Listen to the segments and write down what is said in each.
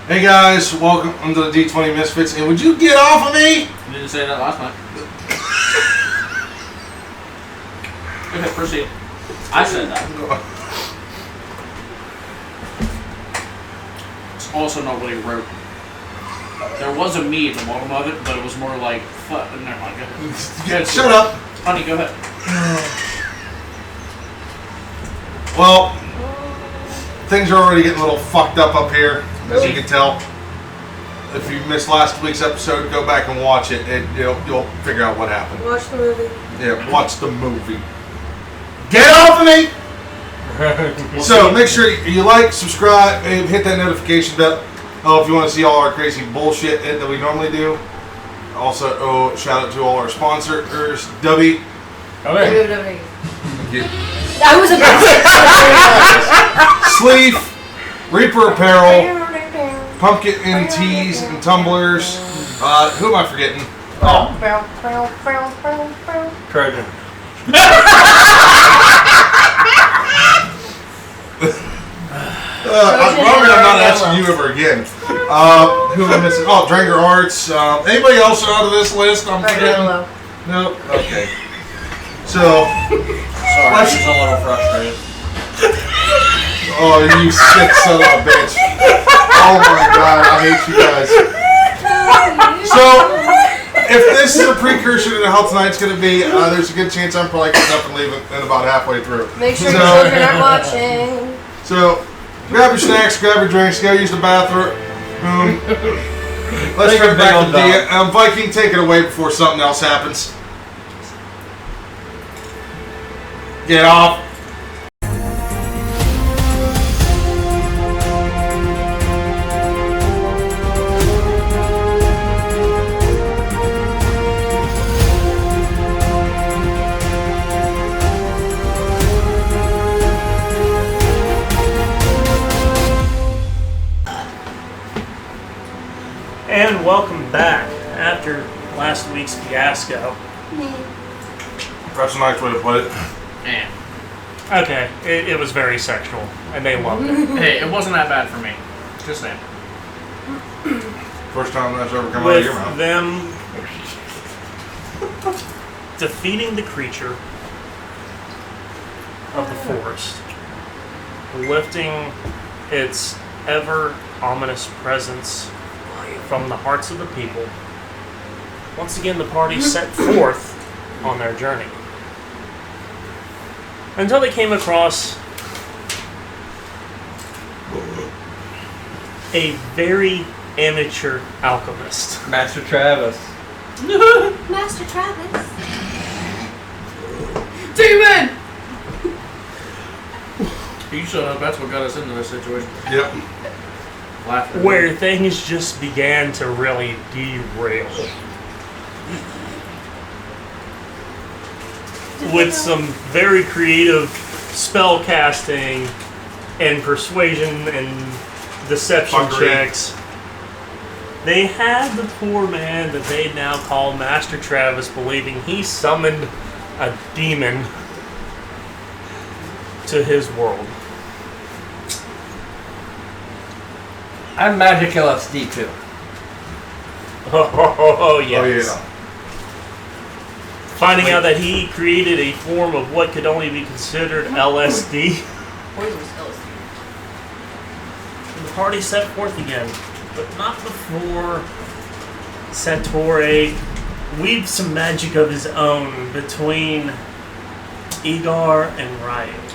Hey guys, welcome to the D20 Misfits, and would you get off of me? You didn't say that last night. Okay, proceed. I said that. It's also not what he wrote. There was a me at the bottom of it, but it was more like, fuck, never mind, go ahead. Shut up. Honey, go ahead. Well, things are already getting a little fucked up here, as you can tell. If you missed last week's episode, go back and watch it, and you'll figure out what happened. Watch the movie. Yeah, watch the movie. Get off of me! So make sure you like, subscribe, and hit that notification bell. If you want to see all our crazy bullshit that we normally do. Also, shout out to all our sponsors, W. Okay. Thank you. I was about Sleeve, Reaper Apparel, Pumpkin and Teas and Tumblers. Who am I forgetting? Oh. Trojan. Robert, I'm not asking you ever again. Who am I missing? Oh, Dranger Arts. Anybody else out of this list I'm forgetting? No? Okay. So, Sorry, she's a little frustrated. oh, you sick son of a bitch. Oh my god, I hate you guys. So, if this is a precursor to how tonight's going to be, there's a good chance I'm probably getting up and leaving in about halfway through. Make sure your children are watching. So, grab your snacks, grab your drinks, go use the bathroom. Let's get back to the Viking, take it away before something else happens. Get off. And welcome back after last week's fiasco. That's a nice way to put it. Man. Okay, it was very sexual, and they loved it. Hey, it wasn't that bad for me. Just saying. First time that's ever come out of your mouth. With them defeating the creature of the forest, lifting its ever ominous presence from the hearts of the people, once again the party set forth on their journey. Until they came across a very amateur alchemist. Master Travis. Master Travis. Demon! You shut up, that's what got us into this situation. Yep. Laughter. Where things just began to really derail. With some very creative spell casting and persuasion and deception Fuckery. checks, they had the poor man that they now call Master Travis believing he summoned a demon to his world. I'm Magic LSD too. Oh, yes. Oh, yeah. Finding out that he created a form of what could only be considered LSD. The party set forth again, but not before Satori weaved some magic of his own between Igor and Riot.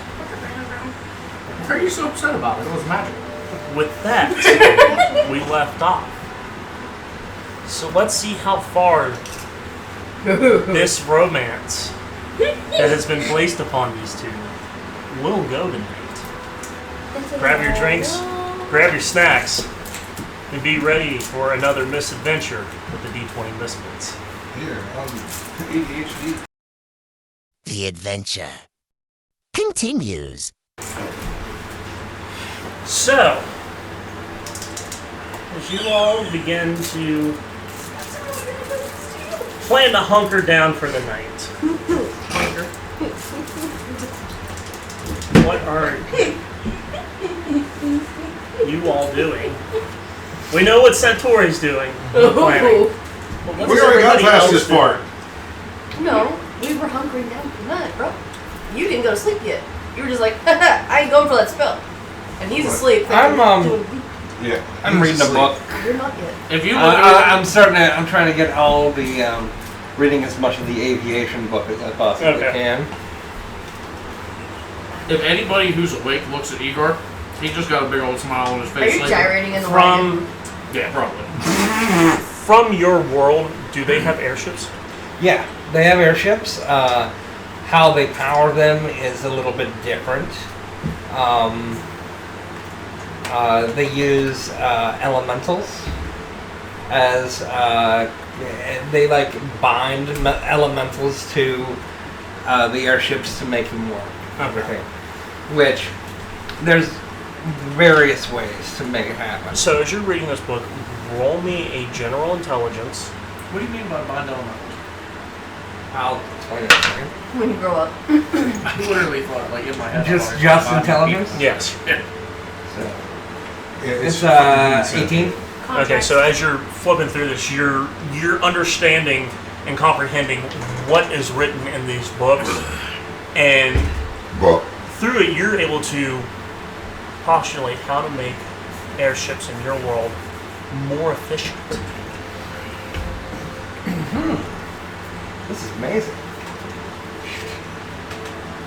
What are you so upset about? It was magic. With that, we left off. So let's see how far this romance that has been placed upon these two will go tonight. Grab your drinks, grab your snacks, and be ready for another misadventure with the D20 Misfits. Here, ADHD. The adventure continues. So, as you all begin to plan to hunker down for the night, what are you all doing We know what Satori's doing. Planning. But what We is already got everybody past else this doing? part. No, we were hunkering down for night, bro. You didn't go to sleep yet. You were just like, I ain't going for that spell. And he's asleep. Yeah. I'm reading a book. You're not yet. If you I'm trying to get all the reading as much of the aviation book as I possibly can. if anybody who's awake looks at Igor, he just got a big old smile on his Are face. you like, gyrating in the wagon? yeah, probably. From your world, do they have airships? Yeah, they have airships. How they power them is a little bit different. They use elementals as they like bind elementals to the airships to make them work. Everything, which there's various ways to make it happen. So as you're reading this book, roll me a general intelligence. What do you mean by bind elementals? I'll explain it in a second. When you grow up. I literally thought, like, in my head. Just I thought intelligence? Yes. Yeah. So Yeah, it's 18. Okay, so as you're flipping through this, you're understanding and comprehending what is written in these books, and through it, you're able to postulate how to make airships in your world more efficient. This is amazing.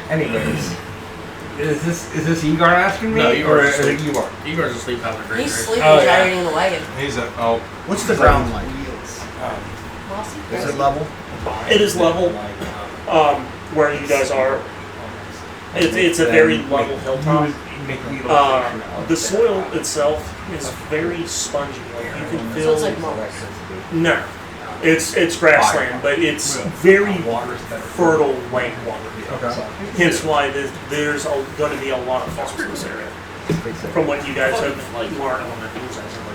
Anyways, is this Igor asking me, No, or Igor's is it asleep. Igor? Igor's asleep having a great He's day. sleeping, Oh, yeah. gyrating in the wagon. He's a What's the ground like? Mossy? Is it level? It is level, where you guys are. It's a very level hilltop. The soil itself is very spongy. Like you can So feel. it's like moss. No, it's grassland, but it's very fertile land. Okay. Hence why there's going to be a lot of farms in this area. From what you guys have learned.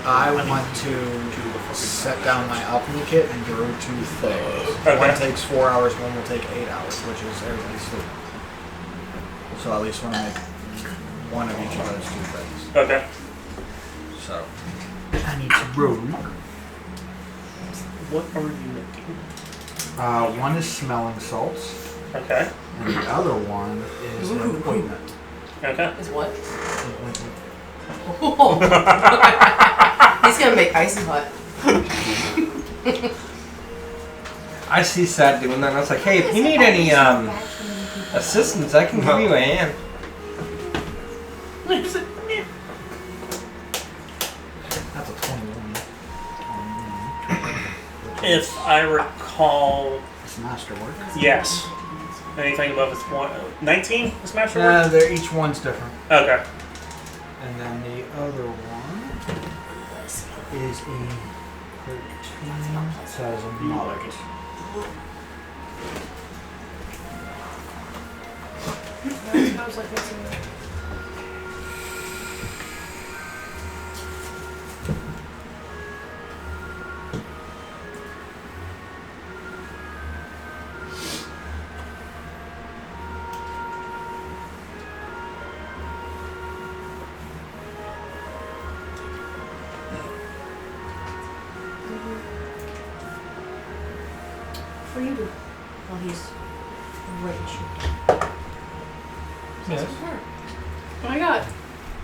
I want to set down my alchemy kit and do 2 things. Okay. One takes 4 hours, one will take 8 hours, which is everybody's sleep. So at least want to make one of each of those 2 things. Okay. So I need to brew. What are you making? One is smelling salts, Okay. and the other one is an ointment. Okay. Is what? He's gonna make icy hot. I see Sad doing that, and I was like, hey, if you need any assistance, I can give you a hand. That's a 21. If I recall, It's masterwork. yes. Anything above 19 is masterwork? They're each one's different. Okay. And then the other one is a 13. Says a knowledge. What do you do while he's rich? Yes. Oh my god.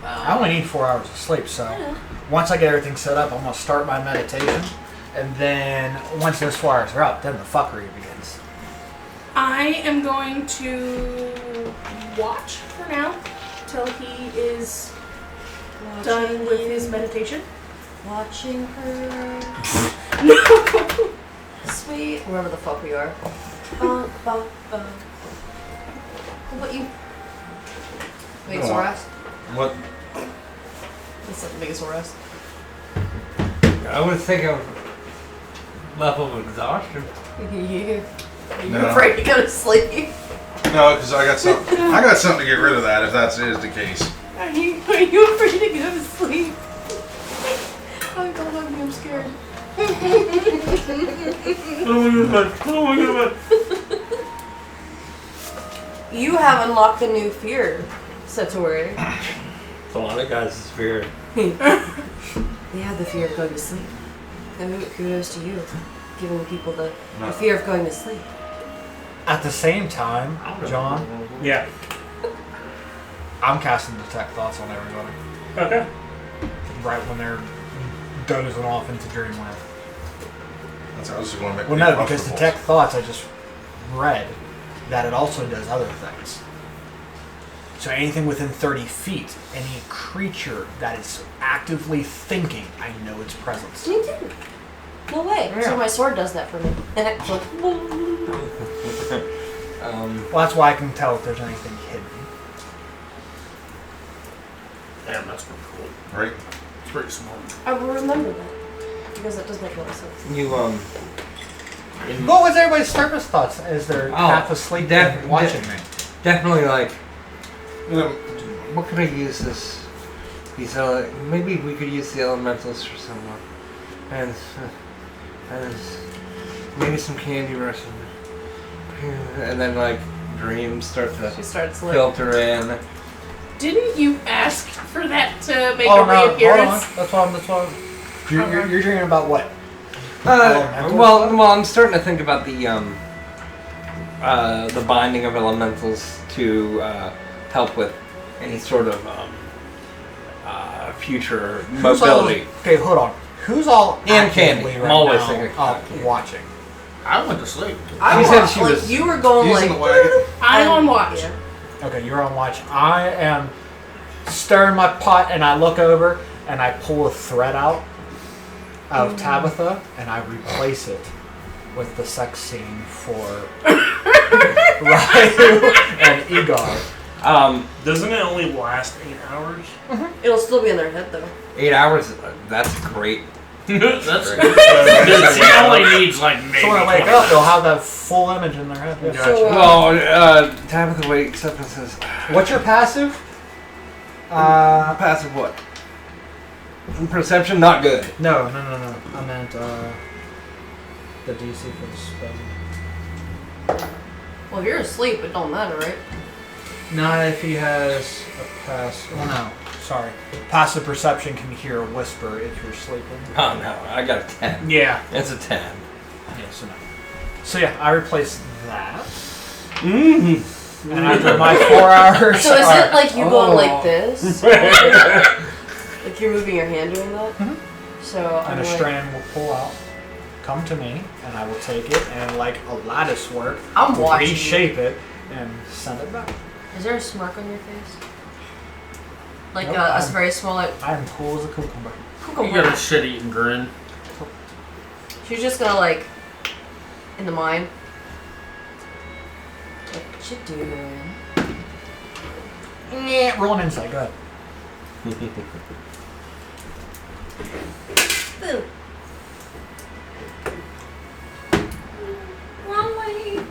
I only need 4 hours of sleep, so Yeah. once I get everything set up, I'm going to start my meditation. And then once those 4 hours are up, then the fuckery begins. I am going to watch for now till he is done with his meditation. Watching her. No. Sweet. Wherever the fuck we are. What about you? Megasaurus? What? What's up, Megasaurus? I would think of level of exhaustion. You're No. afraid to go to sleep? No, because I got something. I got something to get rid of that. If that is the case. Are you afraid to go to sleep? Oh god, I'm scared. You have unlocked a new fear, Satori. It's a lot of guys' fear. They have the fear of going to sleep. And kudos to you, giving people the fear of going to sleep. At the same time, John, Yeah. I'm casting Detect Thoughts on everybody. Okay. Right when they're dozing off into dreamland. That's how I was just going to make Well, me no, because comfortable. Detect Thoughts, I just read that it also does other things. So anything within 30 feet, any creature that is actively thinking, I know its presence. Me too. No way. Yeah. So my sword does that for me. Well, that's why I can tell if there's anything hidden. Damn, that's pretty cool. Right? It's pretty smart. I will remember that. Because that does make a lot of sense. You What was everybody's surface thoughts as they're half asleep and watching me? definitely like, You know, what could I use this? These maybe we could use the elementals for someone, and maybe some candy or something. And then like dreams start She to starts like filter in. Didn't you ask for that to make Oh a no, hold on. reappearance? That's what you're dreaming about. What? Well, I'm starting to think about the binding of elementals to help with any sort of future mobility. Okay, hold on. Who's all And actively candy. right I'm always now thinking up watching? I went to sleep. I He said watched, she like, was you were going he's like in the wagon. I'm on watch. Yeah. Okay, you're on watch. I am stirring my pot, and I look over and I pull a thread out of Tabitha, and I replace it with the sex scene for Ryu and Igor. Doesn't it only last 8 hours? It'll still be in their head though. 8 hours. That's great. That's dude, she only needs like maybe So when I wake 20 up, they'll have that full image in their head. Yeah. Gotcha. So, Well, Tabitha wakes up and says, What's your passive? passive what? Perception, not good. No. I meant the DC for the spell. well, if you're asleep, it don't matter, right? Not if he has a pass. Oh no, sorry. Passive perception can hear a whisper if you're sleeping. Oh no, I got a 10. Yeah. It's a 10. Yeah, so no. So yeah, I replaced that. Mm-hmm. And after my 4 hours. So is it like you going Oh. like this? Like you're moving your hand doing that? Mhm. So And I'm a like, strand will pull out, come to me, and I will take it and like a lattice work, I'm watching you. reshape it, and send it back. Is there a smirk on your face? Like Nope, a I'm- very small like I am cool as a cucumber. You got a shit-eating grin. She's just gonna like in the mind. Like, what you doing? Yeah, roll an insight, go ahead. Boo. Wrong way.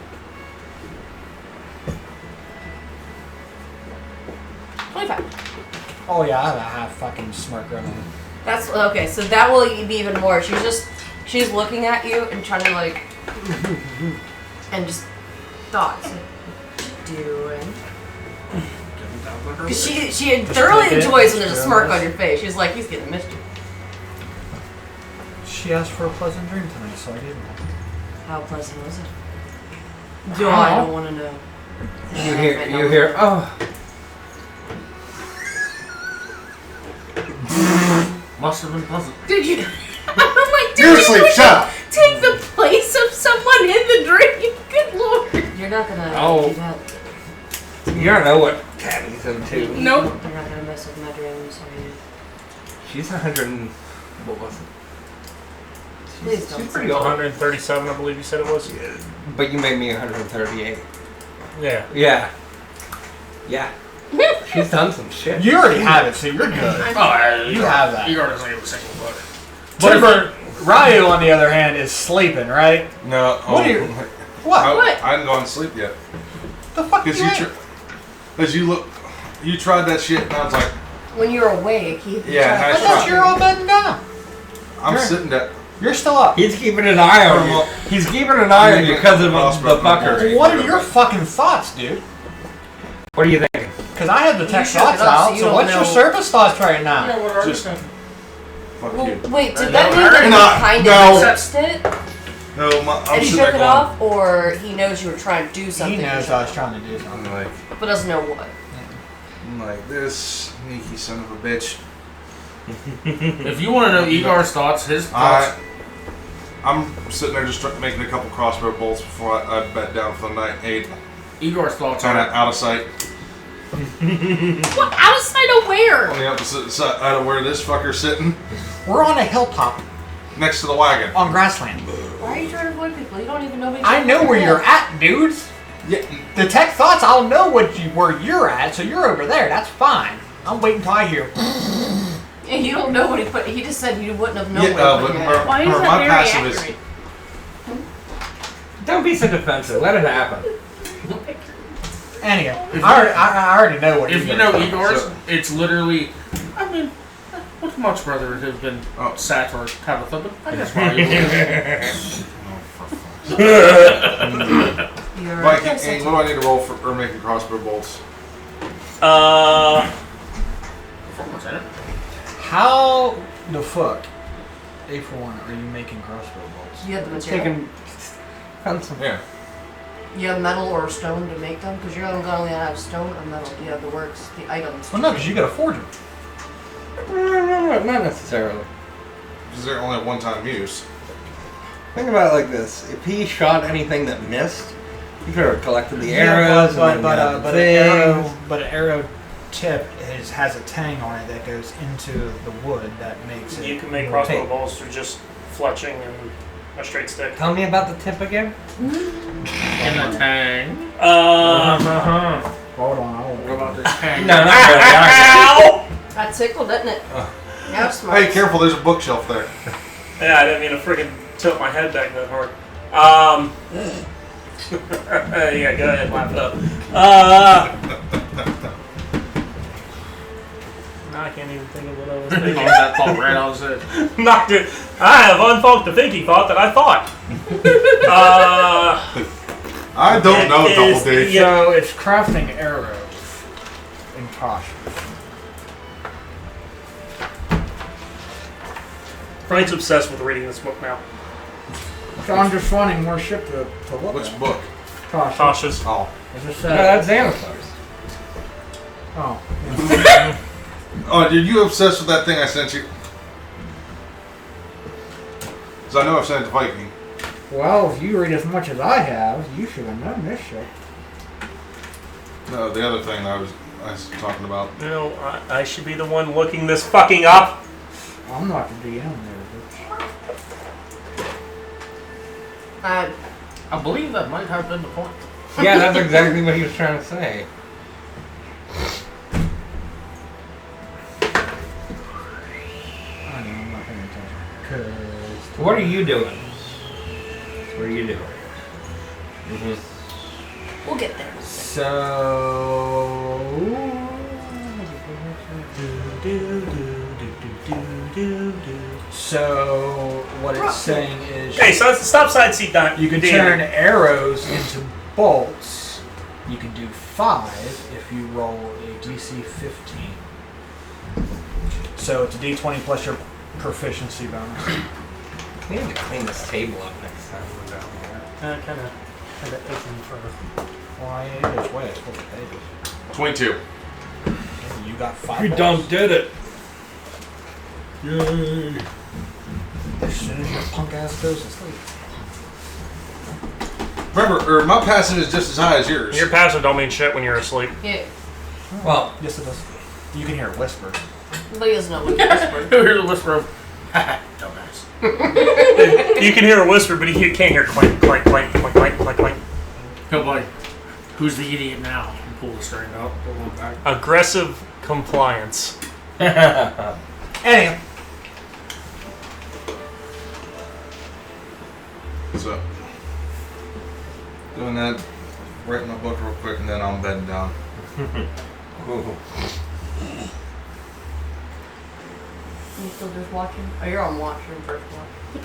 Oh yeah, I have a half fucking smirk right on. That's okay. So that will be even more. She's looking at you and trying to like, and just thoughts. Like, what you doing? Because she thoroughly enjoys when there's a smirk on your face. She's like, he's getting mischief. She asked for a pleasant dream tonight, so I gave her. How pleasant was it? Do I don't want to know. You hear, oh. Must have been pleasant. Did you? I'm like, You're did asleep, you shut up! take the place of someone in the dream? Good lord. You're not gonna Oh. do that. You don't know what Tabby's into. Nope. You're not gonna mess with my dreams, are you? She's 100 and, what was it? Please don't. She's pretty old. 137, I believe you said it was. But you made me 138. Yeah. Yeah. Yeah. She's done some shit. You already have it, so you're good. Oh, You have that. You doesn't give a single fuck. But Ryu, on the other hand, is sleeping, right? No. What are you? What? What? I haven't gone to sleep yet. The fuck is Because you? you tried that shit, and I was like, When you're awake, you. Yeah, I nice thought try. you were all bed and down. I'm You're- sitting there. You're still up. He's keeping an eye on you. He's keeping an eye on you because of the fucker. What are your fucking thoughts, dude? What are you thinking? Because I have the text shook it thoughts up, so out. you So don't what's your know. surface thoughts right now? Just Fuck Well, you. wait, did that mean that No, he kind no. of noticed it No, I'm and he sitting shook there it going, off, or he knows you were trying to do something? He and knows shook I was it trying to do I'm something. like, off, but doesn't know what. this sneaky son of a bitch. If you want to know Igor's thoughts, his thoughts. I'm sitting there just making a couple crossbow bolts before I bed down for the night. 8. Igor's thoughts Kind of are. out of sight. What? Out of sight of where? On the opposite side of where this fucker's sitting. We're on a hilltop Next to the wagon. on grassland. Why are you trying to avoid people? You don't even know me. I know where you're at, dudes. Yeah. Detect thoughts. I'll know where you're at. So you're over there. That's fine. I'm waiting till I hear. Yeah, you don't know what he put. He just said you wouldn't have known Yeah, what he but put. her, Why is her, that my very passive accurate? Don't be so defensive. Let it happen. Anyway, I already know what. If you Igor's know thoughts. Igor's, So- it's literally. I mean, what much brother has been sat or Tabitha, but I guess why you You're Viking, hey, what do I need to roll for making crossbow bolts? What's in it? How the fuck, A41, are you making crossbow bolts? You have the material. Taking pencil. Yeah. You have metal or stone to make them, because you're only gonna have stone or metal. You have the works, the items. Well, no, because you got to forge them. No, not necessarily. Because they're only a one-time use. Think about it like this: if he shot anything that missed, he could have collected the arrows and then got the things. But an arrow tip has a tang on it that goes into the wood that makes it. You can make crossbow bolts through just fletching and a straight stick. Tell me about the tip again. In the tang. Hold on, What about this tang? No, not really. Ow! That tickled, didn't it? Yeah, smart. Hey, careful! There's a bookshelf there. Yeah, I didn't mean to freaking tilt my head back that hard. Yeah, go ahead, laugh it up. Now I can't even think of what I was thinking. That fall right on his head. Knocked it. I have unfolked the thinking thought that I thought. I don't know, It Double is D. the- So it's crafting arrows in caution. Frank's obsessed with reading this book now. So I'm just finding more shit to look Which at. book? Caution. Cautious. Oh. Is this, No, that's Xanathars. oh. Oh, dude, you obsessed with that thing I sent you? Because I know I've sent it to Viking. Well, if you read as much as I have, you should have known this shit. No, the other thing I was talking about. No, I should be the one looking this fucking up. I'm not the DM there, Uh, I believe that might have been the point. Yeah, that's exactly what he was trying to say. bitch. I know, I'm not paying attention. Cause What are you doing? What are you doing? we'll get there. so. So what it's saying is Hey, so stop side seat time. you can turn arrows into bolts. You can do 5 if you roll a DC 15. So it's a D20 plus your proficiency bonus. We need to clean this table up next time we're down there. Kind of open for. Why it is way it's 40 pages. 22. You got 5. You done did it. Yay. As soon as your punk ass goes to sleep. Remember, my passive is just as high as yours. Your passive don't mean shit when you're asleep. Yeah, Well, Yes, it does. You can hear a whisper. but he doesn't know what he whispered. You hear the whisper of, dumbass. You can hear a whisper, but you can't hear clank, clank, clank, clank, clank, clank, clank. He'll be like, who's the idiot now? And pull the string out, pull one back. Aggressive compliance. Anyway, So, doing that, writing my book real quick, and then I'm bedding down. ooh. You still just watching? Oh, you're on watch. You're in first watch.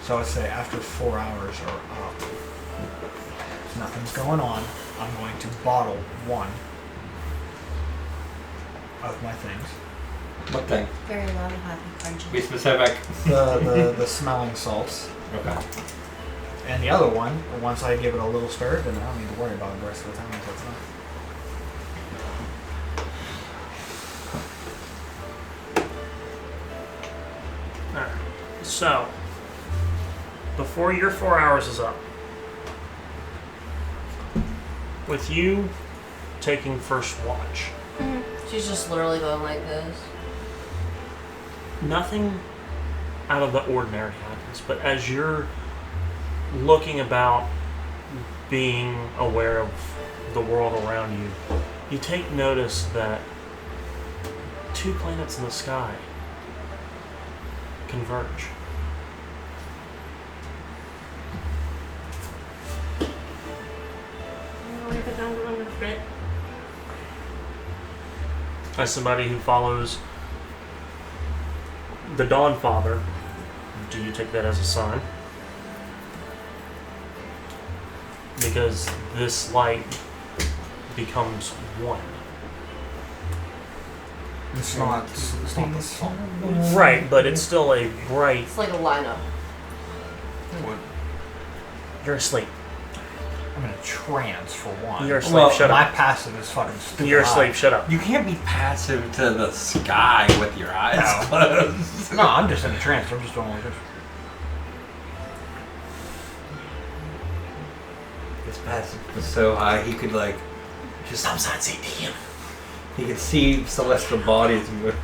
so I'd say after 4 hours are up, if nothing's going on, I'm going to bottle 1 of my things. What thing? Very loud, happy, crunchy. Be specific. The smelling salts. Okay. And the other one, once I give it a little stir, then I don't need to worry about it the rest of the time until it's done. Alright. So, before your 4 hours is up, with you taking first watch, She's just literally going like this. nothing out of the ordinary happens, but as you're looking about, being aware of the world around you, you take notice that 2 planets in the sky converge. As somebody who follows the Dawn Father, do you take that as a sign? Because this light becomes one. It's not the sun. Right, but it's still a bright. It's like a lineup. You're asleep. I'm in a trance for one. You're asleep. Well, Shut My up. passive is fucking stupid. You're asleep. Shut up. You can't be passive to the sky with your eyes closed. No, I'm just in a trance. I'm just doing like this. His passive was so high he could like just Stop sign CPM. he could see celestial bodies move.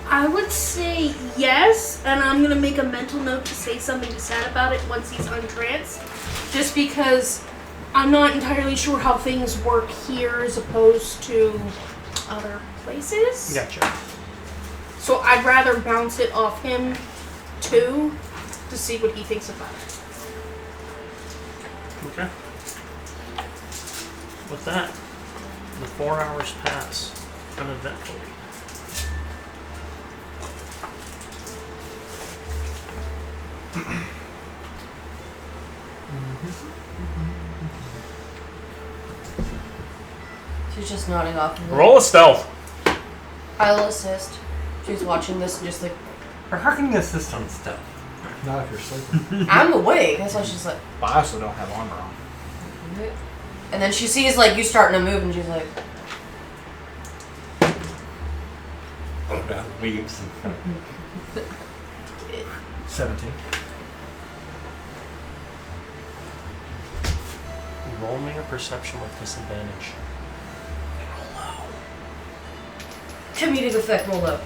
I would say yes, and I'm gonna make a mental note to say something sad about it once he's untranced. Just because I'm not entirely sure how things work here as opposed to other places. Gotcha. So I'd rather bounce it off him too to see what he thinks about it. Okay. With that, the 4 hours pass uneventfully. She's just nodding off. Of it. Roll a stealth. I'll assist. She's watching this and just like, Or how can you assist on stuff? Not if you're sleeping. I'm awake. That's why she's like. But I also don't have armor on. And then she sees like you starting to move, and she's like, Leaves. 17. Roll me a perception with disadvantage. comedic effect roll up.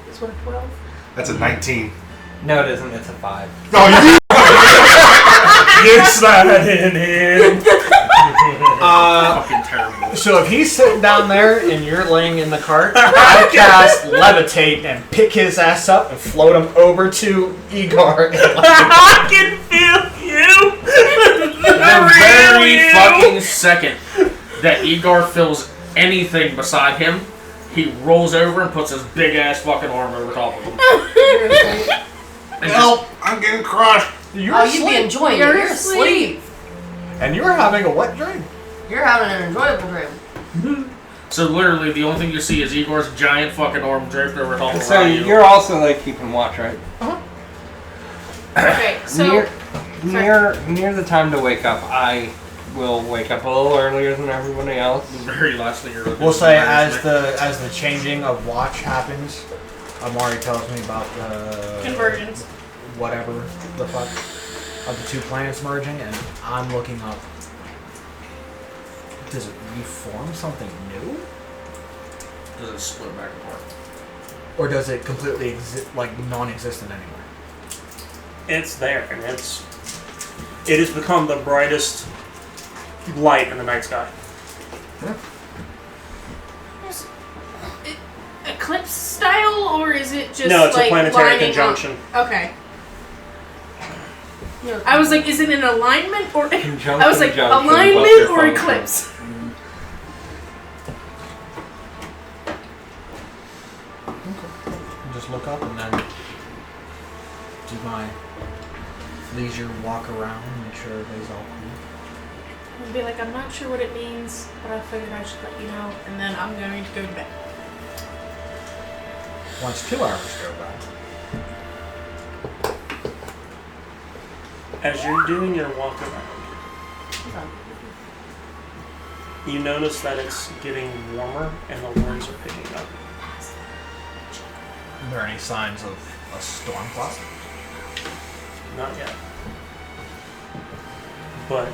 Is what, 12? That's a 19. No, it isn't. It's a 5. Oh, Get sliding in. Fucking terrible. So if he's sitting down there and you're laying in the cart, I cast levitate and pick his ass up and float him over to Igor. I can feel you. The very fucking second that Igor feels anything beside him, he rolls over and puts his big ass fucking arm over top of him. And help! I'm getting crushed. You're Oh, you'd be asleep. enjoying it. You're You're asleep. And you're having a what dream? You're having an enjoyable dream. So literally, the only thing you see is Igor's giant fucking arm draped over top of So Ryu. you're also like keeping watch, right? Okay, so Near the time to wake up, I will wake up a little earlier than everybody else. The very last thing you're looking We'll at say is as the changing of watch happens, Amari tells me about the convergence. whatever the fuck of the two planets merging, and I'm looking up. Does it reform something new, Does it split back apart? or does it completely like non-existent anymore? It's there, and it has become the brightest light in the night sky. Is it eclipse style, or is it just No, it's like a planetary lining conjunction. Up? Okay. I was like, is it an alignment or? Conjunction, I was like, junction, alignment cluster or function. eclipse? Just look up and then do my leisure walk around, make sure everybody's all cool. I'll be like, I'm not sure what it means, but I figured I should let you know, and then I'm going to go to bed. Once 2 hours go by. As you're doing your walk around, you notice that it's getting warmer and the winds are picking up. Are there any signs of a storm cloud? Not yet. But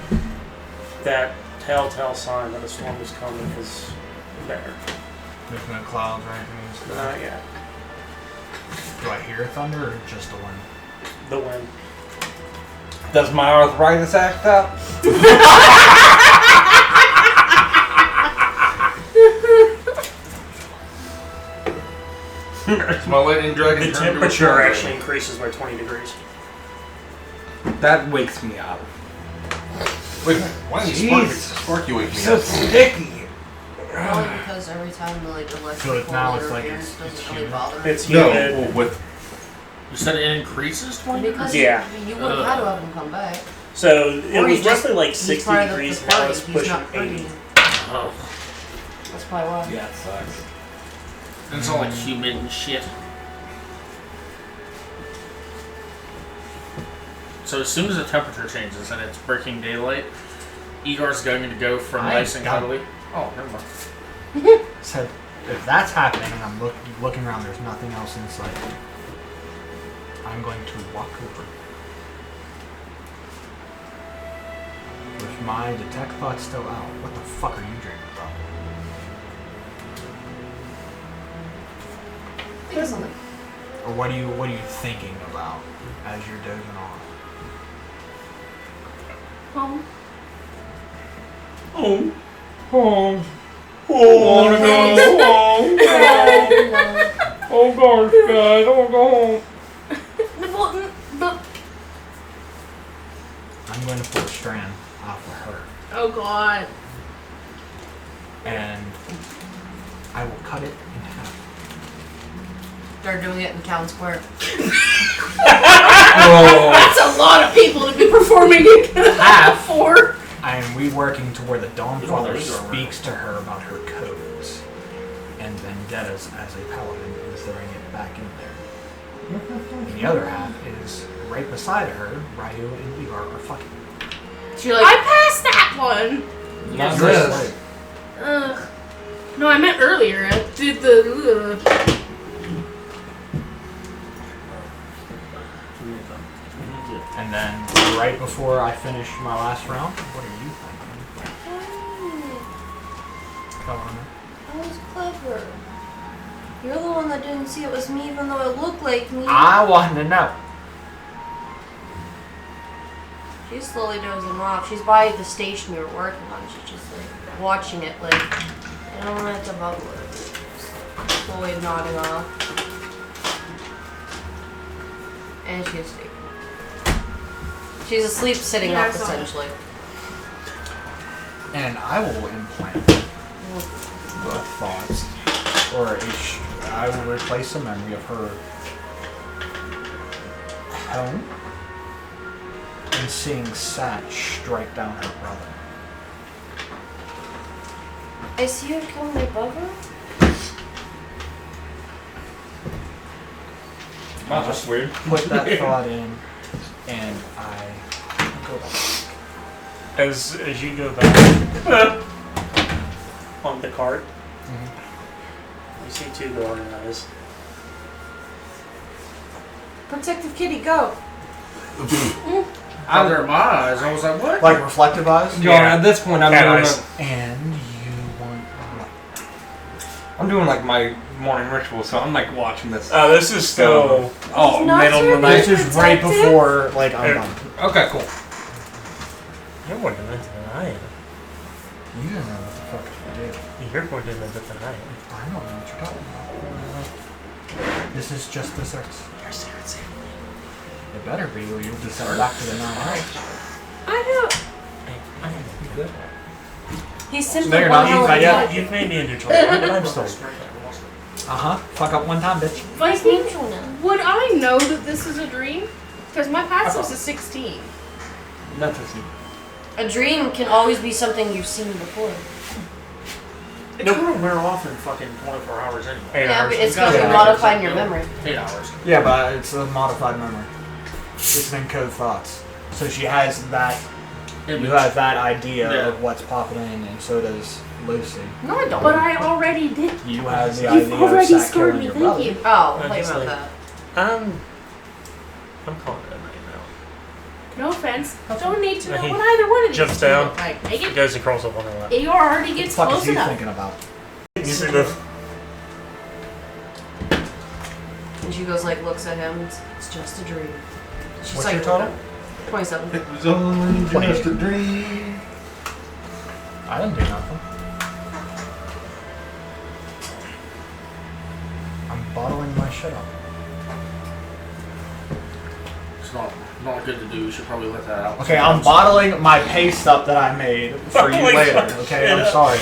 that telltale sign that a storm is coming is there. There's no clouds or anything? Not yet. Do I hear thunder or just the wind? The wind. Does my arthritis act up? It's my lightning dragon. The temperature actually increases by 20 degrees. That wakes me up. Wait a minute. Why didn't Sparky wake me So up? sticky. Probably because every time the like electrical now it's like interference it's doesn't really humid. bother me. It's humid. No, with You said it increases 20? Because Yeah. you would have had to have him come back. So it Or was he's just- roughly like he's 60 part of the degrees, party, now it's he's pushing not 80. partying. Oh. That's probably why. Yeah, it sucks. It's all like humid and shit. So as soon as the temperature changes and it's breaking daylight, Igor's going to go from I nice and got cuddly. Oh, never mind. So if that's happening and I'm looking around, there's nothing else in sight. I'm going to walk over. With my detect thought still out, what the fuck are you dreaming about? Think of something. Or what are you thinking about as you're dozing off? Home. Oh. Home. Oh, Oh gosh, guys, I want to go home. I'm going to pull a strand off of her, Oh god. and I will cut it in half. Start doing it in town square. That's a lot of people to be performing it Half. for. I am reworking to where the Dawnfather leave her speaks to her about her codes and vendettas as a paladin and throwing it back in there. And the other half is right beside her, Ryu and Igor are fucking. So you're like, I passed that one. Not You're this. asleep. Ugh. No, I meant earlier. I did the. And then right before I finish my last round, what are you thinking? Come on. that was clever. You're the one that didn't see it was me, even though it looked like me. I want to know. She's slowly dozing off. She's by the station we were working on. She's just like watching it, like, I don't know, it's about slowly nodding off. And she's asleep. She's asleep sitting Yeah, I up, saw that. essentially. And I will implant the thoughts, or I will replace a memory of her home and seeing Satch strike down her brother. I see her coming above her. Not just weird. Put that thought in, and I go back. As you go back on the cart, you see two glowing eyes. Protective kitty, go. Out there in my eyes, I was like, what? Like reflective eyes? John, at this point, I'm Cat doing eyes. And you want I'm doing like my morning ritual, so I'm like watching this. This is still. Oh, not middle of the your night. This is right before, like, I'm done. Okay, cool. You're more demented than I am. You don't know what the fuck to do. You're more demented than I am. I don't know what you're talking about. This is just the sex. You're seriously. It better be, or you'll be sent back to the 9 house. I don't. I am good. He's simply No, you're one not. hell of a Yeah. guy. You've made me into trouble, but I'm still. Fuck up one time, bitch. He's neutral now. Would I know that this is a dream? Because my passive's a 16. Not to see. A dream can always be something you've seen before. It's gonna wear off in fucking 24 hours anyway. 8 Yeah, hours. but it's gonna be modified in your memory. 8 hours. Yeah, but it's a modified memory. It's an encode thoughts. So she has that. You have that idea of what's popping in, and so does Lucy. No, I don't. But I already did. You have the You've idea of already Sack scored killing me, your thank brother. you. Oh, I play just about like- that. I'm calling it a night No offense. Don't need to know He what either one of these jumps do. down. Like, make now. it. Goes and crawls up on her lap. Eeyore already What the gets fuck close is he enough. thinking about? You see the And she goes like, looks at him. It's just a dream. She's What's like, your total? 27. It was only just a dream. I didn't do nothing. I'm bottling my shit up. It's not good to do. You should probably let that out. Okay, I'm bottling my paste up that I made for you Oh my later. God. Okay, Yeah. I'm sorry.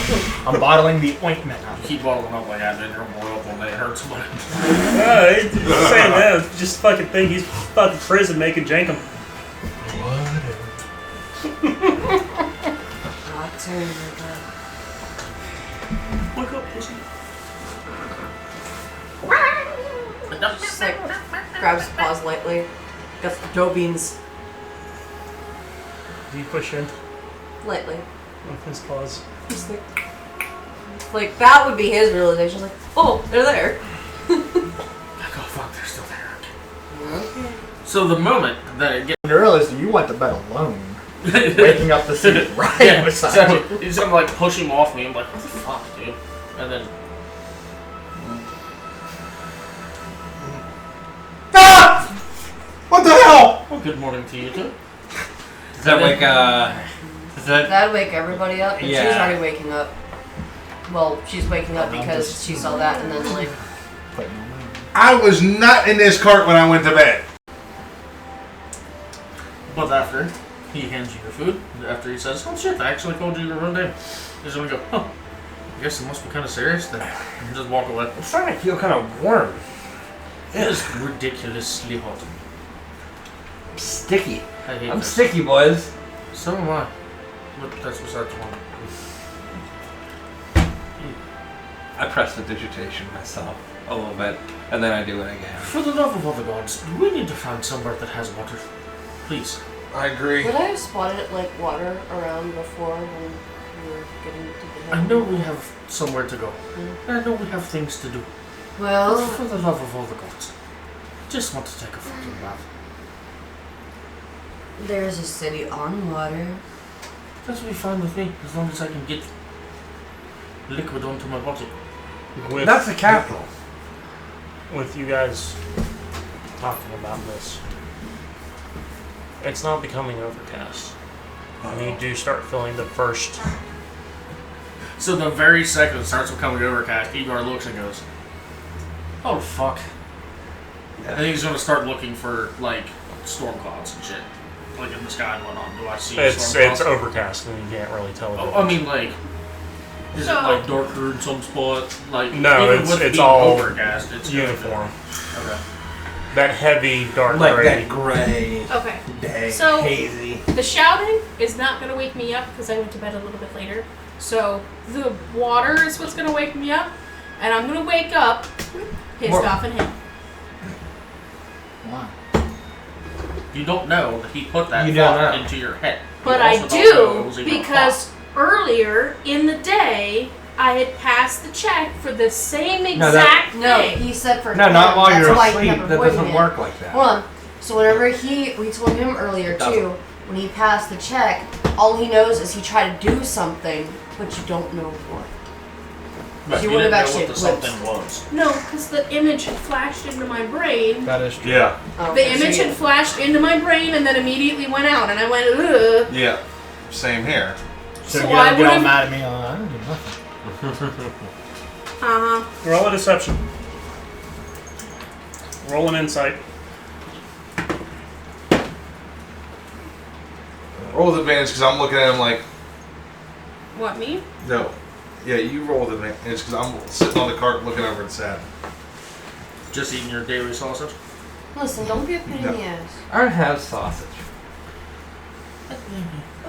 I'm bottling the ointment up. Keep bottling up like that, and then you're gonna boil up one day. It hurts somebody. he's saying that. Just fucking think he's fucking in prison making jankum. Not turn like that. Wake up, pussy. Just like grabs his paws lightly. Got the dough beans Do you push in lightly. with his claws? Just like that would be his realization. Like, oh, they're there. Like, oh fuck, they're still there. Okay. So the moment that it gets I realized you went to bed alone. Waking up the city right yeah, beside exactly. you. He's gonna like push him off me. I'm like, what the fuck, dude? And then Ah! What the hell? well, good morning to you too. Does that wake, does that... That'd wake everybody up, and she's Yeah. already waking up. Well, she's waking up because she saw that, and then like, Putting on my- I was not in this cart when I went to bed. But after he hands you your food, after he says, "Oh shit, I actually told you your own name," he's gonna go, "Oh, I guess it must be kind of serious." Then and just walk away. I'm starting to feel kind of warm. It is ridiculously hot. Sticky. I hate I'm this. sticky, boys. So am I. But that's besides the point. I press the digitation myself a little bit, and then I do it again. For the love of all the gods, we need to find somewhere that has water. Please. I agree. would I have spotted like water around before when we were getting to the I know we have somewhere to go. I know we have things to do. But Well, for the love of all the gods, just want to take a fucking bath. there's a city on water. That'll be fine with me, as long as I can get liquid onto my body. With, That's the capital. with you guys talking about this, it's not becoming overcast. And you do start feeling the first. So the very second it starts becoming overcast, Igor looks and goes, "Oh fuck!" And then he's gonna start looking for like storm clouds and shit, like in the sky and whatnot. Do I see storm It's clouds? overcast, and you can't really tell. Oh, I mean, like, is it like darker in some spot? Like, No, even it's- with it's being all overcast. It's uniform. Okay. That heavy dark Like gray. that gray Okay. day, So- hazy. The shouting is not going to wake me up because I went to bed a little bit later. So the water is what's going to wake me up. And I'm going to wake up pissed More- off at him. Why? You don't know that he put that You don't thought know. into your head. But You I also don't know it do was even a because earlier in the day, I had passed the check for the same No, that- exact No, thing. he said for No, him. not while That's you're why he asleep. kept That avoiding doesn't it. work like that. Hold on. So whenever we told him earlier It doesn't. too, when he passed the check, all he knows is he tried to do something, but you don't know what. But You you would didn't have know actually what the something was. No, because the image had flashed into my brain. That is true. Yeah. Oh, The okay, image so had flashed into my brain and then immediately went out, and I went, ugh. Yeah. Same here. So, So you I don't get all would've- mad at me on I didn't do nothing. Uh-huh. Roll a deception. Roll an insight. Roll with advantage because I'm looking at him like, What, me? no. Yeah, you roll with advantage because I'm sitting on the cart looking over at Sad. Just eating your daily sausage. Listen, don't be a pain in the ass. I don't have sausage.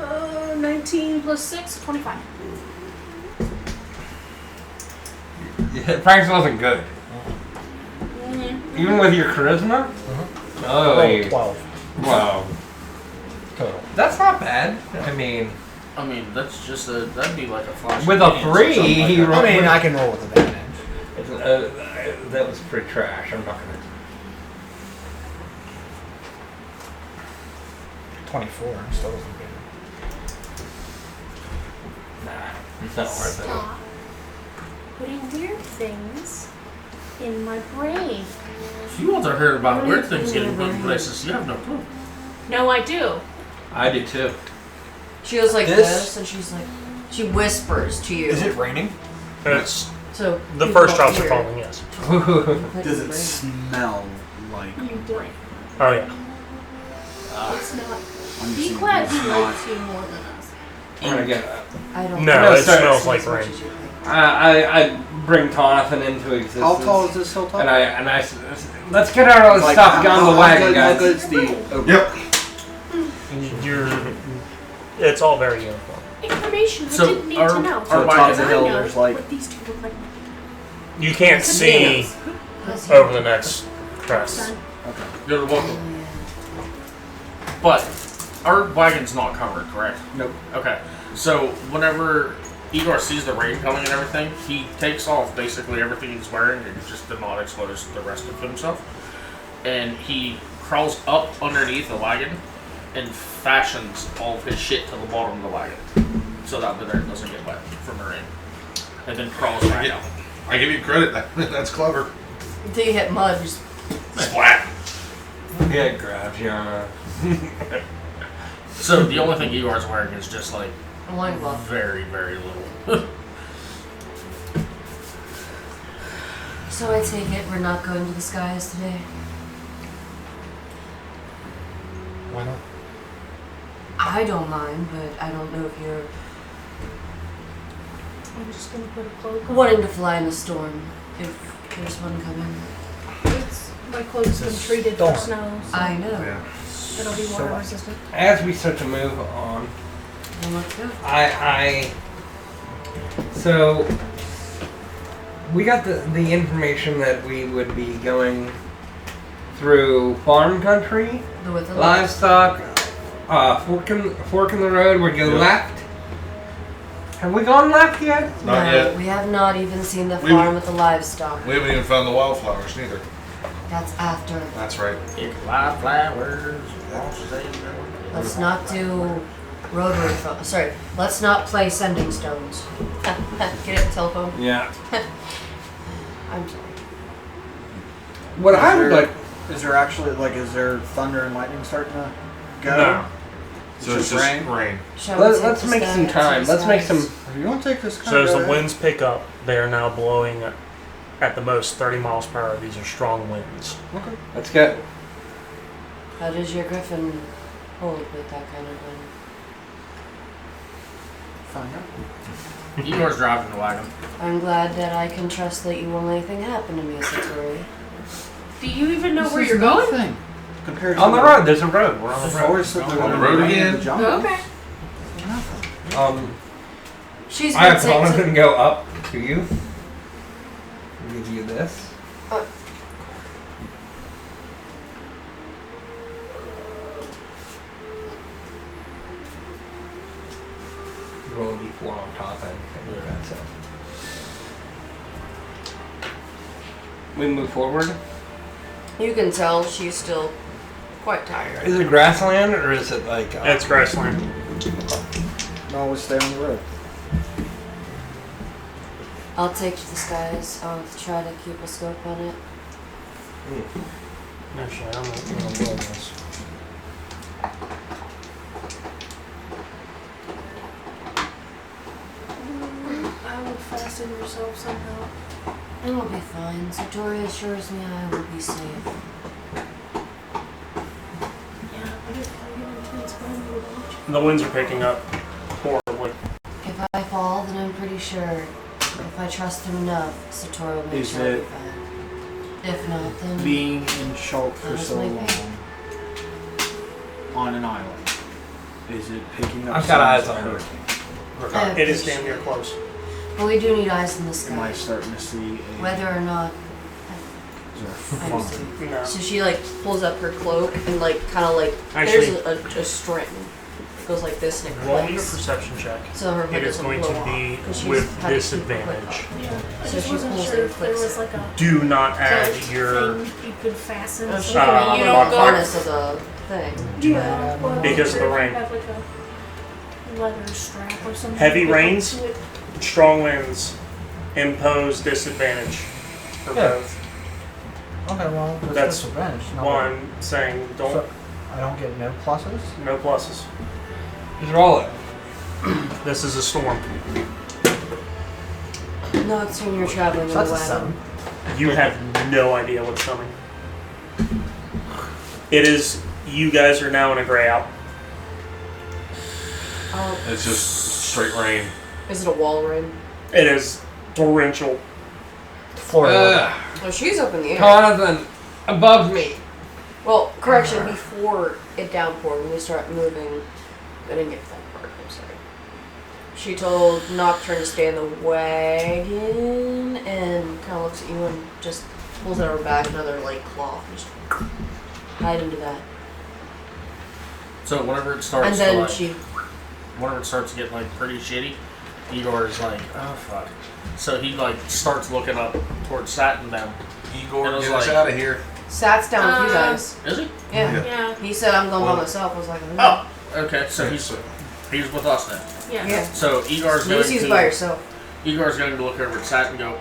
19 plus 6, 25. Yeah, practice wasn't good. Even with your charisma? Oh, Roll 12 wow. total. That's not bad. I mean, that's just that'd be like a flash. with a 3, he rolled. I mean, I can roll with advantage. That was pretty trash. I'm not gonna. 24 still doesn't get Nah, it's not worth it. Stop putting weird things in my brain. You all heard about weird things getting put in places. You have no clue. No, I do. I do too. She goes like This- this, and she's like, she whispers to you. Is it raining? It's So the people first drops are hear. falling. Yes. Does it smell like? You brain. Oh yeah. It's not. I'm Be just glad saying, he it's likes you more than us. I'm gonna get. I don't No, know it so smells as like much rain. as you think. I bring Tonathan into existence. How tall is this hilltop? And I let's get our own stuff on the wagon, How guys. good's the? Yep. It's all very uniform. Information I So, didn't need our- to know. our So wagon- top of the I hill, know there's like. what these two look like. You can't see over the next crest. You're welcome. But our wagon's not covered, correct? Nope. Okay. So whenever Igor sees the rain coming and everything, he takes off basically everything he's wearing and just to not expose the rest of himself. And he crawls up underneath the wagon and fashions all of his shit to the bottom of the wagon, so that the dirt doesn't get wet from the rain. And then crawls back out. I give you credit. That's clever. Until you hit mud, just Splat. Yeah, it grabs you. So the only thing Igor's wearing is just like a loincloth. very, very little. So I take it we're not going to the skies today? Why not? I don't mind, but I don't know if you're I'm just gonna put a cloak on. wanting to fly in the storm, if there's one coming. It's, my cloak's been treated Storm. for snow, so I know. Yeah. it'll be water resistant. As we start to move on, Then let's go. So we got the information that we would be going through farm country, The width of the livestock, fork in the road. We go Yep. left. Have we gone left yet? Not No, yet. we have not even seen the We- farm with the livestock. We haven't even found the wildflowers neither. That's after. That's right. Live flowers. Let's not do rotary phone. Sorry, let's not play sending stones. Get it, telephone? Yeah. I'm sorry. What I would like. Is there actually is there thunder and lightning starting to go? No. So it's just rain. Shall we take Let's the make some stag time. to the Let's make skies? some. If you want to take this So as the winds pick up, they are now blowing at the most 30 miles per hour. These are strong winds. Let's go. How does your griffin hold with that kind of wind? Find out. Igor's driving the wagon. I'm glad that I can trust that you won't let anything happen to me, Satori. Do you even know This where is you're going? nothing compared to On the road. There's a road. We're on the road. Always said they're On the gonna road rain in again. the jungle. Okay. Nothing. She's I been have saying Jonathan go up to you. Give you this. Roll a d4 on top and that's it. We move forward. you can tell she's still quite tired. Is it grassland or is it like? It's grassland. Always stay on the road. I'll take to the skies. I'll try to keep a scope on it. Actually, I'm gonna blow this. I will fasten yourself somehow. It'll be fine. Satori assures me I will be safe. Yeah, but if I get into its phone, you would watch. The winds are picking up horribly. If I fall, then I'm pretty sure if I trust him enough, Satori will make Is sure I'll be it fine. If not, then Being in Shulk for That's so my long thing. on an island. Is it picking up? I've got eyes signs on of her. hurricane? It is damn near close. But we do need eyes in the Am I sky. starting to see a... Whether or not. Is there a I funk? see. No. So she like pulls up her cloak and like kind of like Actually- there's a string. It goes like this and it Roll me a clicks. perception check. So her hood It is doesn't going blow to be off, 'cause she's with had to keep her hood disadvantage. up. Yeah. I So just she wasn't pulls sure it, if there flicks was it. like a Do not add belt your thing you could fasten. Oh, she so can that on you the don't go. harness of the thing. Yeah. Well, Because of the or if you rain. Have like a leather strap or something. Heavy hooked rains? to it. strong winds impose disadvantage for Yeah. both. Okay, well, That's that's disadvantage. No, One saying don't So, I don't get no pluses? no pluses. Just roll it. This is a storm. No, it's when you're traveling in So the that's a wagon. 7. You have no idea what's coming. It is. You guys are now in a gray out. Oh, It's just straight rain. is it a wall rain? It is torrential. Florida. Oh, she's up in the air. Jonathan, above me. Well, correction, before it downpoured, when we start moving, I didn't get to that part, I'm sorry. She told Nocturne to stay in the wagon and kind of looks at you and just pulls out her bag another like cloth and just hide into that. So whenever it starts And to then like, she, whenever it starts to get like pretty shitty, Igor is like, oh fuck. So he like starts looking up towards Sat and them. Igor, And I was get us like- out of here. Sat's down with you guys. Is he? Yeah. Yeah. He said, I'm going Well- by myself. I was like, Oh, okay. So he's with us then. Yeah. Yeah. So Igor's going Lucy's to by herself. Igor's going to look over at Sat and go,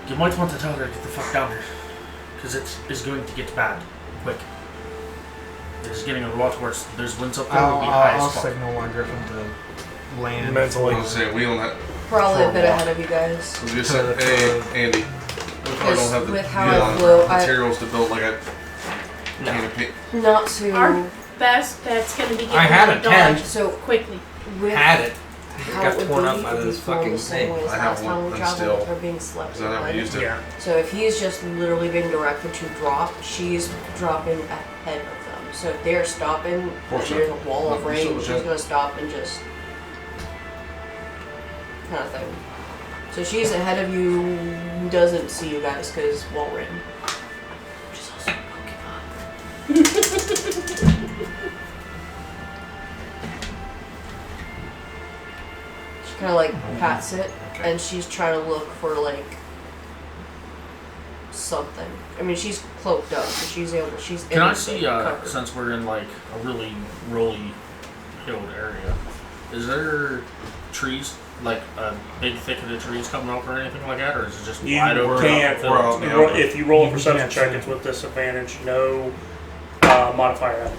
you might want to tell her to get the fuck down here, because it's going to get bad quick. It's getting a lot worse. There's winds up there. It'll be high I'll as fuck. signal my griffin to land. I Mentally. was gonna say we don't have. Probably For a bit a walk. ahead of you guys. I was gonna say, hey, Andy. We probably don't have the with how I flew, materials to build like a. Not to. Our best bet's gonna be getting I had out a of Dodge tent. So quickly. with Had it. how Got it would torn be up by if this we flew fucking the same thing. way as I have last time one, we and traveled still- with her being slept Because I never behind. used it. Yeah. So if he's just literally being directed to drop, she's dropping ahead of them. So if they're stopping, course and there's not. a wall of Nothing rain, so she's legit. gonna stop and just kind of thing. So she's ahead of you, doesn't see you guys because wall rain. Which is also a Pokemon. She kind of like pats it, and she's trying to look for like something. I mean, she's cloaked up, so she's able. She's Can I able to see, cover. since we're in like a really rolly hilled area, is there trees, like a big thicket of trees coming up or anything like that, or is it just You wide open? can't. we're out in the open. If you roll a You perception can't check, see. it's with disadvantage. No modifier.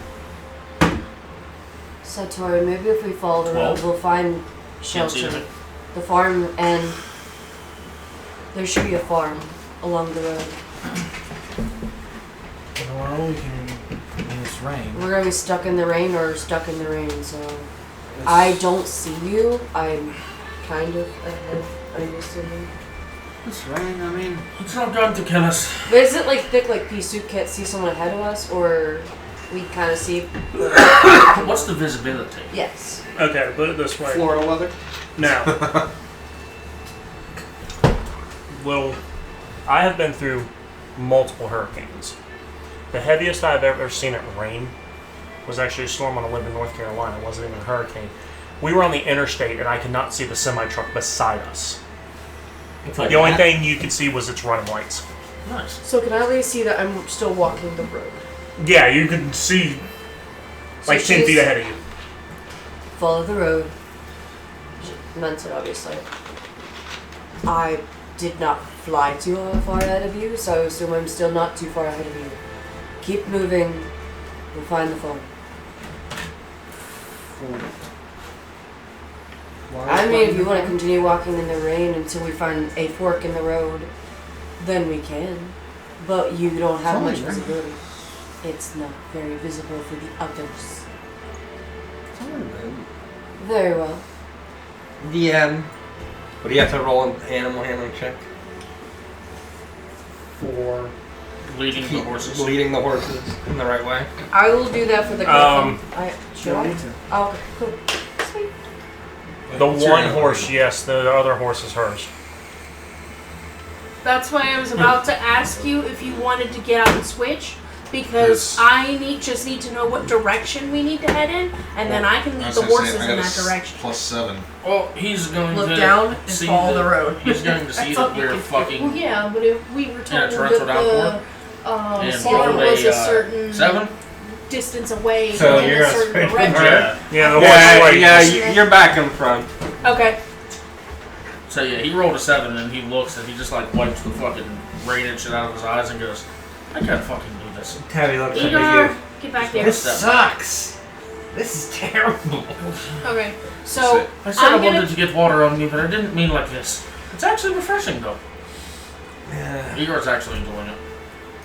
Satori, maybe if we follow the road, 12? we'll find Can't see shelter. anything. The farm, and there should be a farm along the road. Tomorrow we can in this rain. We're gonna be stuck in the rain or stuck in the rain, so I don't see you. I'm kind of ahead, I'm assuming. This rain, I mean, It's not going to kill us. But is it like thick like pea soup can't see someone ahead of us, or we kind of see? What's the visibility? Yes. Okay, put it this way. Florida weather. Now, well, I have been through multiple hurricanes. The heaviest I've ever seen it rain was actually a storm on a limb in North Carolina. It wasn't even a hurricane. We were on the interstate, and I could not see the semi-truck beside us. Like The only that? thing you could see was its running lights. Nice. So can I at least see that I'm still walking the road? Yeah, you could see like So 10 feet she's- ahead of you. Follow the road. She meant it, obviously. I did not fly too far ahead of you, so I assume I'm still not too far ahead of you. Keep moving. We'll find the phone. I mean, if you want to continue walking in the rain until we find a fork in the road, then we can. But you don't have much visibility. It's not very visible for the others. Very well. What do you have to roll an animal handling check? For Leading the horses. Leading the horses in the right way. I will do that for the griffin. Should I? need to. Oh, okay, cool. Sweet. The one horse, yes. The other horse is hers. That's why I was about to ask you if you wanted to get out and switch, because I just need to know what direction we need to head in, and then I can lead the horses in that direction. +7. Well, he's going Look to down and see follow the road. He's going to see that we're fucking Well, yeah, but if we were told torrential that and the farm roll was a certain 7. distance away So in you're a gonna certain switch direction. Yeah. Yeah, the horse like you're back in front. Okay. So yeah, he rolled a 7 and he looks and he just like wipes the fucking rain and shit out of his eyes and goes, I can't fucking do this. Tabby looks at Igor, you. get back there. This sucks. This is terrible. Okay, so I said I I'm gonna. wanted to get water on me, but I didn't mean like this. It's actually refreshing though. Igor's actually enjoying it.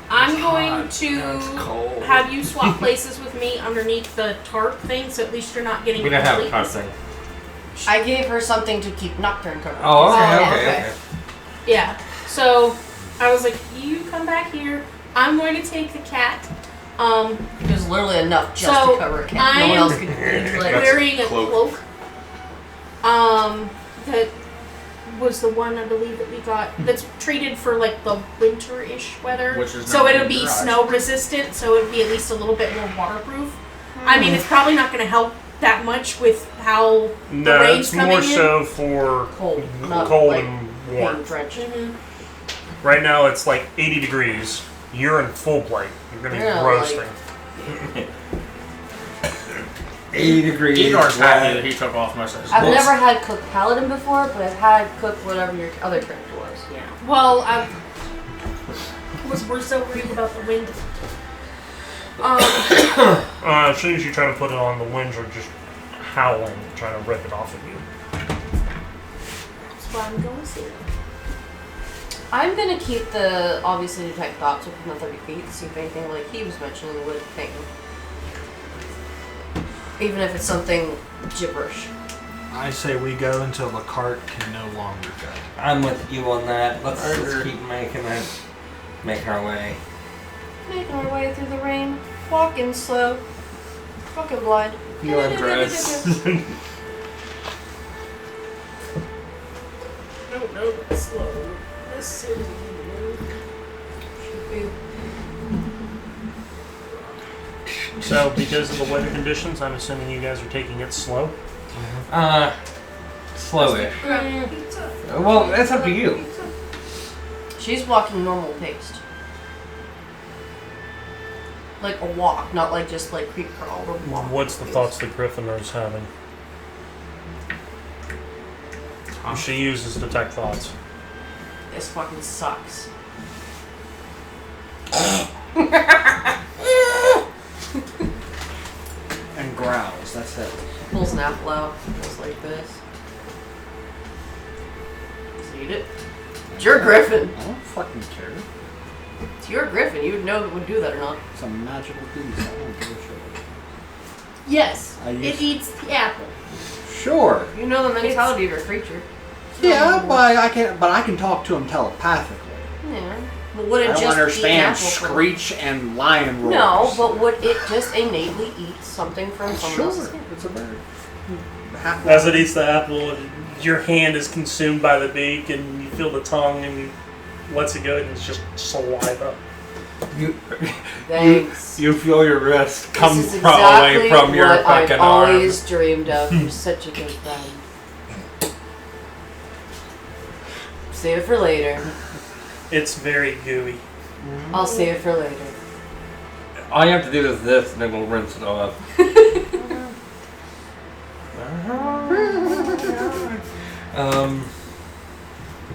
I'm going It's to cold. have you swap places with me underneath the tarp thing, so at least you're not getting. We don't have a completely- constant. I gave her something to keep Nocturne covered. Oh, Oh, okay. Yeah. So I was like, you come back here. I'm going to take the cat. There's literally enough just So, to cover a cat. I No one am else could like, wearing a cloak. cloak. That was the one I believe that we got. That's treated for like the winter-ish weather. Which is so not it'll be winterized. snow resistant. So it'll be at least a little bit more waterproof. I mean, it's probably not going to help that much with how the no, rain's it's coming more in. so for cold, not cold like and being warm. drenched. Right now it's like 80 degrees. You're in full blight. You're gonna Yeah, be roasting. 80 degrees. Igor's happy that he took off my size. I've never had cooked paladin before, but I've had cooked whatever your other character was. Yeah. Well, we're so worried about the wind. As soon as you try to put it on, the winds are just howling, trying to rip it off of you. That's why I'm going to see it. I'm gonna keep the obviously detect thoughts within the 30 feet, see if anything like he was mentioning would ping. Even if it's something gibberish. I say we go until the cart can no longer go. I'm with you on that. Let's keep making our way. Making our way through the rain, walking slow, fucking blind. Feeling gross. I don't know, but slow. This is So, because of the weather conditions, I'm assuming you guys are taking it slow. Slowish. Well, that's up to you. She's walking normal paced. Like a walk, not like just like creep crawl or walk. What's the thoughts the Gryffindor's having? She uses detect thoughts. This fucking sucks. And growls, that's it. Pulls an apple out, just like this. Just eat it. It's your griffin. I don't fucking care. It's your griffin. You would know if it would do that or not. It's a magical beast. I don't give a shit. Yes, I it use- eats the apple. Sure. You know the mentality of your creature. Yeah, but I can talk to him telepathically. Yeah. But would it I don't just eat an understand apple from- screech and lion roars. No, but would it just innately eat something from someone sure, else's skin? it's a bird. As it eats the apple, your hand is consumed by the beak, and you feel the tongue, and lets it go, and it's just saliva. You, Thanks. you feel your wrist come This is away exactly from your what fucking I've arm. always dreamed of. You're such a good friend. Save it for later. It's very gooey. I'll save it for later. All you have to do is this, and then we'll rinse it off.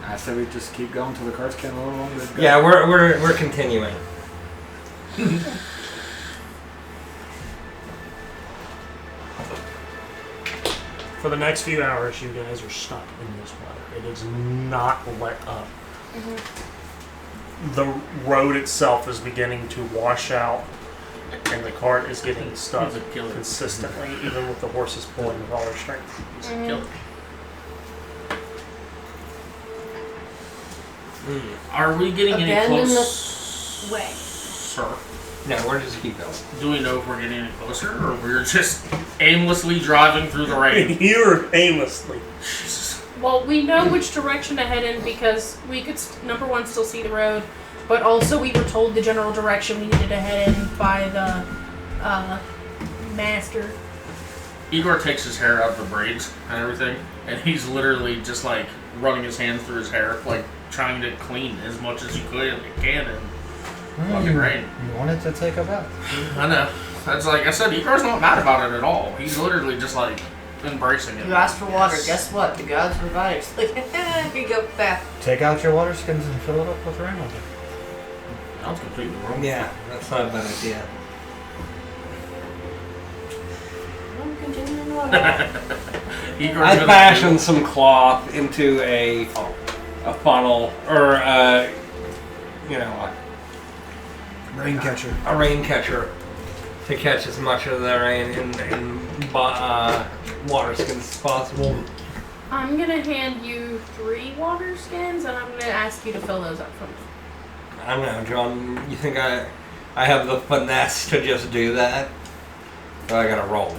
I said we just keep going till the carts can no longer go. Yeah, we're continuing. For the next few hours, you guys are stuck in this weather. It is not let up. The road itself is beginning to wash out, and the cart is getting stuck consistently, even with the horses pulling with all their strength. Are we getting any Abandon close? way. Sir, No, we're just keep going. do we know if we're getting any closer, or we're just aimlessly driving through the rain? You're aimlessly. Jesus. Well, we know which direction to head in because we could, number one, still see the road, but also we were told the general direction we needed to head in by the master. Igor takes his hair out of the braids and everything, and he's literally just like running his hand through his hair, like trying to clean as much as he can in fucking rain. You wanted to take a bath. I know. That's like I said, Igor's not mad about it at all. He's literally just like embracing it. You asked for water. Guess what? The gods provide. It's like, here you go, back. Take out your water skins and fill it up with rainwater. That was completely wrong. Yeah, that's not a bad idea. I'm continuing on. Igor's I gonna fashion do- some cloth into a funnel, or Rain catcher. a rain catcher to catch as much of the rain in water skins as possible. I'm gonna hand you 3 water skins, and I'm gonna ask you to fill those up for me. I don't know, John. You think I have the finesse to just do that? Or I gotta roll?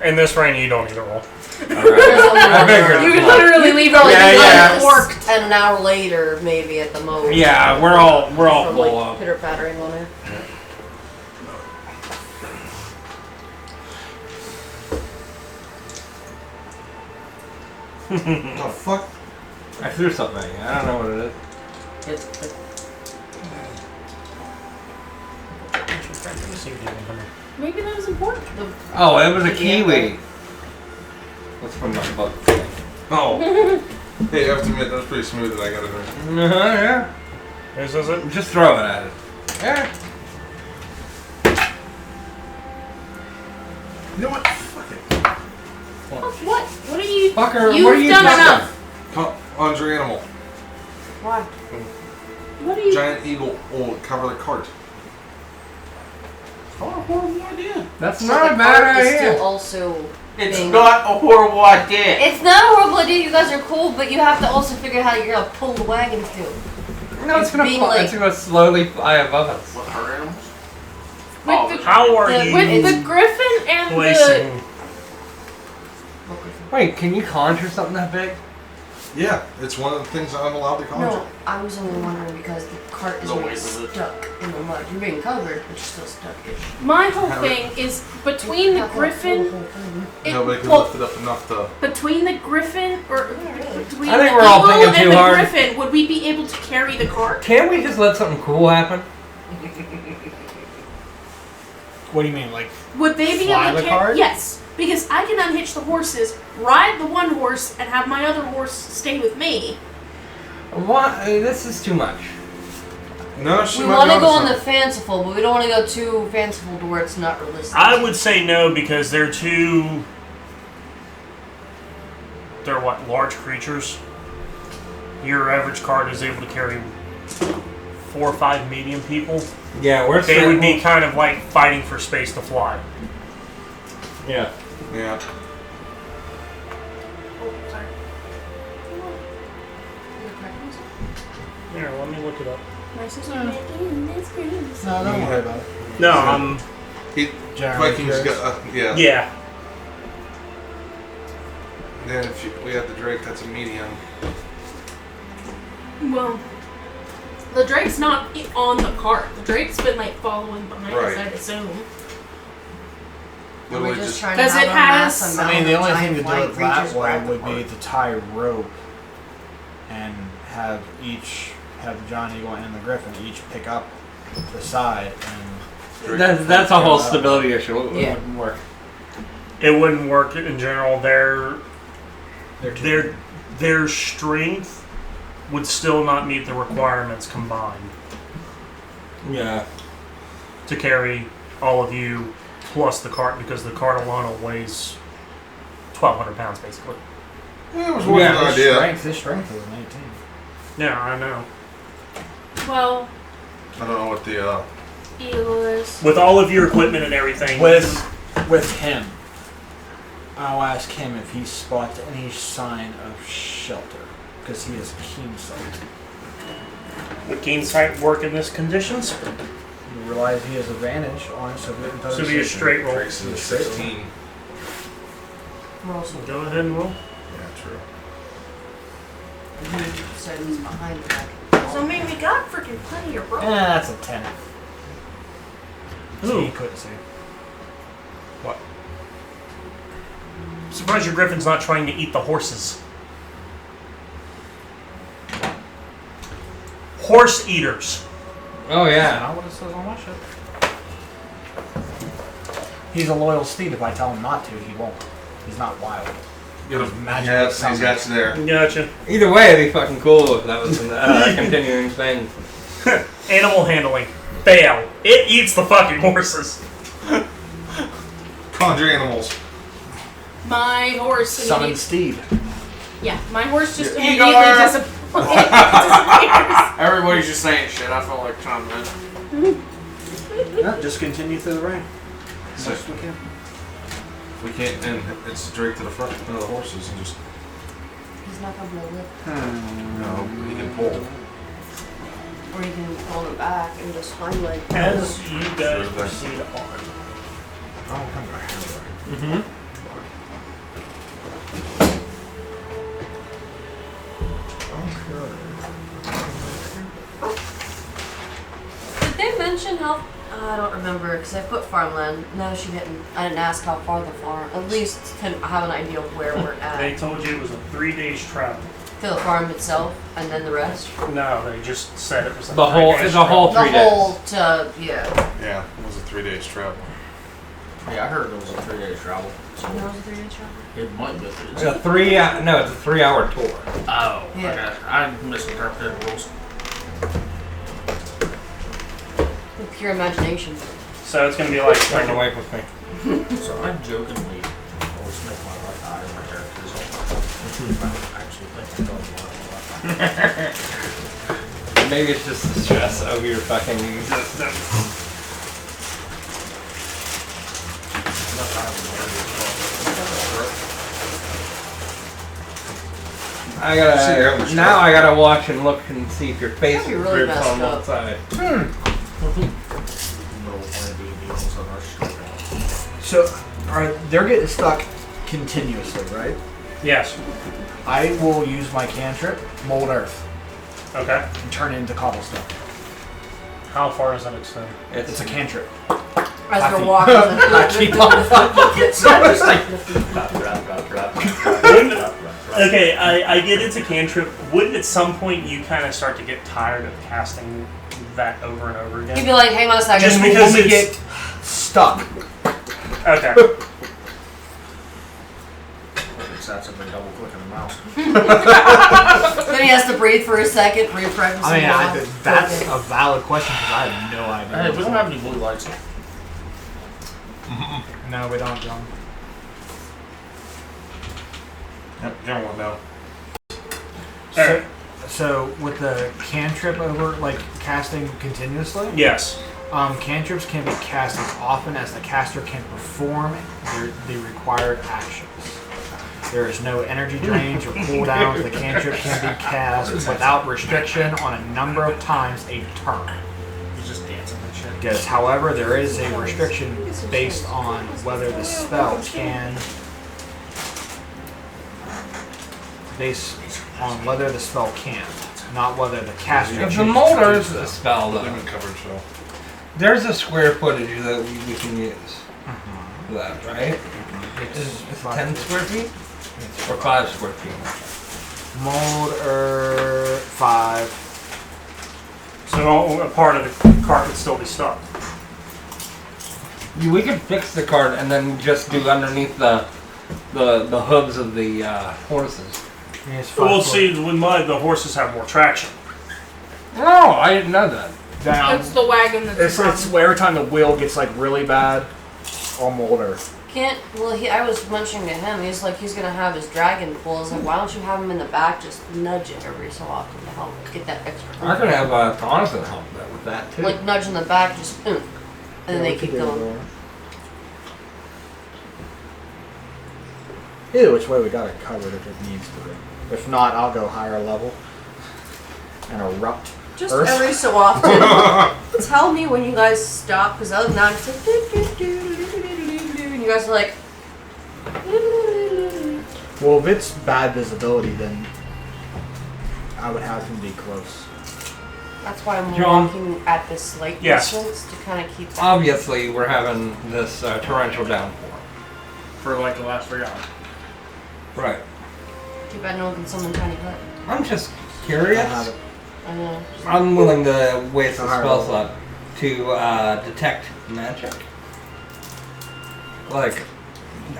In this rain, you don't need to roll. I figured. You could literally leave it like Yeah. uncorked and an hour later, maybe at the most. Yeah, we're all From full like up. pitter pattering on it. The fuck? I threw something. I don't know what it is. Maybe that was important. Oh, it was a kiwi. What's from my book? Oh. Hey, I have to admit, that was pretty smooth that I got it in. Yeah. This is it. Just throw it at it. Yeah. You know what? Fuck it. What? What are you? Fucker, You've what are you done talking enough. Conjure animal. Why? What are you? Giant eagle will cover the cart. Oh, a horrible idea. That's So not the a bad cart is idea. still also It's being- not a horrible idea. It's not a horrible idea. You guys are cool, but you have to also figure out how you're gonna pull the wagons too. No, it's gonna being fly. like- It's gonna slowly fly above us. What, her animals? With the, How are The- you with the griffin and the. placing? Wait, can you conjure something that big? Yeah, it's one of the things I'm allowed to conjure. No, I was only wondering because the cart is The already weight of it. stuck in the mud. You're being covered, but you're still stuck-ish. My whole thing is between the griffin. Nobody can well, lift it up enough to. between the griffin or between I think the we're all eagle thinking and too the hard. griffin, would we be able to carry the cart? Can't we just let something cool happen? What do you mean, like? Would they be Fly able to the carry? cart? Yes, because I can unhitch the horses, ride the one horse, and have my other horse stay with me. What? This is too much. No, she We might want to be go on onto the fanciful, but we don't want to go too fanciful to where it's not realistic. I would say no because they're too. They're what? Large creatures. Your average cart is able to carry 4 or 5 medium people. Yeah, we're They would be kind of like fighting for space to fly. Yeah. something. Yeah. Oh, sorry. Here, let me look it up. My sister making this crazy. No, don't worry about it. No, Generally Vikings curious. got. Yeah. yeah. Then if we have the Drake, that's a medium. Well, the Drake's not on the cart. The Drake's been like following behind us, Right. I'd assume. We're Literally just just. trying to Does have it a has- mass I amount mean, the of only giant thing to do flying it that creatures way around the would be cart. to tie rope and have the John Eagle and the Griffin each pick up the side and. That's a whole stability issue. It Yeah. wouldn't work. It wouldn't work in general. They're too Their strength would still not meet the requirements combined Yeah. to carry all of you plus the cart because the cart alone weighs 1,200 pounds basically. Yeah, it was worth Yeah, an idea. His strength is an 18. Yeah, I know. Well, I don't know what the. Eagle is. With all of your equipment and everything. With him, I'll ask him if he spots any sign of shelter, because he is keen sight. Would keen sight work in this conditions? You realize he has advantage on it, so So be a straight roll. Trace is 16. Roll some. Go ahead and roll. Yeah, true. So he's behind the back. So I mean, we got freaking plenty of rope. That's a 10. So Ooh. he couldn't see. What? Surprised your griffin's not trying to eat the horses. Horse eaters. Oh That's yeah. not what it says on my shit. He's a loyal steed. If I tell him not to, he won't. He's not wild. Get He's him. magically Yes, he's summoned. got you there. Gotcha. Either way, it'd be fucking cool if that was a continuing thing. Animal handling. Fail. It eats the fucking horses. Conjure animals. My horse Summon immediately. steed. Yeah, my horse just Yeah. immediately Igor! disappears. Everybody's just saying shit. I feel like chiming in. No, just continue through the rain. So Best we can. we can't, and it's straight to the front of the horses and just, He's not gonna be able to lift. he can pull. Or you can pull him back and just hind leg. As you guys proceed on. Oh, come on. Mm-hmm. Did they mention how? I don't remember because I put farmland. No, she didn't. I didn't ask how far the farm. At least to have an idea of where we're at. They told you it was a 3 days travel. To the farm itself, and then the rest. No, they just said it was a The whole, 3 days the whole The 3 days. whole to yeah. Yeah, it was a 3 days travel. Yeah, I heard it was a 3 days travel. So that was a 3-day travel. It might be. It's a 3 no, it's a 3-hour tour. Oh, Yeah. okay. I misinterpreted the rules. With pure imagination. So it's going to be like Run away with me. So I jokingly always make my right eye my hair because I actually think I'm going blind. Maybe it's just the stress of your fucking existence. I gotta now. I gotta watch and look and see if your face That'd be is really ripped messed on one up. side. So, they're getting stuck continuously, right? Yes. I will use my cantrip, Mold Earth, Okay. and turn it into cobblestone. How far does that extend? It's a cantrip. As we're Happy. walking. I keep on fucking Okay, I get it's a cantrip. Wouldn't at some point you kind of start to get tired of casting that over and over He'd again? be like, hang on a second. Just because when we it's... get stuck. Okay. That's a big double click on the mouse. Then he has to breathe for a second, refresh. I mean, that's a valid question because I have no idea. Hey, we don't have any blue lights. No, we don't, John. Yep, John will know. So with the cantrip over, like casting continuously, Yes. cantrips can be cast as often as the caster can perform the required actions. There is no energy drains or cooldowns. The cantrip can be cast without restriction on a number of times a turn. He's just dancing and shit. Yes, however, there is a restriction based on whether the spell can. Based on whether the spell can, not whether the caster. If chooses the to molder do is so. a spell, though, Limit coverage, so. there's a square footage that we can use for that, right? It's 10 square feet? Or 5 square feet? Molder 5. So a part of the cart would still be stuck. We could fix the cart and then just do underneath the hooves of the horses. It's 5 Well, foot. see, the horses have more traction. Oh, I didn't know that. Down. It's the wagon that's It's the problem. every time the wheel gets like really bad, I'll molder. Can't. Well, I was mentioning to him. He's like, he's gonna have his dragon pull. I was like, why don't you have him in the back, just nudge it every so often to help get that extra. I could have Jonathan help that with that too. Like nudge in the back, just and then they keep going. Either which way, we got it covered if it needs to be. If not, I'll go higher level and erupt. Just Earth? every so often. Tell me when you guys stop, because other than that, it's like, and you guys are like, Well, if it's bad visibility, then I would have him be close. that's why I'm John? walking at this slight Yes. distance to kind of keep that. Obviously, we're having this torrential downpour. For like the last 3 hours. Right. Too bad no one can summon tiny hut. I'm just I curious. have it. I know. I'm willing to waste a Higher spell level. slot to detect magic. Like,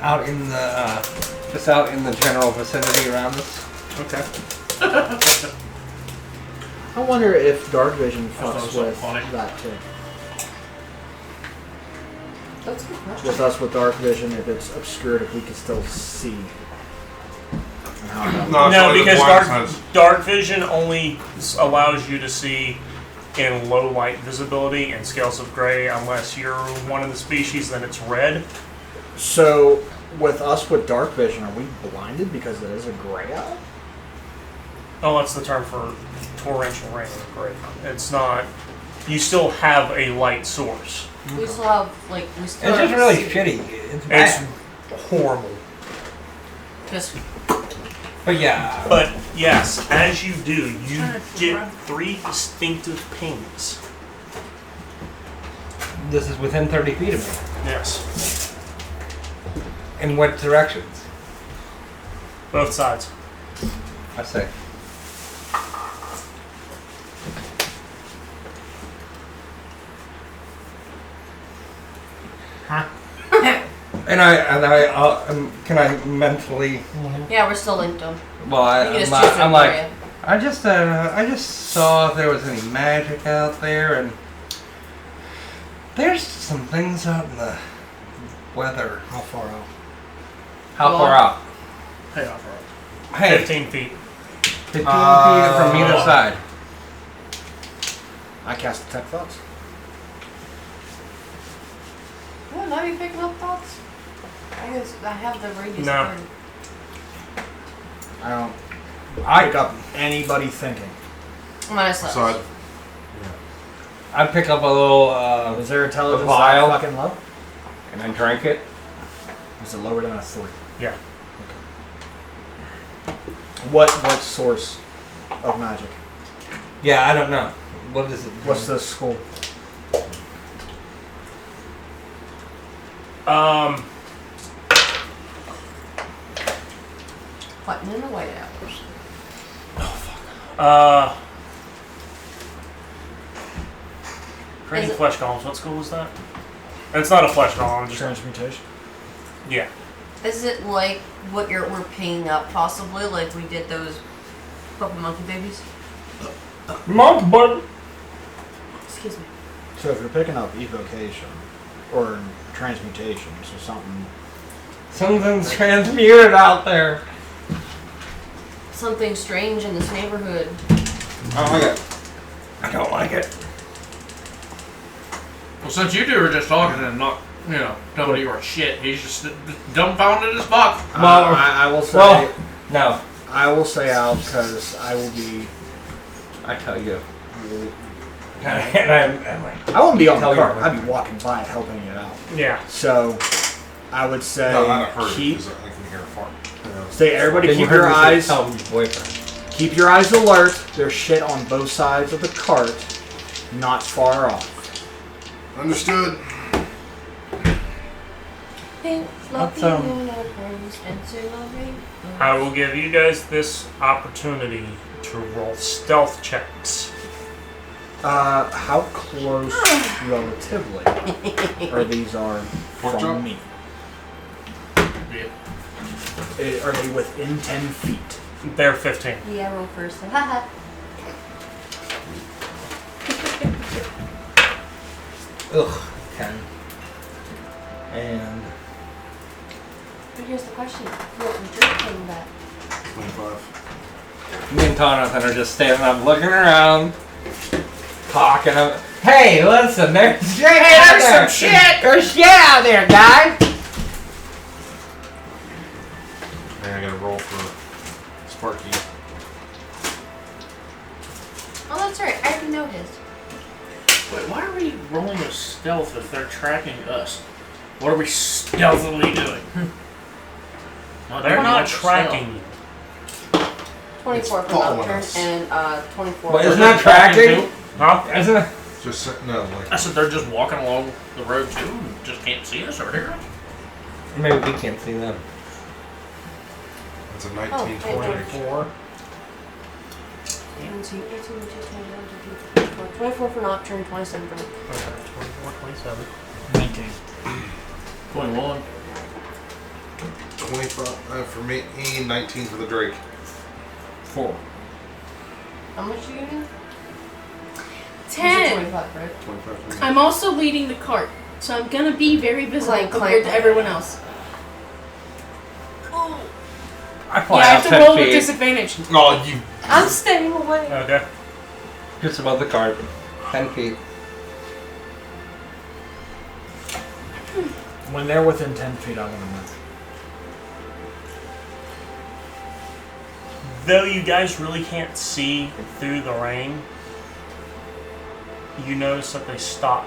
out in the, just out in the general vicinity around us. Okay. I wonder if dark vision thought it fucks was so with funny. that too. That's a good question. With us with dark vision, if it's obscured, if we can still see. And how that No, it's No, only the because blind sense. dark vision only allows you to see in low light visibility and scales of gray. Unless you're one of the species, then it's red. So, with us with dark vision, are we blinded because it is a gray out? Oh, that's the term for torrential rain. Gray. It's not. You still have a light source. We still have, like, we still It's have just really see- shitty. It's It's bad. horrible. Just But yeah. But yes, as you do, you get 3 distinctive pings. This is within 30 feet of me. Yes. In what directions? Both sides. I say. Can I mentally? yeah, we're still linked them. Well, You can just choose I'm one like, area. I just saw if there was any magic out there, and there's some things out in the weather. How far out? How Well, far out? Hey, off road. Hey, 15 feet. 15 feet from either side. I cast detect thoughts. Wouldn't I be picking up thoughts? I guess I have the radius. No. card. I don't I pick up anybody thinking. Minus less. Side. I pick up a little Is there intelligence A vial? that fucking low? and I drank it. Is it lower than a 3? Yeah. What source of magic? Yeah, I don't know. What is it? What's the school? Button in the white hours. Creating Is it- flesh golems. What school was that? It's not a flesh golem. Just Transmutation. yeah. Is it like what we're paying up possibly, like we did those puppy monkey babies? Monk butt. Excuse me. So if you're picking up evocation or transmutation, so something. Something's transmuted out there. Something strange in this neighborhood. I don't like it. I don't like it. Well, since you two were just talking and not, nobody you were shit, he's just dumbfounded as fuck. Well, I will say. Well, no. I will say out because I will be. I tell you. And I'm like, I won't be on the Tell cart. you. I'd be walking by it, helping it out. Yeah. So, I would say No, not a herd. keep. Because I can hear a fart. Say everybody then you keep heard your me say, eyes. tell your boyfriend. Keep your eyes alert. There's shit on both sides of the cart, not far off. Understood. Pink Let's, fluffy unicorns dancing on rainbows. I will give you guys this opportunity to roll stealth checks. How close, relatively, are these Pork chop? from me? Yeah. Are they within 10 feet? They're 15. Yeah, roll first. Haha. Ugh, 10. And But here's the question: what would your king bet? 25. me and Jonathan are just standing up, looking around, talking. Hey, listen, there's shit out there. some shit! There's shit out there, guys. Man, I gotta roll for Sparky. Oh, that's alright. I already know his. Wait, why are we rolling a stealth if they're tracking us? What are we stealthily doing? They're not tracking you. 24 for following Nocturne us. and 24 Well, for isn't that tracking? Huh? Isn't it? Just no, like I said they're just walking along the road too and just can't see us or hear us. Maybe we can't see them. it's a Oh, 19, 20. 24. 24 for Nocturne, 27 for Okay, 24, 27. 19. 21. 25 for me, 19 for the Drake. 4. How much do you need? 10. 25, right? 25 for me. I'm also leading the cart, so I'm gonna be very visible Clank, compared clank. to everyone else. I Yeah, fly I out have to 10 roll with feet. disadvantage. Oh, you. I'm staying away. Okay. Just above the cart. 10 feet. When they're within 10 feet, I want to move. Though you guys really can't see through the rain, you notice that they stop.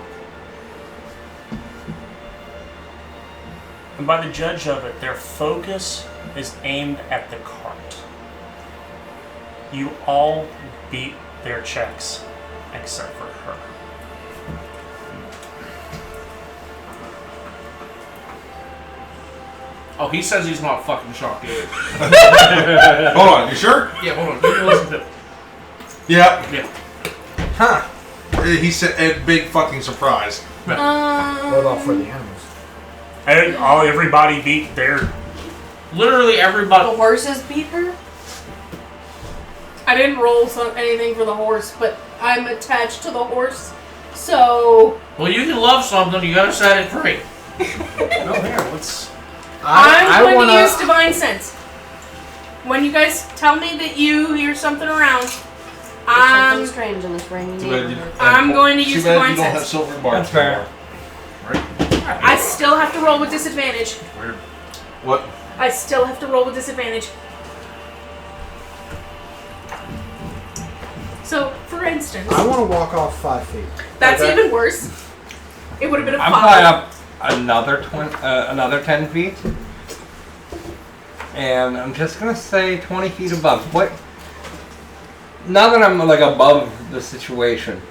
And by the judge of it, their focus is aimed at the cart. You all beat their checks, except for her. Oh, he says he's not fucking shocked either. Hold on, you sure? Yeah, hold on. You can listen to it. Yeah. Yeah. Huh. He said, a big fucking surprise. What about for the animals? Everybody beat their. Literally The everybody. horses beat her? I didn't roll anything for the horse, but I'm attached to the horse, so Well, you can love something, you gotta set it free. Oh, here, let's. I'm going wanna, to use Divine Sense. When you guys tell me that you hear something around, Something strange in this rainy neighborhood. I'm going to use Too bad Divine you don't have Sense. silver bars. That's fair. I still have to roll with disadvantage. What? I still have to roll with disadvantage. So, for instance, I want to walk off 5 feet. that's Okay. even worse. It would have been a I'm 5. flying up another 10 feet. And I'm just gonna say 20 feet above. What? Now that I'm like above the situation,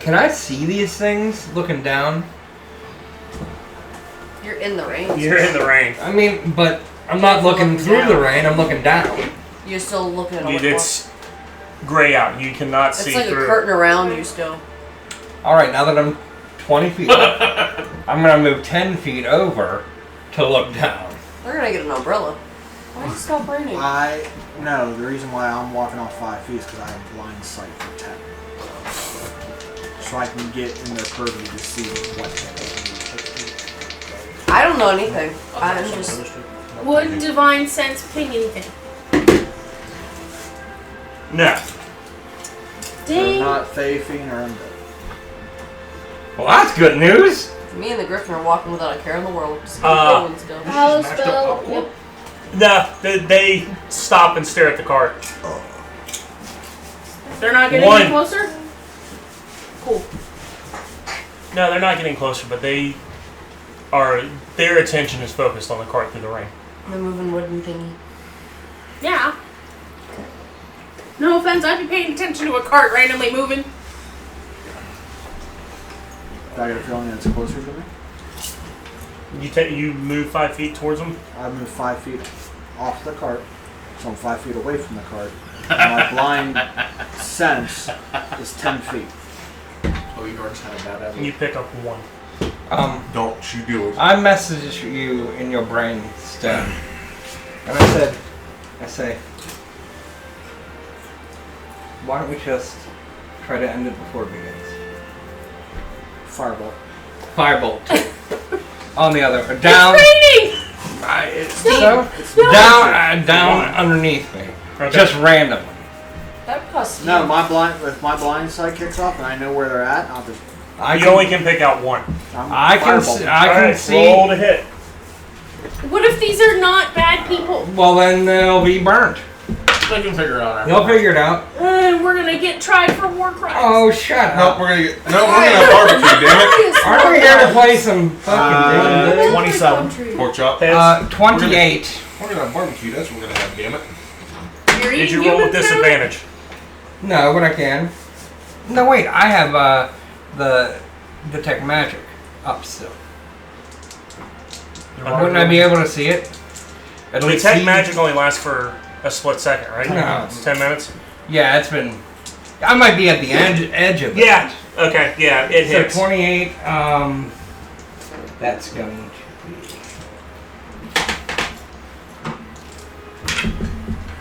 can I see these things looking down? You're in the rain. You're in the rain. I mean, but I'm not looking through the rain, I'm looking down. You're still looking at all It's gray out. You cannot It's see like through. a curtain around you still. Alright, now that I'm 20 feet up, I'm gonna move 10 feet over to look down. They're gonna get an umbrella. Why does it stop raining? No, the reason why I'm walking off 5 feet is because I have blind sight for 10. So I can get in their purview to see what I don't know anything. I'm just. Would Divine Sense ping anything? No. they're Dang. not Fae, Fiend, or Undead. Well, that's good news! Me and the Griffin are walking without a care in the world. Just keep Uh, rolling still. Hello spell. Yep. No, they stop and stare at the cart. They're not getting One. any closer? Cool. No, they're not getting closer, but they are. Their attention is focused on the cart through the rain. The moving wooden thingy. Yeah. No offense, I'd be paying attention to a cart randomly moving. Do I get a feeling that it's closer to me? You move 5 feet towards them. I move 5 feet off the cart, so I'm 5 feet away from the cart. And my blind sense is 10 feet. Oh, you already had a bad And habit. you pick up one. Don't you do it. I messaged you in your brain stem. And I say, why don't we just try to end it before it begins? Firebolt. Firebolt. On the other, down. It's raining! Down underneath me. Okay. Just randomly. That costs you. No, if my blind sight kicks off and I know where they're at, I'll just. You only can pick out one. I can Alright, see. roll to hit. What if these are not bad people? Well, then they'll be burnt. They can figure it out after. They'll figure it out. We're gonna get tried for war crimes. Oh, shut Nope, up. we're gonna have barbecue, damn it. Aren't we here to play some fucking 27. Pork chop. 28. We're gonna have barbecue, that's what we're gonna have, damn it. You're Did eating you roll with human food? disadvantage? No, but I can. No, wait. I have the detect magic up still. Wouldn't I be able to see it? At least Detect see- magic only lasts for a split second, right? No. 10 minutes? Yeah, it's been. I might be at the edge of it. Yeah. Okay, yeah, it So hits. 28. That's going to be.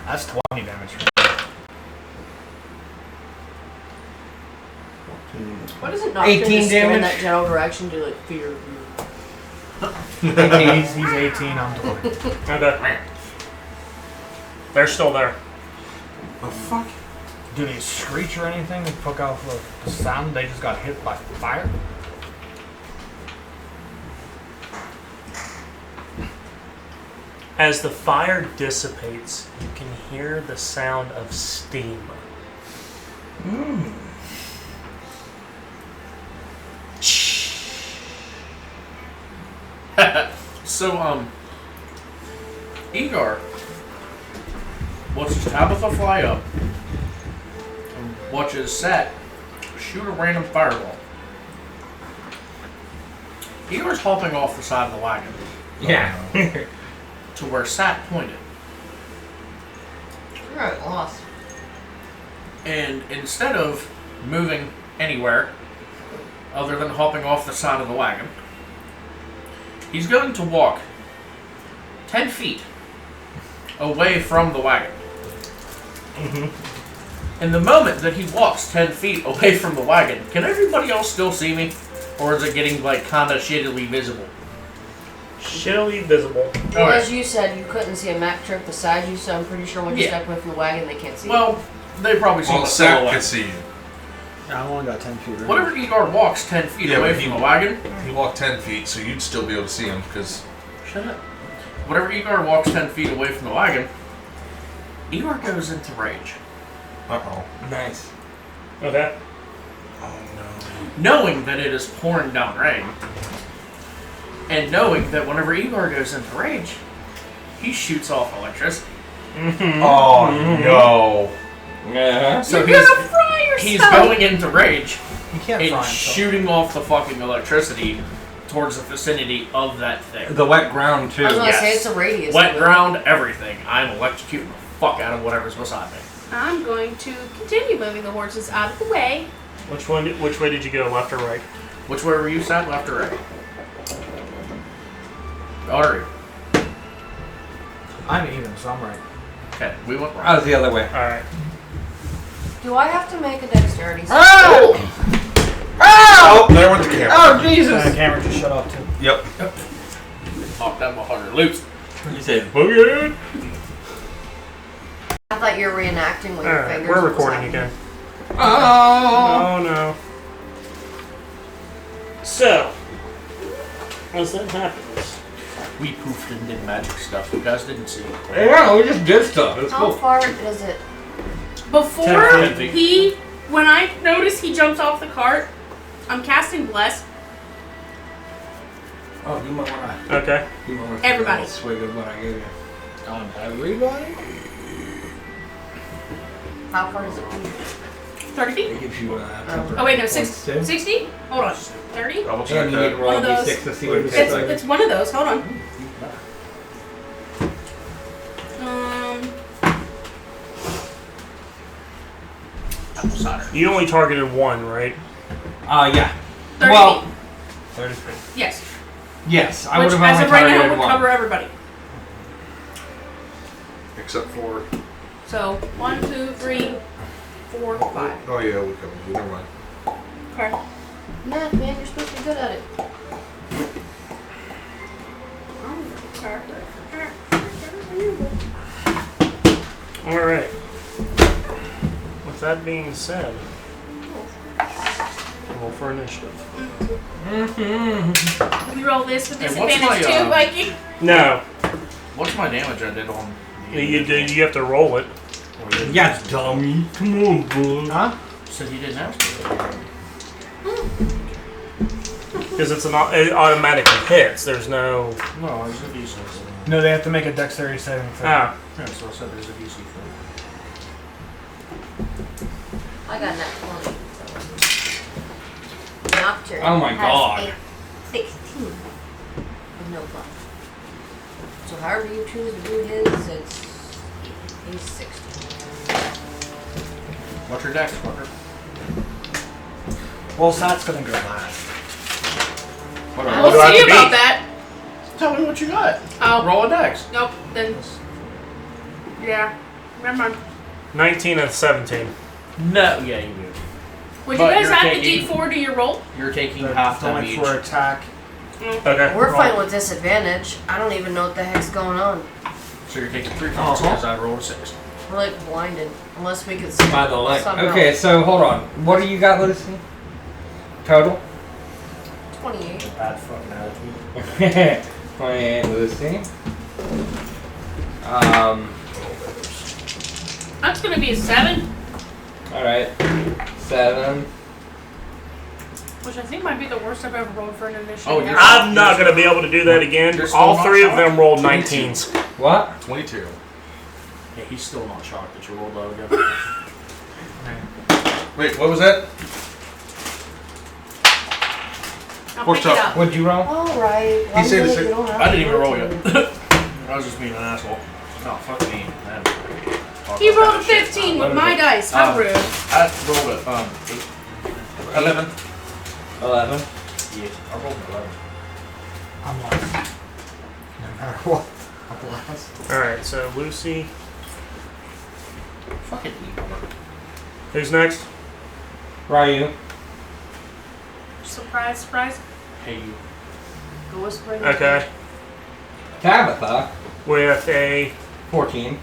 That's 20 damage. Why does it not 18 just go in damage? that general direction to like fear you? He's 18, I'm 20. Okay. They're still there. The fuck? Do they screech or anything to fuck off the sound? They just got hit by fire? As the fire dissipates, you can hear the sound of steam. So, Igor watches Tabitha fly up and watches Sat shoot a random fireball. Igor's hopping off the side of the wagon Yeah. to where Sat pointed. You're at loss. And instead of moving anywhere other than hopping off the side of the wagon, he's going to walk 10 feet away from the wagon. In the moment that he walks 10 feet away from the wagon, can everybody else still see me? Or is it getting like kind of shittily visible? Shittily visible. Well, Okay. as you said, you couldn't see a map trick beside you, so I'm pretty sure when you Yeah. step away from the wagon, they can't see you. Well, they probably see Well, the Sack silhouette. can see you. I've only got 10 feet. Right? Whatever Igor walks 10 feet Yeah, away but from the wagon, He walked 10 feet, so you'd still be able to see him, because... shut up. Whatever Igor walks 10 feet away from the wagon, Igor goes into rage. Uh-oh. Nice. Okay. Oh, no. Knowing that it is pouring down rain, and knowing that whenever Igor goes into rage, he shoots off electricity. Oh, no. Yeah. So You're gonna fry yourself. he's going into rage He can't and fry himself. shooting off the fucking electricity towards the vicinity of that thing. The wet ground, too. I was gonna Yes. say it's a radius. Wet of it. ground, everything. I'm electrocuting the fuck out of whatever's beside me. I'm going to continue moving the horses out of the way. Which way did you go, left or right? Which way were you sat, left or right? Are you? I'm even, so I'm right. Okay, we went right. I was the other way. Alright. Do I have to make a dexterity? Oh! Oh, there went the camera. Oh, Jesus! The camera just shut off too. Yep. Knocked that motherfucker loose. You said, Boogie! I thought you were reenacting with your Alright, fingers. we're was recording happening. again. oh! Oh no. So, as that happens, We poofed and did magic stuff. You guys didn't see it. Yeah, we just did stuff. It's How cool. far is it? Before 10 feet. when I notice he jumps off the cart, I'm casting Bless. Oh, you might want okay. to Everybody. swig of what I gave you. On everybody? How far is it? 30 feet? It gives you temper. Oh wait, no, points, too. 60? Hold on. 30? Double check And you need to that. roll One of those. d6 to see what it tastes like. It's one of those. Hold on. Apple cider. You only targeted one, right? Yeah. 30 Well, feet. 30 feet. Yes. Yes, I Which, would have as only of right now, targeted would one. cover everybody. Except for... So, 1, 2, 3, 4, 5. Oh, yeah, we covered you. Never mind. Okay. Nah, man, you're supposed to be good at it. Alright. With that being said, roll for initiative. We roll this with Hey, what's disadvantage my, too, Viking. No. What's my damage I did on the You have to roll it. Yes, dummy. Come on, bud. Huh? Said he didn't ask for it. Because it automatically hits. There's no. No, there's a DC. No, they have to make a dexterity saving throw. Yeah, so I said there's a DC for I got that 20. Nocturne. Oh my has God. a 16. With no buff. So however you choose to do his, he's 16. What's your dex, fucker? Well, Sat's gonna go last. What We'll do I have see to about beat? that. Tell me what you got. Oh, Roll a dex. nope. Then. Yeah. Never mind. 19 and 17. No, yeah, you do. Would But you guys you're add taking- the D4 to your roll? You're taking The half time only each. for attack. Okay. We're Roll. fighting with disadvantage. I don't even know what the heck's going on. So you're taking 3 points because I rolled a 6. We're like blinded. Unless we can see. By the leg. something Okay, else. so hold on. What do you got, Lucy? Total? 28. Bad fucking attitude. 28, Lucy. That's gonna be a 7, Alright. 7. which I think might be the worst I've ever rolled for an initiative. Oh, you're- I'm not going to be able to do that again. You're still All not 3 of shocked? them rolled 19s. What? 22. Yeah, he's still not shocked that you rolled low again. Wait, what was that? I'll Pork pick it chop. up. What'd you roll? Alright. He said it's a- I didn't even roll yet. I was just being an asshole. No, fuck me. Man. He rolled a 15 with my dice. How rude. I rolled it. 11. 11. Yeah, I rolled an 11. I'm last. No matter what. I'm last. Alright, so Lucy. Fucking Igor. Who's next? Ryu. Surprise, surprise. Hey, you. Go whispering. Okay. Tabitha. With a. 14.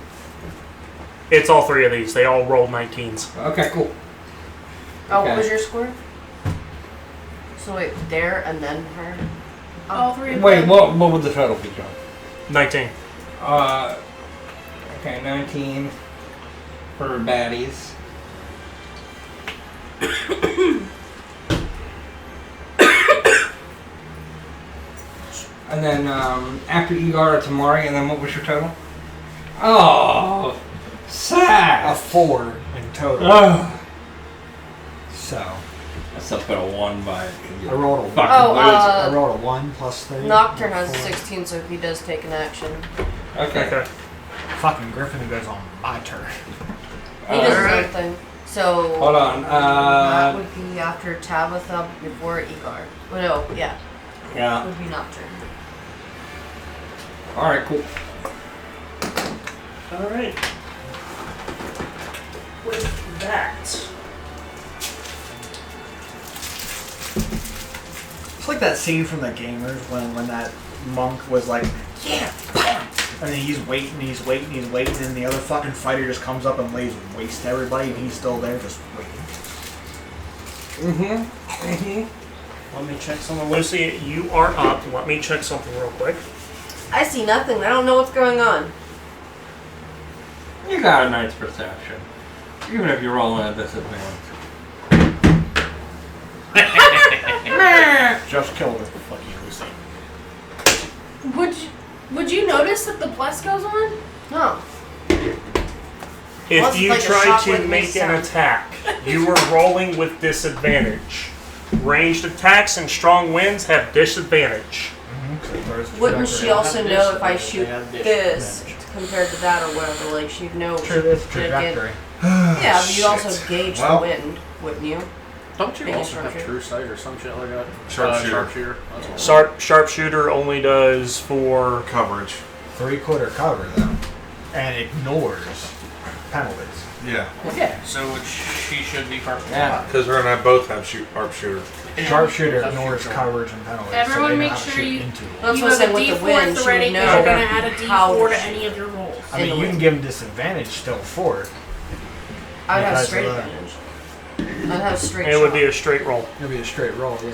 It's all 3 of these. They all rolled 19s. Okay, cool. Oh, Okay. what was your score? So wait, there and then her? All 3 of Wait, them. what would the total be, John? 19. Okay, 19 for baddies. And then after Igor, it's Amari, and then what was your total? Oh, A sad. 4 in total. Oh. So, That's up at a 1 by I rolled a 1. fucking Oh, I rolled a 1 plus 3. Nocturne has a 4. 16, so he does take an action. Okay. Okay. Fucking Griffin goes on my turn. He does his own Alright. thing. So Hold on. that would be after Tabitha before Igor. Well, no, yeah, Yeah. would be Nocturne. Alright, cool. Alright. With that. It's like that scene from the Gamers when that monk was like, yeah, bam! And then he's waiting, and the other fucking fighter just comes up and lays waste to everybody, and he's still there just waiting. Let me check something. Lucy, you are up. Let me check something real quick. I see nothing. I don't know what's going on. You got a nice perception. Even if you're rolling at disadvantage. Just killed her. Fuck you, Lucy. Would you notice that the plus goes on? No. If Plus, you like a try shockwave to make makes an sound. attack, you are rolling with disadvantage. Ranged attacks and strong winds have disadvantage. Wouldn't she also know if I They shoot have dish this advantage. compared to that or whatever? Like she'd know. True, it's she'd get- trajectory. Yeah, but you also Shit. gauge Well. the wind, wouldn't you? Don't you Being a also have sharpshooter. true sight or some shit like that? Sharpshooter. Sharpshooter. That's what Sharpshooter only does for. Coverage. 3/4 cover though, and ignores penalties. Yeah. yeah, so she should be perfect. Yeah. Because her and I both have sharpshooter. Sharpshooter That's ignores true. coverage and penalties. Everyone so they make know how to sure shoot you- into it. That's You what I'm have a saying with the D4 wind. She already would because know you're gonna add a how D4 to to any of your rolls. I mean, you can give them disadvantage still for it. I'd have Because straight of that. advantage. I'd have straight It would shot. be a straight roll. It'll be a straight roll, yeah.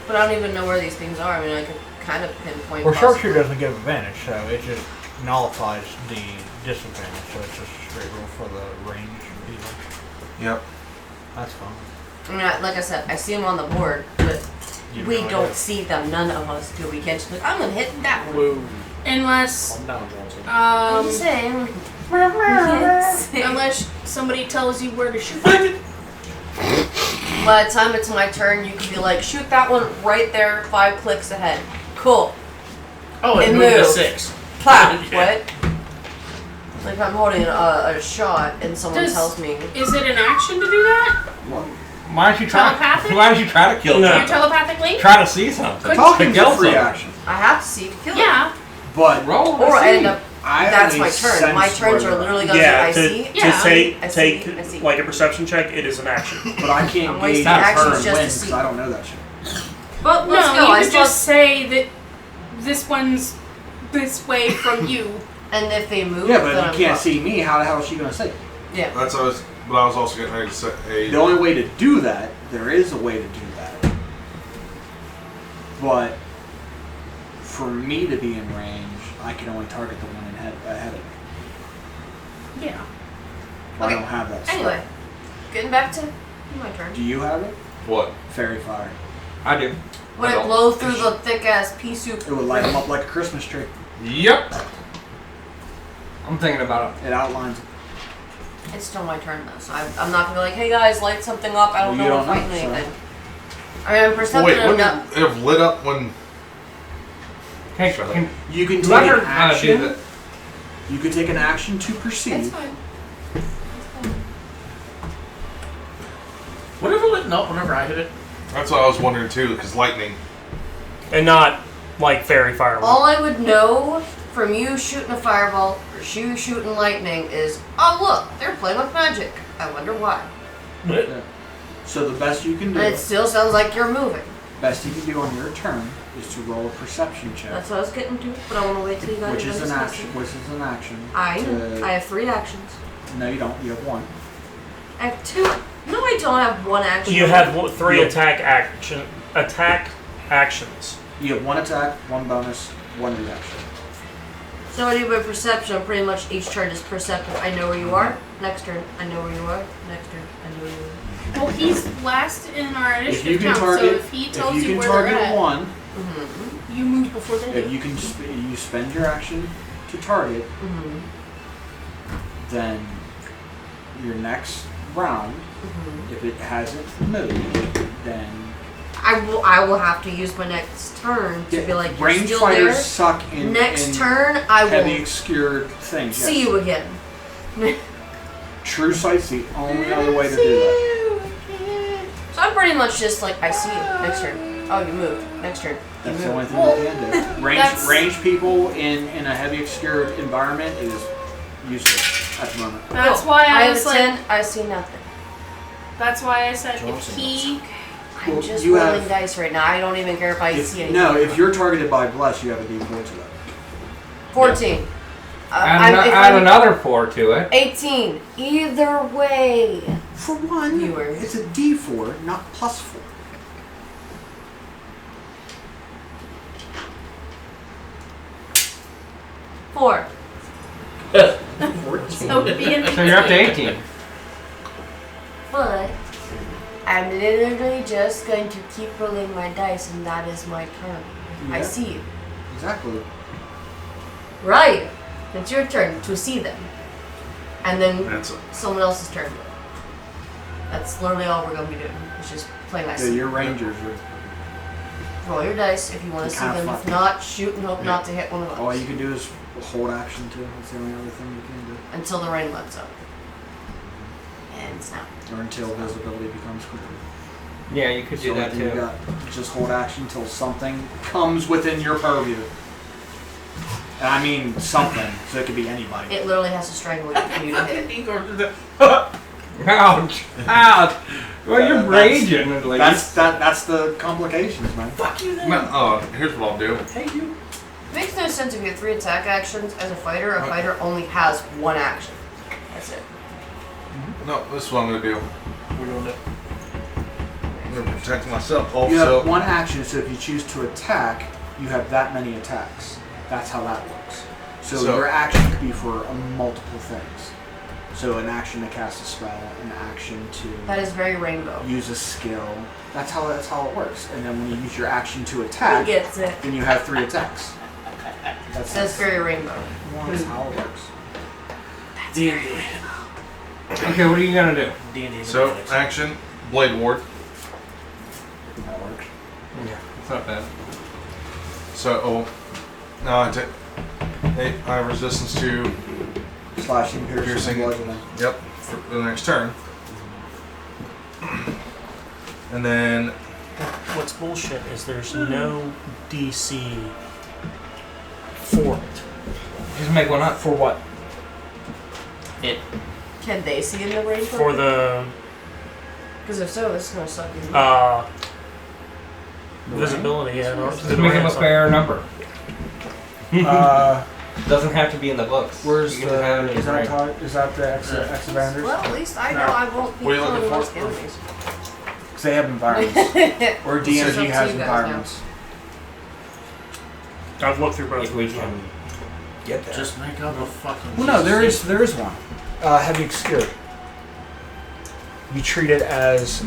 But I don't even know where these things are. I mean, I kind of pinpoint. Well, possibly. sharpshooter doesn't give advantage, so it just nullifies the disadvantage. So it's just a straight roll for the range. Yep. That's fine. I mean, like I said, I see them on the board, but You we know, don't see them. None of us do. We can't just be like, I'm gonna hit that one. Whoa. Unless, Calm down, Johnson. I'm just saying. We can't say. unless somebody tells you where to shoot. By the time it's my turn, you can be like, shoot that one right there, 5 clicks ahead. Cool. Oh, it And moved to move. 6. Clap. Yeah. What? Like I'm holding a shot and someone tells me. Is it an action to do that? Why don't you try? Telepathic? Why don't you try to kill No. Your something? telepathically? Try to see something. Talking's kill a free something. action. I have to see to kill it. Yeah. But Roll. Or I end up. I That's only my turn. My sense turns where are the- literally going Yeah, to to, see. Yeah. I see, take I see. like a perception check, it is an action. But I can't I'm gauge wasting the actions turn just to wins see. because I don't know that shit. But let's No, go. you I could still just say that this one's this way from you. and if they move, Yeah, then but I'm if you can't fucked. see me, how the hell is she going to see? Yeah. That's what I was. But I was also getting ready to say. The only way to do that, there is a way to do that. But for me to be in range, I can only target the one ahead of me. Yeah. I Okay. don't have that stuff. Anyway, getting back to my turn. Do you have it? What? Fairy fire. I do. Would I it don't. blow through the thick ass pea soup? It would light them up like a Christmas tree. Yep. I'm thinking about it. It outlines it. It's still my turn though, so I'm not gonna be like, hey guys, light something up. I don't Well, you know if don't I'm know, fighting so- anything. I mean, I'm Wait, perceptive wouldn't enough. it have lit up when? Hey, Shut up. can You can you take let an her do action. that? You can take an action to It's proceed. fine. Would it ever lit up whenever I hit it? That's what I was wondering too, because lightning. And not like fairy fire. All I would know from you shooting a fireball or you shooting lightning is, oh look, they're playing with magic. I wonder why. Yeah. So the best you can do, And it still sounds like you're moving. best you can do on your turn, is to roll a perception check, That's what I was getting to, but I want to wait till you guys which are is done an discussing. action. Which is an action. I have 3 actions. No, you don't. You have 1. I have 2. No, I don't have 1 action. You have 3 You'll- attack actions. You have 1 attack, 1 bonus, 1 reaction. So I do my perception. Pretty much each turn is perceptive. I know where you are. Next turn, I know where you are. Next turn, I know where you are. Well, he's last in our If you initiative can count, so target, if he tells if you you can where they're target at, 1, Mm-hmm. you move before they if do. you can, you spend your action to target, Mm-hmm. then your next round, Mm-hmm. if it hasn't moved, then I will have to use my next turn to be like, you're range still fighters there. suck in Next in turn, I heavy will obscure things. see yes. you again. True sight's the only other way to do that. So I'm pretty much just like, I see you. Next turn. Oh, you moved. Next turn. You That's the moved. only thing you can do. That's- Range people in a heavy obscure environment is useless at the moment. That's Cool. why I have was a like, 10. I see nothing. that's why I said if he, I'm Well, just you rolling have- dice right now. I don't even care if I see anything. No, if you're targeted by bless, you have a D4 to that. 14. Add, if add I'm- another 4 to it. 18. Either way. For one, Viewers. it's a D4, not plus 4. Four. so being So you're up to 18. But I'm literally just going to keep rolling my dice, and that is my turn. I Yeah. see you. Exactly. Right. It's your turn to see them. And then That's it. someone else's turn. That's literally all we're going to be doing. It's just playing I Yeah, see. your rangers are. Roll your dice if you want to see Kinda them. If fucked. not, shoot and hope Yeah. not to hit one of All us. you can do is hold action too. That's the only other thing you can do. Until the rain lets up. And snap. Or until visibility becomes clear. Yeah, you could do So that you too. got just hold action until something comes within your purview. And I mean something, so it could be anybody. It literally has to strangle you for you to hit. Ouch! Ouch! Well, you're That's- raging at least. That's the complications, man. No, here's what I'll do. Makes no sense if you have 3 attack actions. As a fighter only has 1 action. That's it. No, this is what I'm gonna do. We're doing it. I'm gonna protect myself You have also. 1 action, so if you choose to attack, you have that many attacks. That's how that works. So your action could be for multiple things. So an action to cast a spell, an action to That is very rainbow. use a skill. That's how it works. And then when you use your action to attack, He gets it. then you have 3 attacks. That's very rainbow. That's how it works. D&D. Okay, what are you gonna do? D&D. So, action, Blade Ward. That works. Yeah, it's not bad. So, no, I have resistance to Slashing, piercing, bludgeoning. Yep, for the next turn. And then What's bullshit is there's no DC for it. Just make one up. For what? It. Can they see in the rainbow? For the Because if so, it's gonna suck you. visibility, yeah. Just make him a fair number. Doesn't have to be in the books. Where's You can have it in is the that brain. is that the Exavanders? Well, at least I know I won't be What are you looking killing for? most enemies. Because they have environments. Or It's up to D&D you has guys environments. I've looked through both. If we can get there. Just make up a fucking. Well, no, there is one. Heavy obscured. You treat it as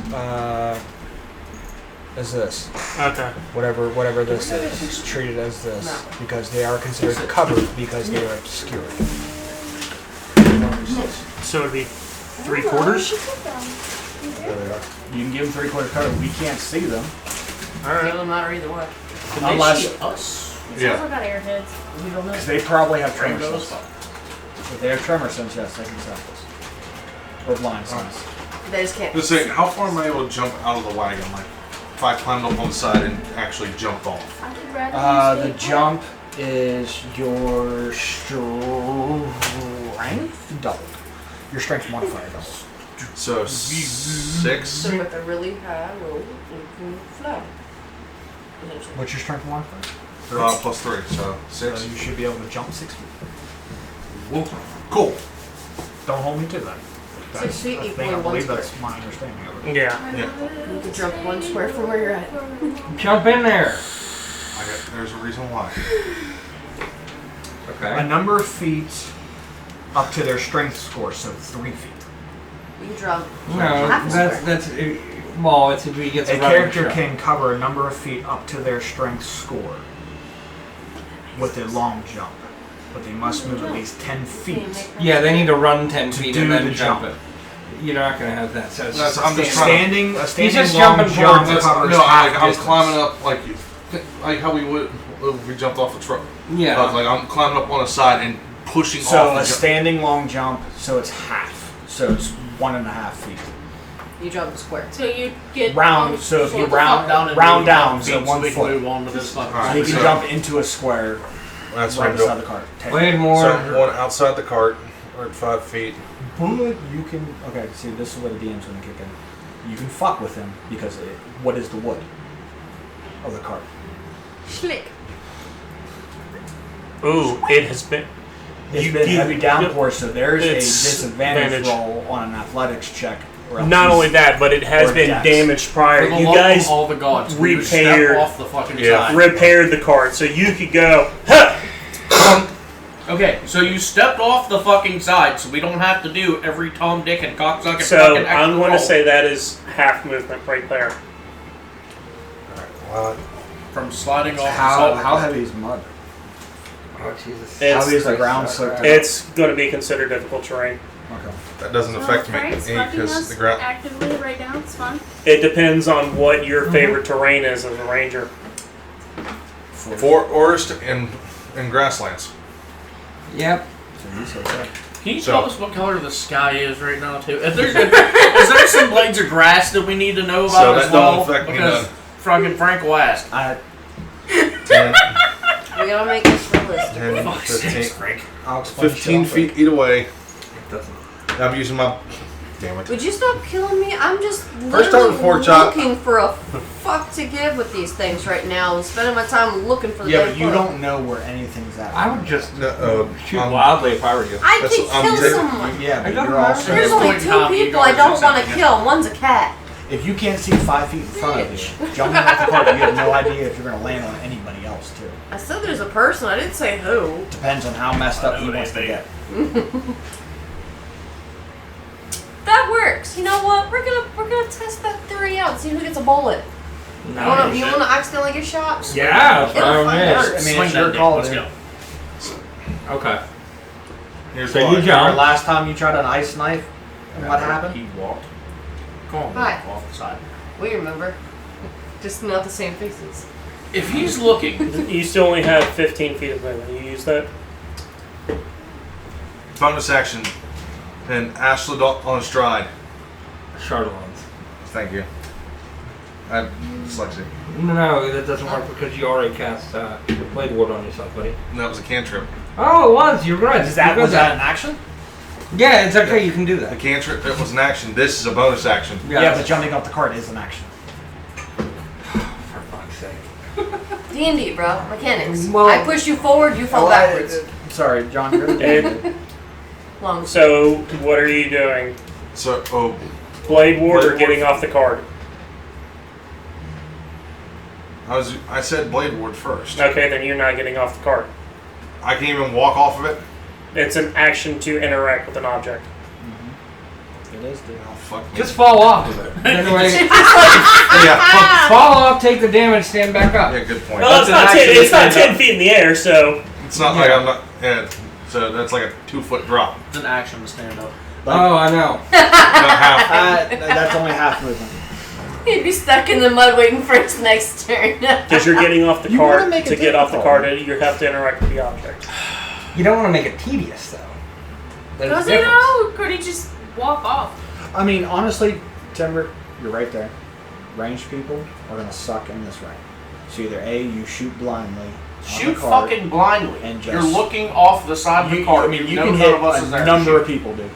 this. Okay. Whatever this is. It's treated as this. Because they are considered covered because they are obscured. So it'd be 3/4? You can give them 3/4 cover. We can't see them. It Alright. doesn't matter either way. Can Unless- they see us? It's Yeah. also got airheads. We don't know. Because they probably have tremor Rainbow as sense. fuck. If they have tremor sense, yes, they can sense us. Or blind sense. They just can't. just saying, how far am I able to jump out of the wagon? Like, if I climbed up on the side and actually jumped off. I would rather The you stay jump is your strength doubled. Your strength modifier doubled. So 6. So with a really high roll, you can fly. Essentially. What's your strength modifier? Plus 3, so So 6. you should be able to jump 6 feet. Cool. Don't hold me to that. 6 feet I equally think I 1 believe square. that's my understanding of it. Yeah. You can jump 1 square from where you're at. Jump in there. There's a reason why. A Okay. number of feet up to their strength score, so 3 feet. You can jump. No, half a square. that's well. It's if he gets A a running character shot. can cover a number of feet up to their strength score with a long jump, but they must move at least 10 feet. Yeah, they need to run 10 feet do and then the jump jump. it. You're not gonna have that. So it's That's- just I'm just trying to- A standing just long jumping jump towards it. covers No, half I'm distance. climbing up like how we would if we jumped off the truck. yeah. Like I'm climbing up on a side and pushing So off. a The standing long jump, so it's half. So it's 1.5 feet. You jump a square. So you get Round. So if you Fuck round down and round move down, feet so 1 we can foot. move on to this fucking. Alright. So you can So- jump into a square That's what right I'm beside doing. the cart. Blade more. So I'm going outside the cart, or at 5 feet. Bullet, you can. Okay, see, this is where the DM's gonna kick in. You can fuck with him because what is the wood of the cart? Schlick. Ooh, it has been. It's been heavy downpour, so there's a It's disadvantage advantage. roll on an athletics check. Or else Not he's- only that, but it has Or been dex. damaged For prior. the You love guys of all the gods, we would repaired- step off the fucking Yeah. side. repaired the cart, so you could go. Huh! Okay, so you stepped off the fucking side, so we don't have to do every Tom, Dick, and cocksucker So fucking extra I'm going roll to say that is half movement right there. from sliding off How the side. how heavy is mud? Oh Jesus. It's- How heavy is the ground slip? It's going to be considered difficult terrain. Okay. That doesn't So affect me Frank's fucking because us the ground. actively right now. It's fun. It depends on what your favorite terrain is as a ranger. Forest and grasslands. Yep. So he's okay. Can you So- tell us what color the sky is right now, too? If there's is there some blades of grass that we need to know about So as that well? don't affect me Because none. fucking Frank will ask. 10, We gotta make this realistic. 10, Fuck's sakes, 15, Frank. I'll explain 15 shit feet either way. It doesn't. I'm using my. Damn it. Would you stop killing me? I'm just First time with pork chop. looking for a fuck to give with these things right now and spending my time looking for the Yeah, damn but you foot. don't know where anything's at. I would just No, shoot I'm- wildly if I were you. I That's can what I'm kill taking. someone. Yeah, but It doesn't you're matter. also. There's This only point in 2 time, you people I guys don't are want to something. kill. One's a cat. If you can't see 5 feet in front of you, jumping off the cart, you have no idea if you're going to land on anybody else, too. I said there's a person. I didn't say who. Depends on how messed up he wants to get. That works. You know what? We're gonna test that theory out. See who gets a bullet. No. You wanna accidentally get shot? Yeah, It'll fire fucking away. hurt. I mean, Swing it's your that dick. call, Let's dude. go. Okay. Here's So why. you Remember jump. last time you tried an ice knife? And what happened? He walked. Come on, Hi. off the side. We remember. Just not the same faces. If he's looking, You still only have 15 feet of movement. You use that? Bonus action. And Ashley on stride. Charlatans. Thank you. I have dyslexia. No, that doesn't work because you already cast Blade Ward on yourself, buddy. And that was a cantrip. Oh, it was. You're right. Was that an action? Yeah, it's okay. You can do A that. cantrip, it was an action. This is a bonus action. Yeah, but jumping off the cart is an action. For fuck's sake. D&D, bro. Mechanics. Well- I push you forward, you fall backwards. Sorry, John. You're And Long. so, what are you doing? So, Blade Ward or Blade getting Ward. off the card? I said Blade Ward first. Okay, then you're not getting off the card. I can even walk off of it. It's an action to interact with an object. It is, dude. Oh, fuck me. Just fall off of it. Anyway, yeah, fall off, take the damage, stand back up. yeah, good point. Well, That's an action it's to not stand 10 up. feet in the air, so It's not like I'm not. Yeah, so that's like a 2-foot drop. it's an action to stand up. Oh, I know. Not half. That's only half movement. He'd be stuck in the mud waiting for his next turn. because you're getting off the You wanna card. make it To get off the difficult. card, you have to interact with the object. You don't want to make it tedious, though. There's a Does he difference. know? Could he just walk off? I mean, honestly, Timber, you're right there. Ranged people are going to suck in this range. So either A, you shoot blindly. Shoot on the card, fucking blindly. and You're just- looking off the side of the car. I mean, you know can none hit of us is a there. number of people, dude.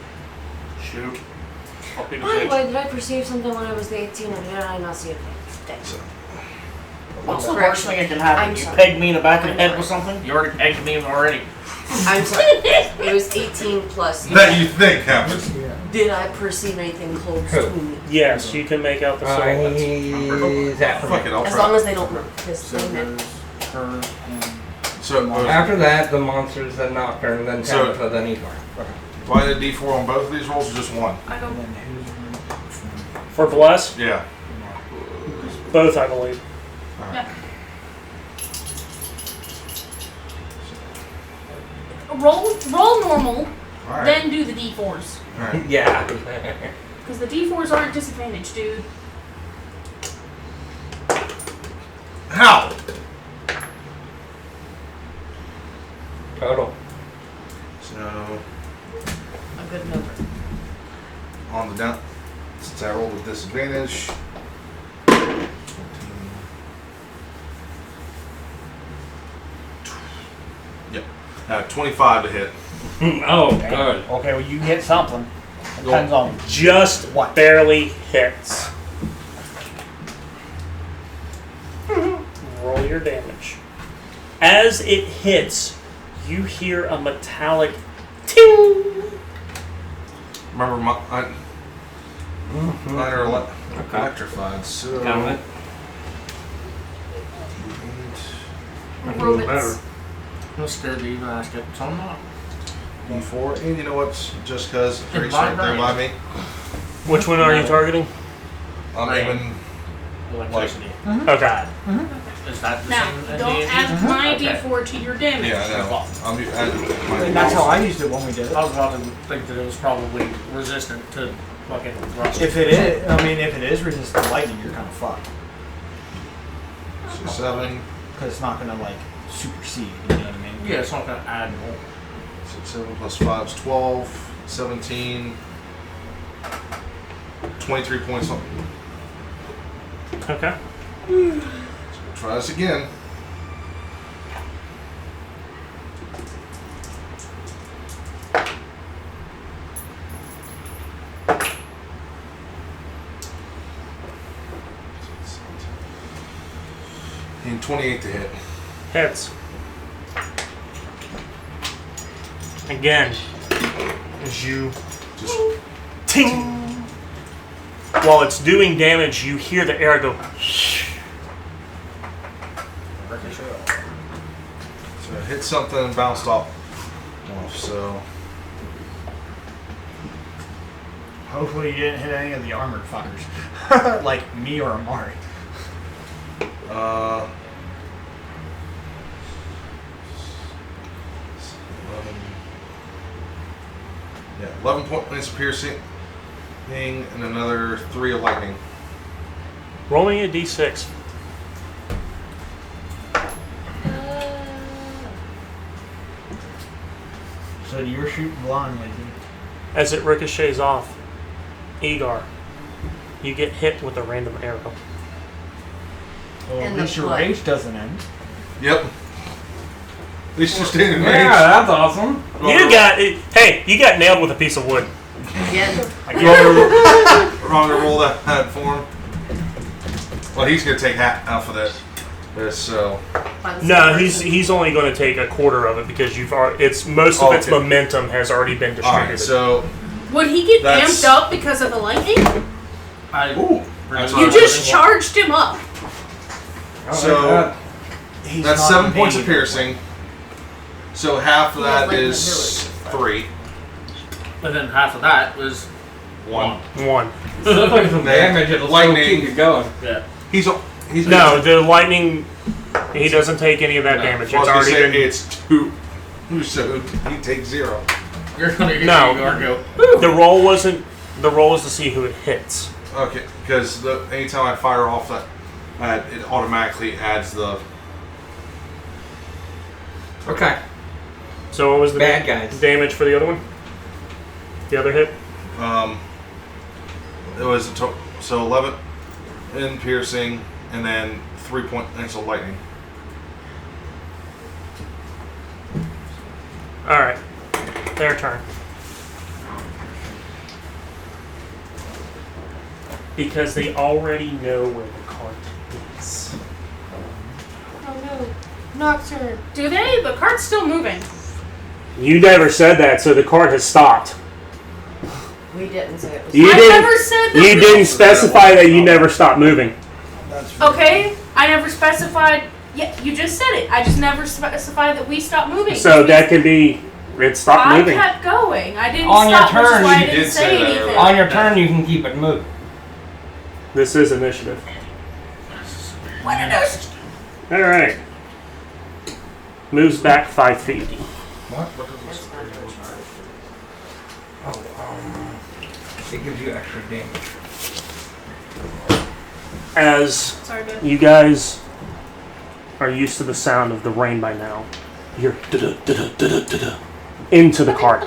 Shoot. Fuck people, By the bitch. way, did I perceive something when I was 18 or did I not see a thing? Thanks. What's the Correction. worst thing that can happen? I'm You sorry. peg me in the back of the I'm head sorry. with something? You already pegged me already. I'm sorry. It was 18 plus. That you think happens. Did I perceive anything close Who? to me? Yes, you can make out the silhouettes. Is that for Fuck me? it, I'll As try. long as they don't move. Because So they there's her and... So, After that, the monsters, then Nocturne, then So- Tabitha, then Igor. do I need a D4 on both of these rolls or just one? I don't. And then who's... For Bless, Yeah. both, I believe. Roll normal, Alright. then do the d4s. Alright. Because the d4s aren't disadvantaged, dude. How? Total. So, a good number. on the down. Since I rolled with disadvantage. Yep. 25 to hit. Oh, good. Okay, well, you can hit something. Depends on... Just What? barely hits. Roll your damage. As it hits, you hear a metallic ting. Remember, mine are electrified, so. Count it. Robots. I'm scared to even ask it, so I'm not. D4, and you know what's just because In pretty my right there by me. Which one are you targeting? I'm Right. aiming. Electricity. Okay. Is that the Now, same as don't D&D? add my Okay. d4 to your damage. Yeah, I know. I'm my And that's how I used it when we did it. I was about to think that it was probably resistant to fucking rust. If it is, I mean, if it is resistant to lightning, you're kind of fucked. 7, Because it's not going to, like, supersede, you know what I mean? Yeah, it's not gonna add more. 6, 7 plus 5 is 12, 17, 23 points on. Okay. Try this again. And 28 to hit. Hits. Again. As you Just ting. While it's doing damage, you hear the air go. So it hit something and bounced off. So Hopefully you didn't hit any of the armored fuckers. Like me or Amari. 11. Yeah, 11 points of piercing and another 3 of lightning. Roll me a d6. So you're shooting blindly. As it ricochets off, Egar, you get hit with a random arrow. Well, And at the least your blood. rage doesn't end. Yep. At least you're staying in range. Yeah, that's awesome. You got it. Hey, you got nailed with a piece of wood. Again. Wrong to roll that for him. Well, he's gonna take half of that. So No, he's only going to take a quarter of it because you've already, most of its momentum has already been distributed. alright, so Would he get That's- amped up because of the lightning? that's You just charged him up. so He's that's not 7 points of invading. piercing. So half of He has that lightning is ability. 3. And then half of that was 1. One. So look at some damage, it'll Lightning. still keep you going. yeah. He's No, the lightning. He doesn't take any of that damage. I It's was gonna already say been. it's 2. So he takes 0. You're gonna get No. Egar go. The roll wasn't. The roll is to see who it hits. Okay, because anytime I fire off that, it automatically adds the. Okay. So what was the Bad guys. damage for the other one? The other hit. It was so 11 in piercing, and then 3 points of lightning. All right, their turn. Because they already know where the cart is. Oh no. Nocturne. Do they? The cart's still moving. You never said that, so the cart has stopped. We didn't say it was. You I didn't. never said that. You didn't specify that you never stopped moving. Okay, I never specified. Yeah, you just said it. I just never specified that we stopped moving. So that could be. It stopped I moving. kept going. I didn't On your stop, which is turn, why I you didn't did say say that anything. earlier. On your turn, you can keep it moving. This is initiative. What did I- All right. Moves back 5 feet. It gives you extra damage. As Sorry, man. you guys are used to the sound of the rain by now, you're da-da-da-da-da-da-da into the cart.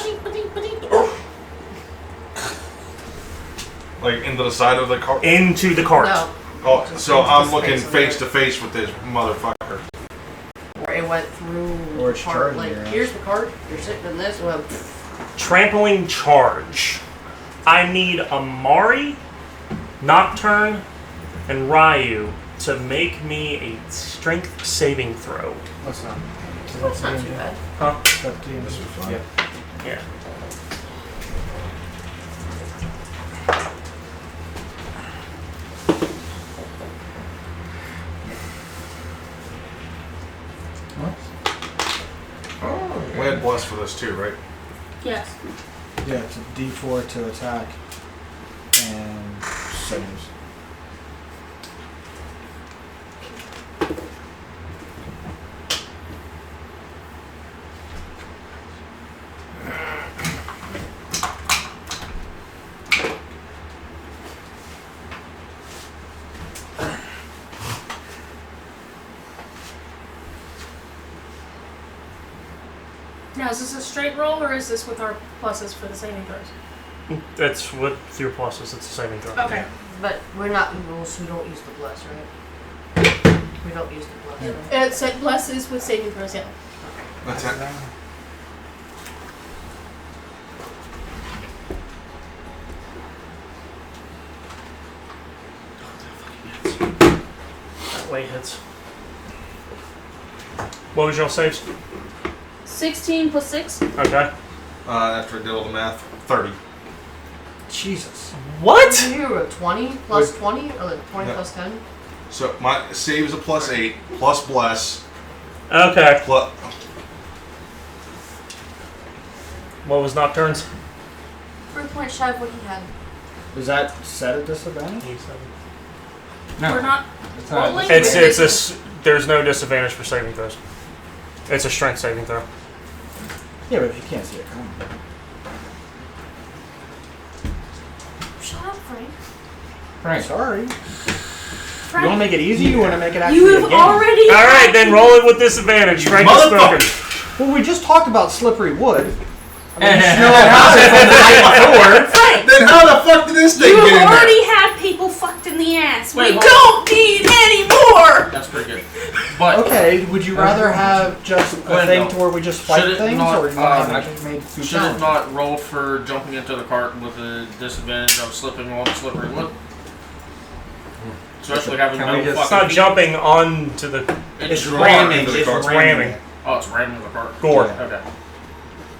Like into the side of the car. Into the cart. No. Oh, so I'm looking Face face to face with this motherfucker. Where it went through Or the it's cart. charging Like, your ass. here's the cart. You're sitting in this. Well, Trampling charge. I need Amari, Nocturne, and Ryu to make me a strength saving throw. What's that? that's not too bad. Huh? This was fine. Yeah. We had bless for this too, right? Yes. Yeah, it's a D4 to attack and saves. Now, is this a straight roll or is this with our pluses for the saving throws? That's with your pluses. It's a saving throw. Okay. But we're not in rules, so we don't use the bless, right? We don't use the bless, right? It said blesses with saving throws, yeah. That's it. That way hits. What was your saves? 16 plus 6. Okay. After I did all the math, 30. Jesus. What? You a 20 plus 20 or like 20 plus 10? So my save is a +8 plus bless. Okay. Plus, What was Nocturne's? 3 points shy of what he had. Is that set at disadvantage? No. We're not It's not. rolling. There's no disadvantage for saving throws. It's a strength saving throw. Yeah, but if you can't see it coming. Shut up, Frank. Frank. Sorry. You Frank, want to make it easy? You want to make it actually you a have game? already. All right, then roll it with disadvantage. Frank has spoken. Well, we just talked about slippery wood. I mean, you should know about it from the night before. Frank, then how the fuck did this thing you get in have there? already had people fucked in the ass. Wait, We hold don't need any more. That's pretty good. But Okay, would you rather have just Go a ahead, thing Bill. to where we just fight Should it things, not, or do you want to um, make it too should it challenging? not roll for jumping into the cart with a disadvantage of slipping on slippery wood? Especially having Can no we just- It's fucking not feet. jumping onto the. It's Draw ramming. into the It's cart. ramming. Oh, it's ramming the cart. Gore. Okay.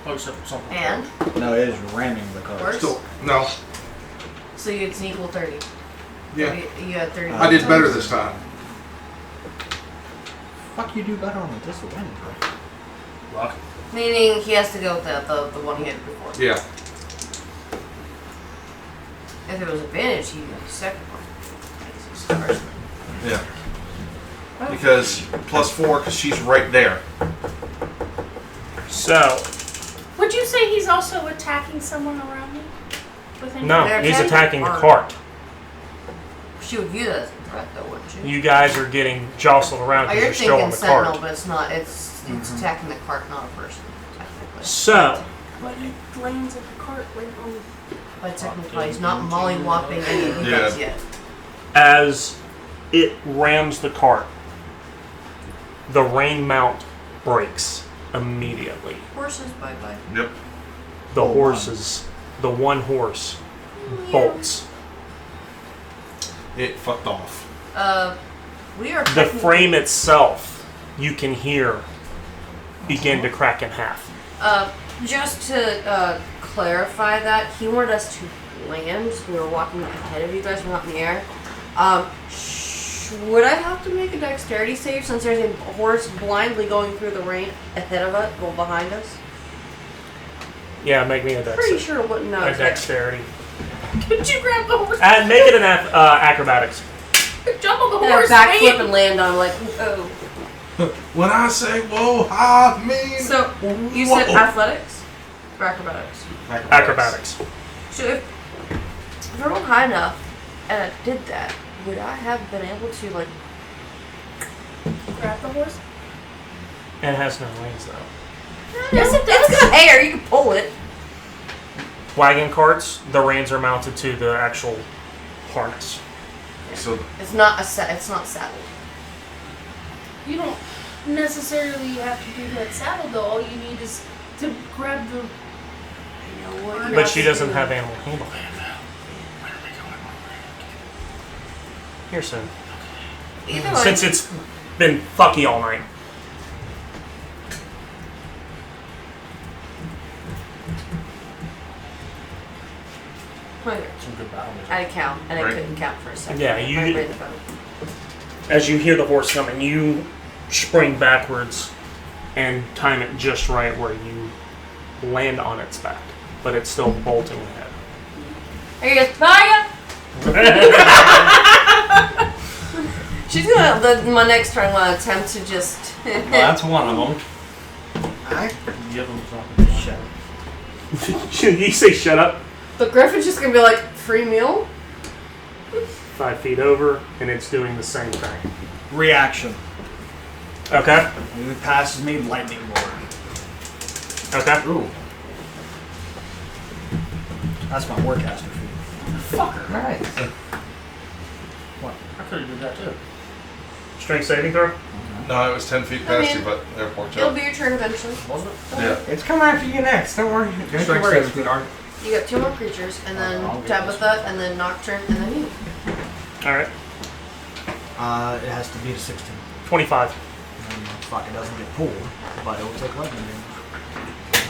Oh, something. And? No, it is ramming the card. Worse? Still, no. So it's an equal 30. Yeah. You had 30. I did better this time. Fuck, you do better on the disadvantage, bro. Luck. Meaning he has to go with the one he had before. Yeah. If it was advantage, he got the second one. He's the first one. Yeah. Because +4, because she's right there. So Would you say he's also attacking someone around me? Within no, They're he's attacking the attacking cart. She would view that as a threat, though, wouldn't she? You guys are getting jostled around Oh, because you're you're still on thinking the sentinel, cart. but it's not. It's attacking the cart, not a person. Technically. So But he lands at the cart right on. But technically, he's not mollywopping any of you guys yet. as it rams the cart, the rein mount breaks immediately. Horses, bye bye. Yep. The the one horse, bolts. It fucked off. We are. The technically- frame itself, you can hear, begin to crack in half. Just to clarify that, he wanted us to land. So we were walking ahead of you guys. We're not in the air. Would I have to make a dexterity save since there's a horse blindly going through the rain ahead of us, well behind us? Yeah, make me a Pretty sure it wouldn't know. a dexterity. Could you grab the horse? And make it an acrobatics. Jump on the And horse. backflip man. and land on like, oh. When I say whoa, I mean. So you said athletics or acrobatics? Acrobatics. So if I rolled high enough and I did that, would I have been able to like? Grab the horse. And it has no reins though. Yes, it It's does. got hair. You can pull it. Wagon carts, the reins are mounted to the actual harness. So It's not It's not saddled. You don't necessarily have to do that saddle though. All you need is to grab the. I know what you But have she to doesn't do. have animal handling. Here soon. Either way. Since it's been fucky all night. Okay. Some good battle music. I count, and I Right. couldn't count for a second. Yeah, My you- brain developed. As you hear the horse coming, you spring backwards and time it just right where you land on its back. But it's still bolting ahead. Are you guys fire? She's gonna. My next turn, I'm gonna attempt to just. Well, that's one of them. Give him something. Shut up. Should you say shut up? The griffin's just gonna be like free meal. 5 feet over, and it's doing the same thing. Reaction. Okay? If it passes me, lightning bolt. Okay. ooh, That's my warcaster feat. Fucker. Nice. I could have did that too. Strength saving throw? no, it was 10 feet I past mean, you, but airport It'll jump. be your turn eventually. Wasn't it? Yeah. It's coming after you next. Don't worry. Don't you Strength worry, saving sweetheart. You got 2 more creatures, and then I'll get Tabitha, and then Nocturne, and then you. Alright. It has to be a 16. 25. Fuck, it doesn't get pulled, but it will take lightning damage.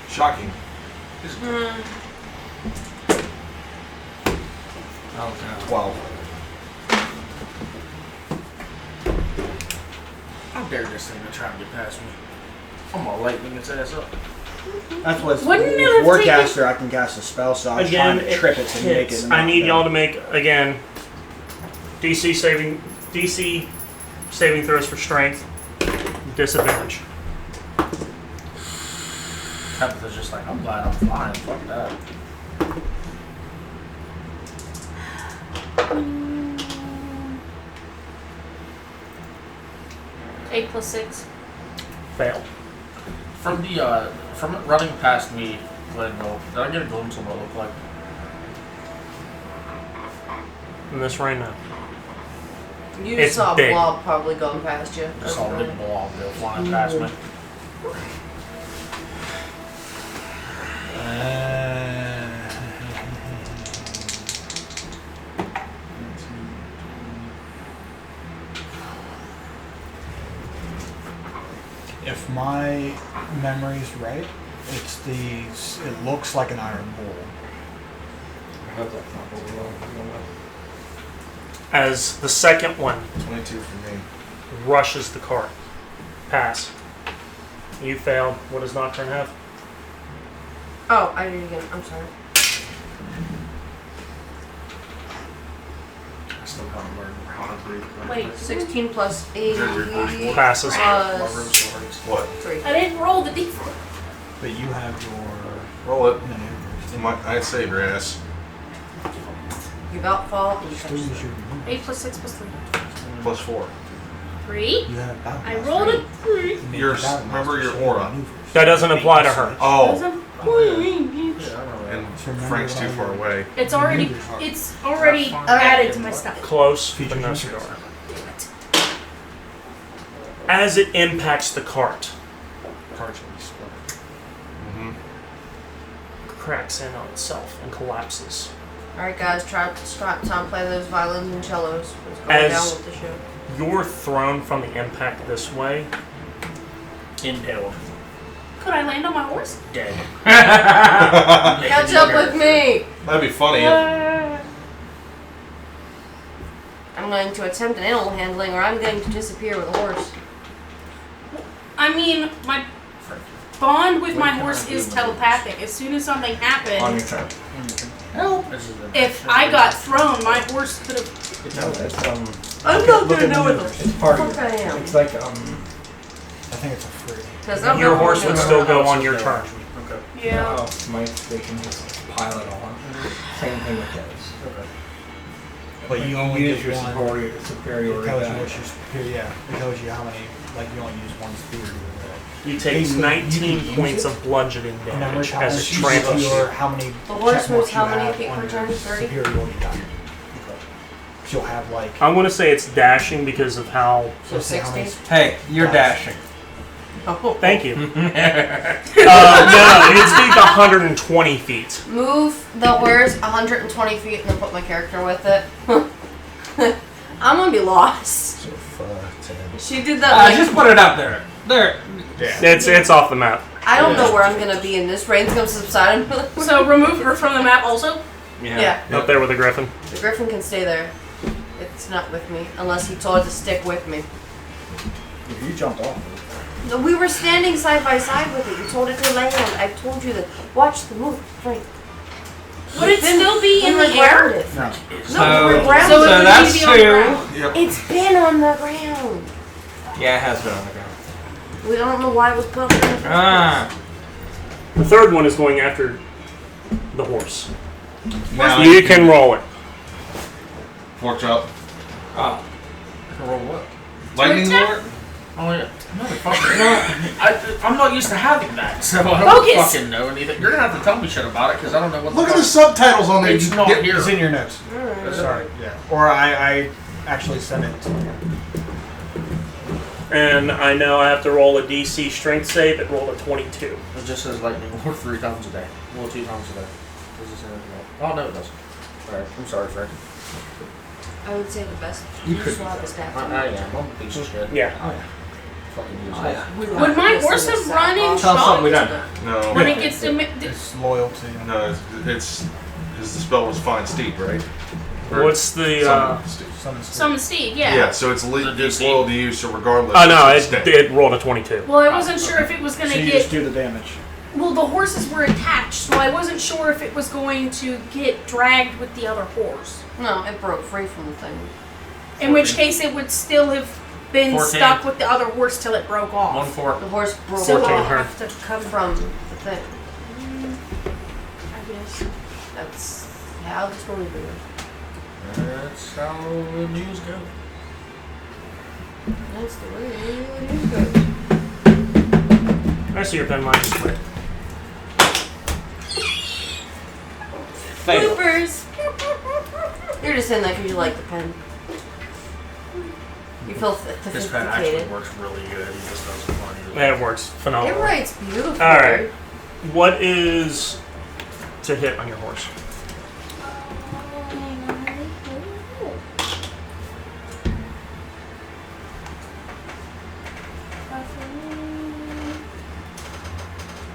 Shocking. Okay. 12. How dare this thing to try and get past me? I'm gonna lightning its ass up. That's what's Wouldn't it with have Warcaster. I can cast a spell, so I'm Again, trying to trip it to make it. I need y'all to make again DC saving throws for strength. Disadvantage. Tabitha's just like, I'm glad I'm flying. Fuck that. Eight plus 6. Fail. From it running past me, Glenville, did I get a glimpse of what it looked like? In this right now. You It's just saw a big. blob probably going past you. Just saw a big blob go flying past me. If my memory's right, it looks like an iron bull. I hope that's not what we're rolling. As the second one 22 for me. rushes the cart. Pass. You failed. What does Nocturne have? Oh, I did it again. I'm sorry. I still haven't learned how to breathe. Wait, 16 plus 8 Passes. plus What? 3. I didn't roll the d4. But you have your Roll it. maneuvers. I save your ass. You about fall and you Still catch use the your maneuvers. 8 plus 6 plus 3. Plus 4. 3. You have battle I master. rolled a 3. You make Yours- battle remember master, your so aura. maneuvers. That doesn't apply to her. Oh. Yeah, And So remember Frank's too all far your- away. It's already added to my stuff. Close, Features but no and cigar. Damn it. As it impacts the cart, Mm-hmm. cracks in on itself and collapses. Alright guys, time to play those violins and cellos. Let's go As- down with the show. You're thrown from the impact this way. Impaled. Could I land on my horse? Dead. Catch up with me! That'd be funny if I'm going to attempt an animal handling or I'm going to disappear with a horse. I mean, my bond with my horse is telepathic. As soon as something happened, turn. help! If I got thrown, my horse could have. No, that's I'm not gonna know what the It's part of fuck I am. It's like I think it's a free. 'Cause I'm Your not horse gonna would know. still go on your turn. Yeah. they can just pile it on. Same thing with those. But you only use get your one. superiority. It tells you what your superior. Yeah. It tells you how many. Like you only use one spear. You take Basically, 19 you can points use of bludgeoning Remember damage how as much it you tramples your you. how many. The horse check moves marks how you many have feet on per your turn? 30? Superiority die. So you'll have like. I'm going to say it's dashing because of how. So say how many 60? Hey, you're dashing. Oh. Thank you. No, its feet 120 feet. Move the horse 120 feet and then put my character with it. I'm gonna be lost. So 5, 10. She did that like, Just put it out there. There. It's off the map. I don't know where I'm gonna be in this. Rain's gonna subside. So remove her from the map also? Yeah. Up there with the griffin. The griffin can stay there. It's not with me unless he told it to stick with me. If you jumped off. No, we were standing side by side with it. You told it to land. I told you that. Watch the move, Frank. Would it still be in We were the air? grounded. No. No, we were grounded. So it would that's need to be on the ground. two. Yep. It's been on the ground. Yeah, it has been on the ground. We don't know why it was put on the ground. Ah. The third one is going after the horse. Now You can roll it. Pork chop. Oh. I can roll what? Lightning attack? lord? Oh yeah. Motherfucker. I'm not used to having that, so I don't Focus. fucking know anything. You're gonna have to tell me shit about it because I don't know what Look the at the fuck. subtitles on there. It's You not get- here. It's in your notes. Alright. Sorry. Yeah. Or I actually sent it to you. And I know I have to roll a DC strength save. It rolled a 22. It just says lightning lord 3 times a day. Well, 2 times a day. Does it say anything else? Oh no, it doesn't. Alright, I'm sorry, Frank. I would say the best. You You could swap do is that. I am. I'm a piece of shit. Yeah. Oh yeah. fucking use Oh, it. yeah. Would my horse have run and Tell us something we shot don't know. No. when it gets to It's loyalty. No, it's because the spell was find steep, right? Or What's the? summon steep. summon steed? Yeah. Yeah, so it's loyal to you. So regardless. Oh no, it's it rolled a 22. Well, I wasn't sure if it was gonna So you get. just do the damage. Well, the horses were attached, so I wasn't sure if it was going to get dragged with the other horse. No, it broke free from the thing. In which case, it would still have been 14. stuck with the other horse till it broke off. 1-4. The horse broke So 14 I'll off her. have to come from the thing. I guess. That's how the story goes. That's how the news go. That's the way it goes. I see your pen line is clear. Fail. Bloopers! You're just saying that because you like the pen. You feel This pen actually sophisticated. works really good. He just doesn't want to. Yeah, it works It phenomenal. writes beautifully. All right. What is to hit on your horse?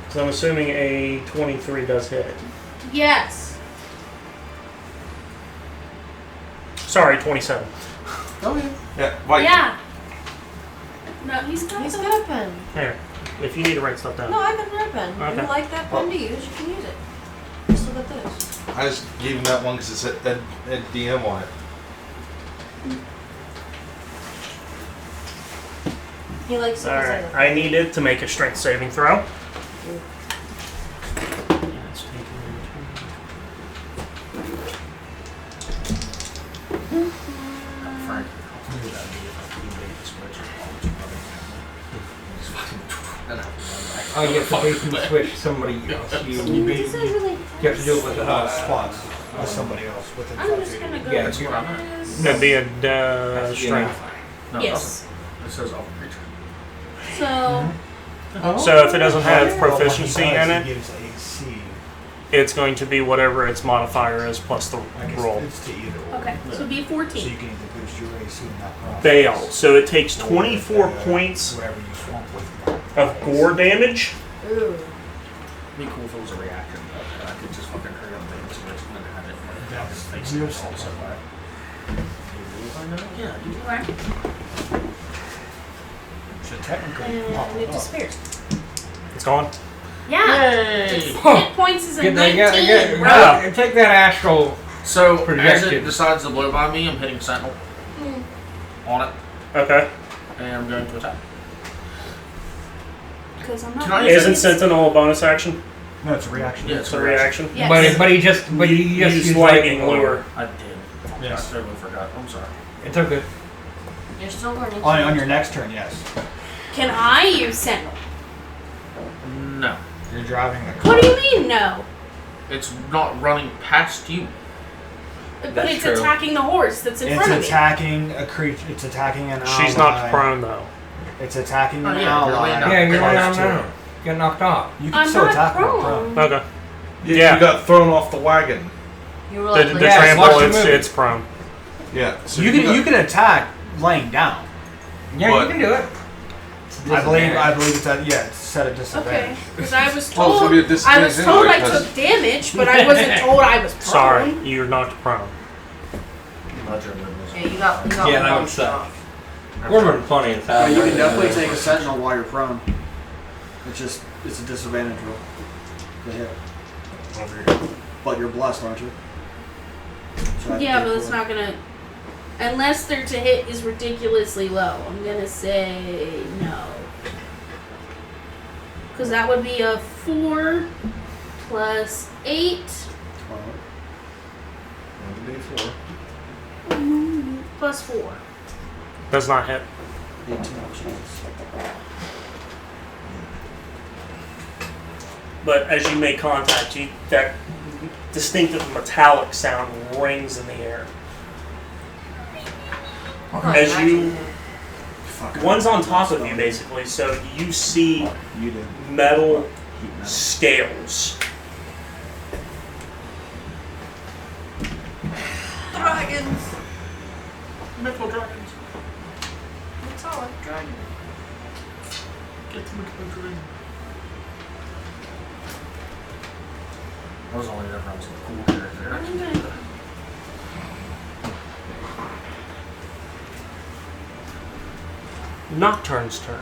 So I'm assuming a 23 does hit. Yes. Sorry, 27. Oh yeah. Yeah. Why? Yeah. No, he's got He's the- got a pen. Here, if you need to write stuff down. No, I got a pen. If Okay. you like that pen to use, you can use it. Just look at this. I just gave him that one because it said Ed DM on it. He likes it. All right, I need it to make a strength saving throw. Frank, I'll do that if you made the switch. Oh, you have to bait and switch somebody else. You have to do it with spots with somebody else. With I'm just gonna go. Yeah, to it's your this. That'd be a strength. No, Yes. it says all creature. So So if it doesn't have proficiency in it, gives AC. it's going to be whatever its modifier is plus the I guess roll. it's to either or. okay, so it'd be So 14. you can either boost your AC and not profit. Fail. So it takes or, 24 points Whatever you swamp with. of gore damage. Ooh. It'd be cool if it was a reaction, but I could just fucking hurry up and switch and then have it like That's face real it also. simple. Yeah, dude. Okay. So technically, And it disappears. It's gone. Yeah. Yay! Hit points is a Get 19. that, right? take that astral. So as it Projected. decides to blow by me, I'm hitting Sentinel on it, Okay. and I'm going to attack. Because I'm Can not. I- Isn't Sentinel a bonus action? no, it's a reaction. Yeah, It's a reaction. Yes. But he just Use lightning lure. I did. Yes. I totally forgot. I'm sorry. It's okay. You're still learning. On your next turn, yes. Can I use Sentinel? No, You're driving the car. What do you mean no? it's not running past you. But That's it's true. attacking the horse that's in front of It's me. attacking a creature. It's attacking an ally. She's not prone though. It's attacking Oh, an yeah, you're ally. laying down. Yeah, you're Close down to now. it. Get knocked off. You can I'm still not attack while prone. prone. Okay. You Yeah. got thrown off the wagon. You were The, like, the like Yeah, trample, watch the it's, movie. it's prone. Yeah. So You can attack laying down. Yeah, What? you can do it. I believe it's at it's set at Okay, disadvantage. because I was Well, it's told gonna be a I disadvantage was told anyway, I 'cause- took damage, but I wasn't told I was prone. Sorry, you're knocked prone. Yeah, you got Yeah, that one would suck. shot. We're running plenty of Yeah, time. you can definitely take a sentinel while you're prone. It's a disadvantage roll to hit. But you're blessed, aren't you? So I have to Yeah, pay but for it's it. not gonna. Unless their to hit is ridiculously low, I'm gonna say no. Because that would be a 4 plus 8 plus 4. Does not hit. 18 Jesus. But as you make contact, that distinctive metallic sound rings in the air. As you, one's on top of you basically, so you see You did. metal scales. Dragons. Metal dragons. It's all like dragon. That was only ever I was a cool character. Nocturne's turn.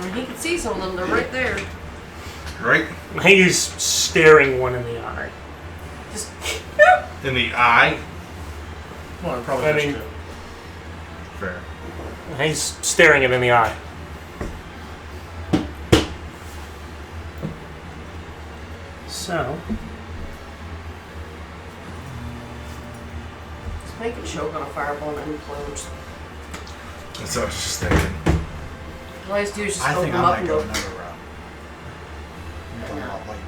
And he can see some of them. They're right there. Right? He's staring one in the eye. Just In the eye. Well, probably I just mean- two. Fair. He's staring it in the eye. So, just make it choke on a fireball and implodes. That's what I was just thinking. All I have to do is just I open think them I up might and go go. another route. I'm talking about lightning.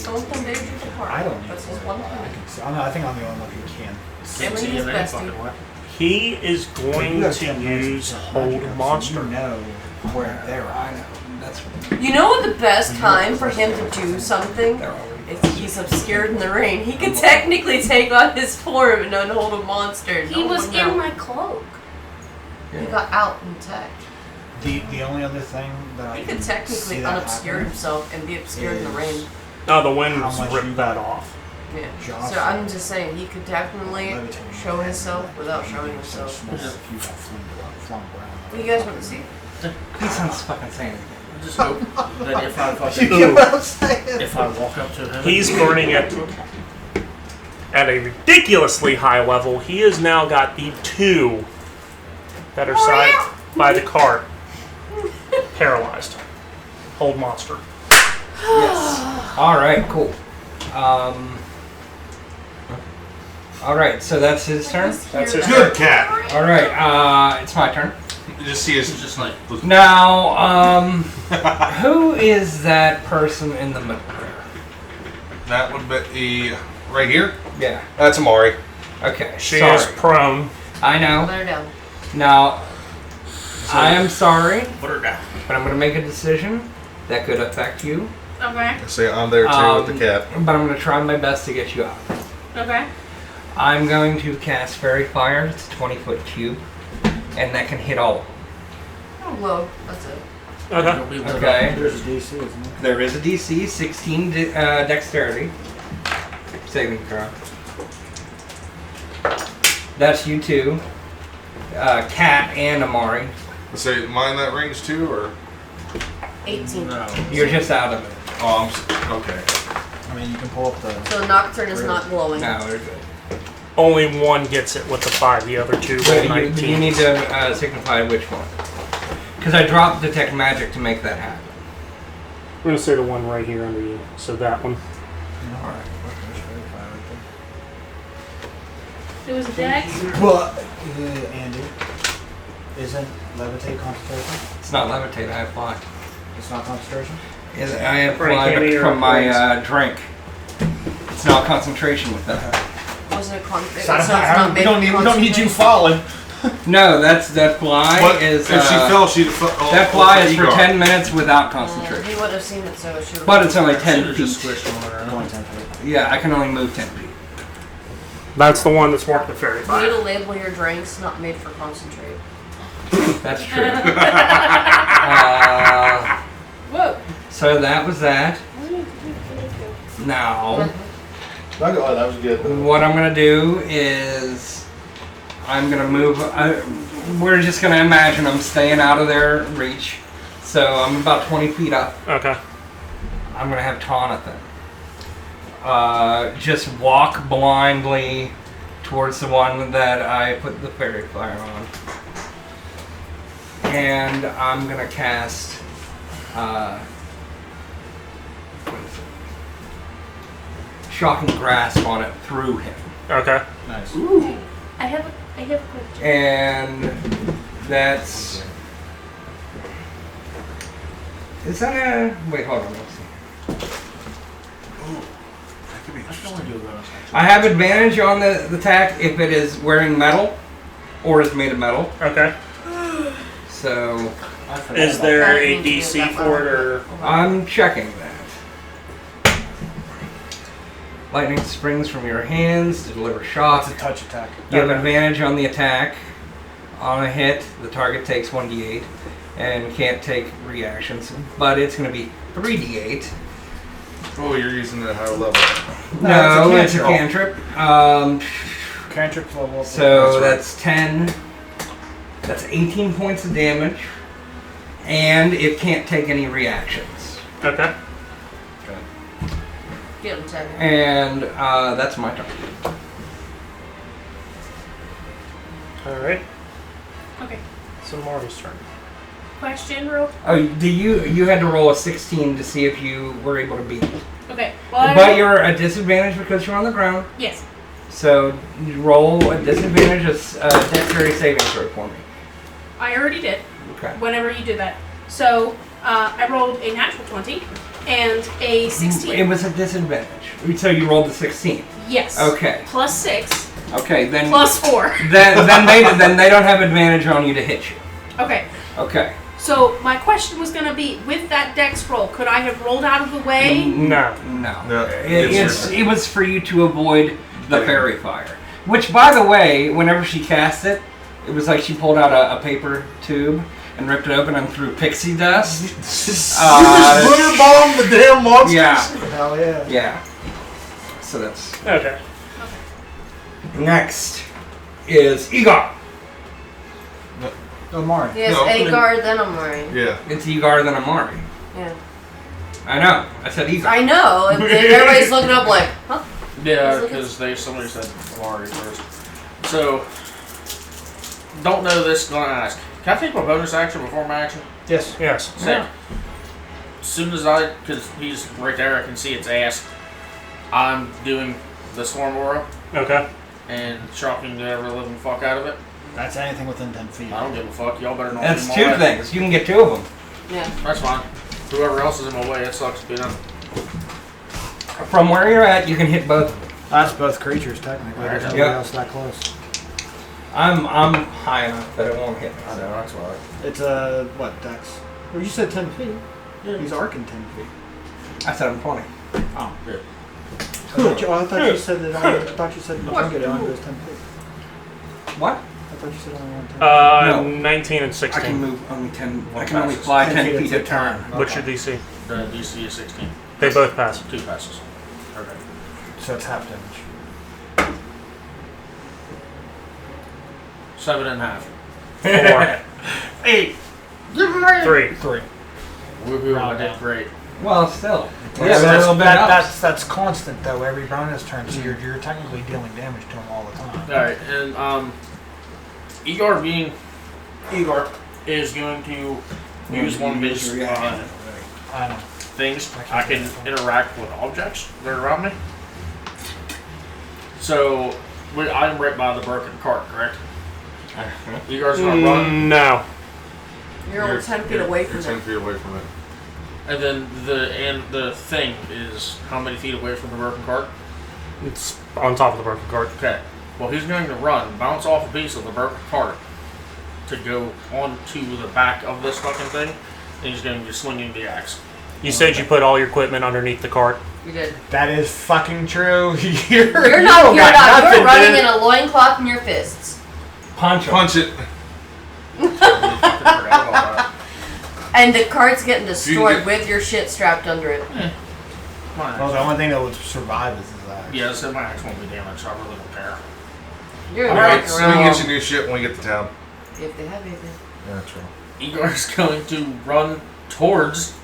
Don't them dangerous apart. I don't need That's to his worry one about it. I thing. can see. I think I'm the only one who can. Sam See is him any best, fucking dude. way. he is going You have to 10 minutes use of Hold magic, so Monster. You know where they're at. I know. That's You know what the best time for him to do something? they're already. If he's obscured in the rain, he could technically take on his form and unhold a monster. He No was one in knows. my cloak. He got out in tech. The only other thing that I He can could see technically that unobscure happen himself and be obscured in the rain. Oh, the wind How much ripped you- that off. Yeah. Josh So I'm just saying he could definitely levitating show and himself that without you showing can so himself. small if you got flung around. What do you guys want to see? Please don't fucking say anything. I just hope that if I fucking, get what I'm saying? if I walk up to him, He's burning it at a ridiculously high level. He has now got the two that are side by the cart paralyzed. Hold Monster. Yes. All right. Cool. All right. So that's his turn. That's his Good cat. All right. It's my turn. You just see it's his. just like, Now, who is that person in the middle there? That would be right here. Yeah. That's Amari. Okay. She sorry. is prone. I know. Let her down. Now, I am sorry, put her down. but I'm going to make a decision that could affect you. Okay. I say I'm there too with the cat. But I'm going to try my best to get you out. Okay. I'm going to cast Fairy Fire. It's a 20-foot cube, and that can hit all of them. Oh, low. That's it. Okay. You'll be lit up. Okay. There's a DC, isn't there? There is a DC, 16 dexterity saving throw. That's you two, Kat and Amari. I say mine that range too, or 18. No. You're just out of it. oh, okay. I mean, you can pull up the. So Nocturne is not glowing. No, we're good. Only one gets it with the 5. The other two So roll you 19. need to signify which one. Because I dropped Detect Magic to make that happen. I'm going to say the one right here under you. So that one. Alright. It was Dex. But Andy, isn't levitate concentration? It's not levitate, I apply. It's not concentration. I apply Candy or from my poison? drink. It's not concentration with that. Wasn't it con- So we made don't need you concentration? falling. No, that fly But is. if she fell, she'd. That fly is for 10 minutes without concentration. He would have seen it, so she would. But it's only 10 Should've just feet. squished him around. Only 10 feet. Yeah, I can only move 10 feet. That's the one that's marked the fairy You need fire. to label your drinks not made for concentrate. That's true. Whoa. So that was that. Now, Oh, that was good. what I'm going to do is I'm going to move. We're just going to imagine I'm staying out of their reach. So I'm about 20 feet up. Okay. I'm going to have Tonathan. Just walk blindly towards the one that I put the fairy fire on. And I'm going to cast... what is it? Shocking Grasp on it through him. Okay. Nice. I have a question. And that's... Is that a... Wait, hold on. Let's see. I can only do a bonus action. I have advantage on the attack if it is wearing metal or is made of metal. Okay. So I forgot Is about there I a need to do DC that for it one. or? I'm checking that. Lightning springs from your hands to deliver shock. It's a touch attack. You have advantage on the attack. On a hit, the target takes 1d8 and can't take reactions, but it's going to be 3d8. Oh, you're using it at a higher level. No, it's a cantrip. Cantrip level. So that's 10. That's 18 points of damage, and it can't take any reactions. Okay. Get him 10. And that's my turn. Alright. Okay. So Marty's turn. Question, real. Oh, you had to roll a 16 to see if you were able to beat it. Okay. Well, But you're at disadvantage because you're on the ground. Yes. So you roll a disadvantage dexterity saving throw for me. I already did. Okay. Whenever you did that. So I rolled a natural 20 and a 16. It was a disadvantage. So you rolled the 16. Yes. Okay. Plus 6. Okay, then Plus 4. then they don't have advantage on you to hit you. Okay. Okay. So my question was going to be, with that dex roll, could I have rolled out of the way? No. No. It was for you to avoid the fairy fire. Which, by the way, whenever she cast it, it was like she pulled out a paper tube and ripped it open and threw pixie dust. Glitter bomb the damn monsters. Yeah. Hell yeah. Yeah. So that's... Okay. Next is Igor. Omari. Yes, No. Agar, then Amari. Yeah. It's Igor then Amari. Yeah. I know. I said Igor. I know. And everybody's looking up like, huh? Yeah, because somebody said Amari first. So, don't know this, gonna ask. Can I take my bonus action before my action? Yes. Yes. Sick. As soon as because he's right there, I can see its ass. I'm doing the Storm Aura Okay. and shocking the ever living fuck out of it. That's anything within 10 feet. I don't give a fuck. Y'all better not That's do two my way. things. You can get two of them. Yeah. That's fine. Whoever else is in my way, it sucks. You know. From where you're at, you can hit both of them. That's both creatures, technically. There's nobody Yep. else that close. I'm high enough that it won't hit me. I know, that's why. It's what, Dex? Well, you said 10 feet. Yeah. He's arcing 10 feet. I said I'm 20. Oh. Yeah. I thought you said that. I thought you said the target only goes 10 feet. What? I thought you said only 110. No. 19 and I 16. can move only 10. I can passes. only fly 10 10 feet feet at at a a time. time. What's your DC? The DC is 16. They both pass. 2 passes. Okay. So it's half damage. 7.5. 4. 8. 3. 3. Woohoo! I Round did down. great. Well, still. Yeah, Yeah, a little bit helps. that's constant though. Every bonus turn, so you're technically dealing damage to him all the time. All right, and Igor being Igor is going to use one of his I know. things. I can interact with objects that are around me. So I'm right by the broken cart, correct? Igor's gonna run, No. You're only 10 feet away from You're 10 it. feet away from it. and then the thing is how many feet away from the broken cart? It's on top of the broken cart. Okay. Well, he's going to run, bounce off a piece of the broken cart to go onto the back of this fucking thing, and he's going to be swinging the axe. You said you put all your equipment underneath the cart. You did. That is fucking true. You're not. don't You're got not. nothing, You're running dude. in a loincloth in your fists. Punch 'em. Punch it. Totally fucking forgot about that. And the cart's getting You destroyed can with your shit strapped under it. My Well, axe. the only thing that would survive is his axe. Yeah, so my axe won't be damaged, so I really don't care. You're All running right, so we around. get you new shit when we get to town. If they have anything. Yeah, that's right. Igor's going to run towards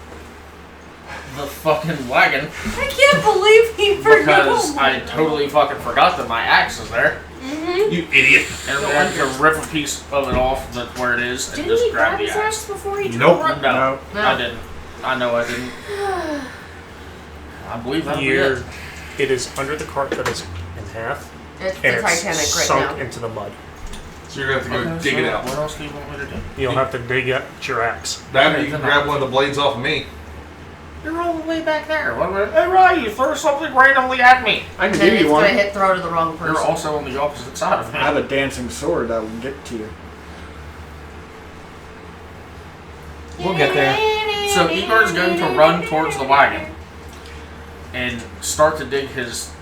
the fucking wagon I can't believe he forgot. because I totally fucking forgot that my axe is there. Mm-hmm. You idiot. And I'm going to rip a piece of it off where it is and Didn't just he grab grab the his axe. axe before he Nope. tried to run? No, No. I didn't. I know I didn't. I believe that You're, it is under the cart that is in half, It's and the it's Titanic right sunk now. into the mud. So you're going to have to go dig it out. What else do you want me to do? You'll have to dig up your axe. That or you can grab one of the blades off of me. You're all the way back there. Hey, Ryan, you throw something randomly at me. I And can then give it's you gonna one. hit throw to the wrong person. You're also on the opposite side of me. I have a dancing sword that will get to you. We'll get there. So Igor's going to run towards the wagon and start to dig his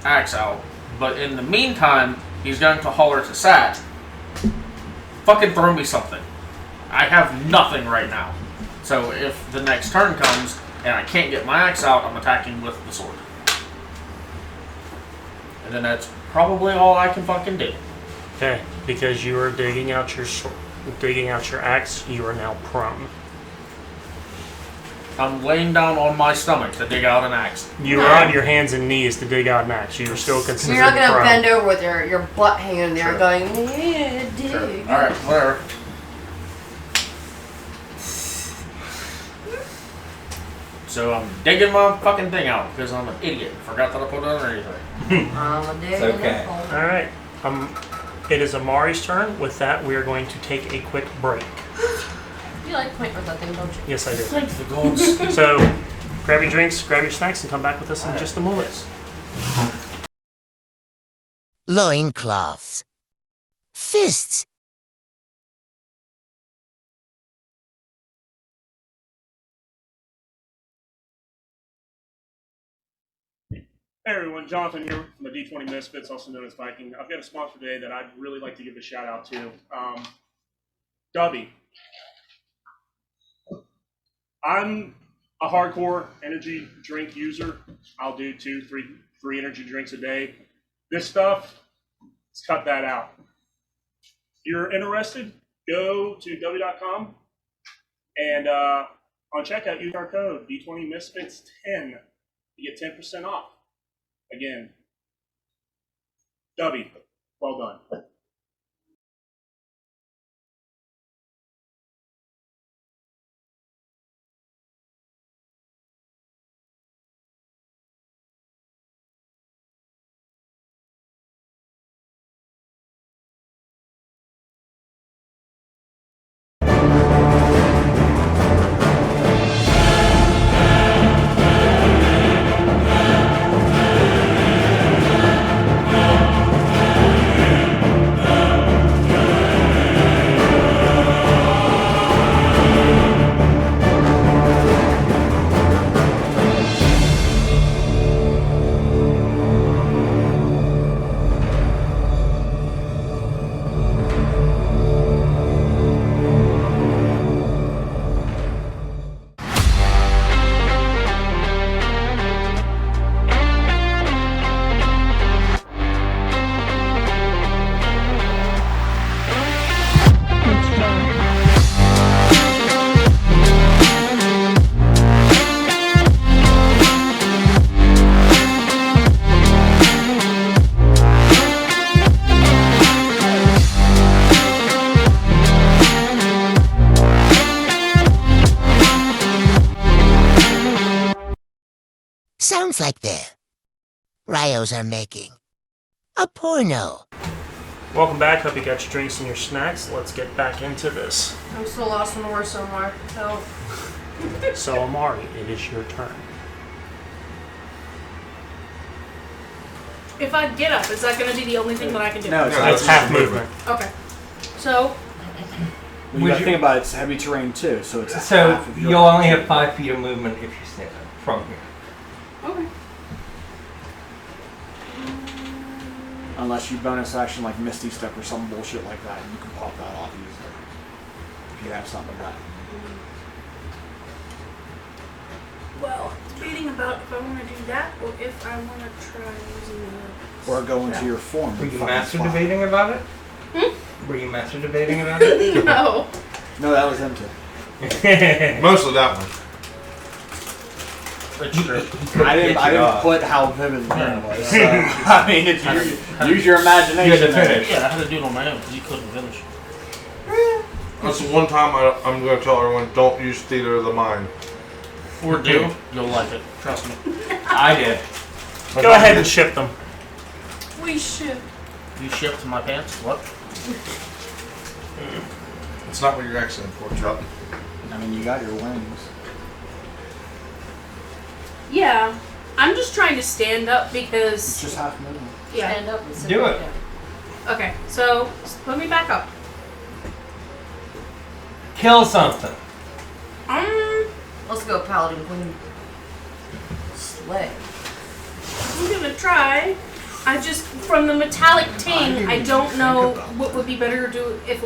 axe out, but in the meantime, he's going to holler to Sat, fucking throw me something. I have nothing right now. So if the next turn comes and I can't get my axe out, I'm attacking with the sword. And then that's probably all I can fucking do. Okay, because you are digging out your axe, you are now prone. I'm laying down on my stomach to dig out an axe. You are on your hands and knees to dig out an axe. You are still considered You're not gonna prone. bend over with your butt hanging there Sure. going, yeah, dig. Sure. Alright, whatever. So I'm digging my fucking thing out because I'm an idiot. Forgot that I put it underneath it. I'm a dig. It's okay. Alright. It is Amari's turn. With that, we are going to take a quick break. You like pointless that thing, don't you? Yes, I do. Thank the gods. So, grab your drinks, grab your snacks, and come back with us in just a moment. Loincloths. Fists. Hey everyone, Jonathan here from the D20 Misfits, also known as Viking. I've got a sponsor today that I'd really like to give a shout out to. Dubby. I'm a hardcore energy drink user. I'll do 2, 3 energy drinks a day. This stuff, let's cut that out. If you're interested, go to w.com and on checkout use our code D20 Misfits 10 to get 10% off. Again, Dubby, well done. Sounds like the Ryos are making a porno. Welcome back. Hope you got your drinks and your snacks. Let's get back into this. I'm still lost in the war somewhere. So So, Amari, it is your turn. If I get up, is that going to be the only thing that I can do? No, That's half movement. Okay. So, You gotta think about it, it's heavy terrain too, so it's So half of your you'll only have 5 feet of movement if you stand up from here. okay. Unless you bonus action like Misty Step or some bullshit like that, and you can pop that off easily. If you have something like that. Well, debating about if I want to do that or if I want to try using the... Or go into your form. Were you fucking master fly. debating about it? Hmm? Were you master debating about it? No. No, that was him too. Mostly that one. I didn't put how vivid the game was. So, I mean, it's use your imagination. You had to finish. Yeah, I had to do it on my own because you couldn't finish. That's the one time I'm going to tell everyone, don't use theater of the mind. Or do. You'll like it. Trust me. I did. Go ahead and ship them. We should. You shipped my pants? What? It's not what you're accident for, Chuck. I mean, you got your wings. Yeah. I'm just trying to stand up It's because... just half movement. Yeah. stand up and sit Do back it. down. Okay, so just put me back up. Kill something. Let's go, Paladin Queen. Slay. I'm gonna try I just, from the metallic ting, I don't know what would be better to do if.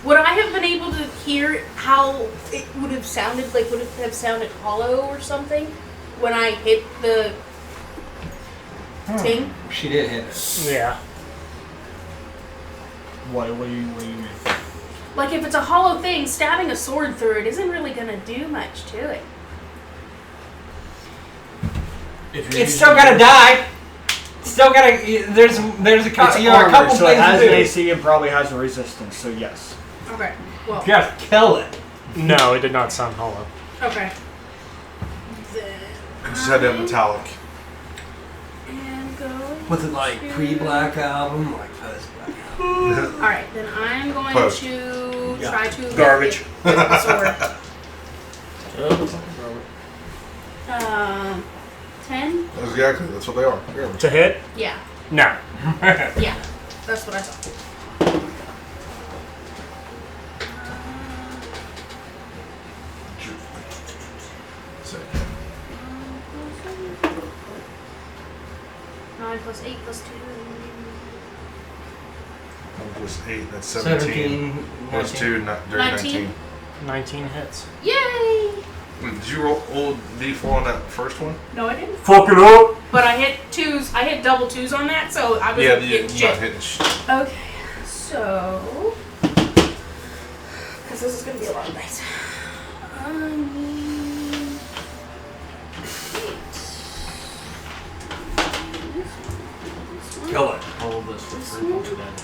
Would I have been able to hear how it would have sounded? Like, would it have sounded hollow or something when I hit the ting? She did hit it. Yeah. What do you mean? Like, if it's a hollow thing, stabbing a sword through it isn't really gonna do much to it. It's still gotta die. Still gotta. There's a couple. It's A armor, couple so it things has to an do. AC and probably has a resistance. So yes. Okay. Well. Just kill it. No, it did not sound hollow. Okay. It just had that metallic. And go. Was it like pre-Black Album, like post-Black Album? Alright, then I'm going Post. to try to Garbage. hit the sword. 10? Exactly, that's what they are. Garbage. To hit? Yeah. No. Yeah. That's what I thought. So, 9 plus 8 plus 2. 1 plus 8, that's 17. Plus 2, 19. 19 hits. Yay! Wait, did you roll old D4 on that first one? No, I didn't. Fuck it up! But I hit 2s. I hit double 2s on that, so I was Yeah, getting you're not shit. hitting shit. Okay, so. Because this is going to be a lot of dice. I need 8. Kill it. All of this for This 3 points of damage.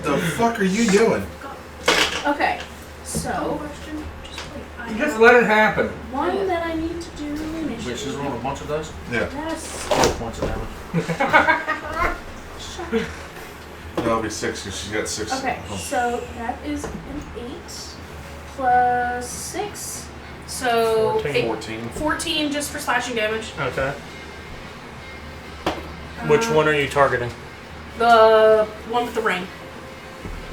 The fuck are you doing? Okay, so. I Just have let it happen. one that I need to do Wait, she's initially. rolling a bunch of dice? Yeah. Yes. 4 points of damage. That'll be 6 because she's got 6. Okay, so that is an 8 plus 6. So 14. 14 just for slashing damage. Okay. Which one are you targeting? The one with the ring.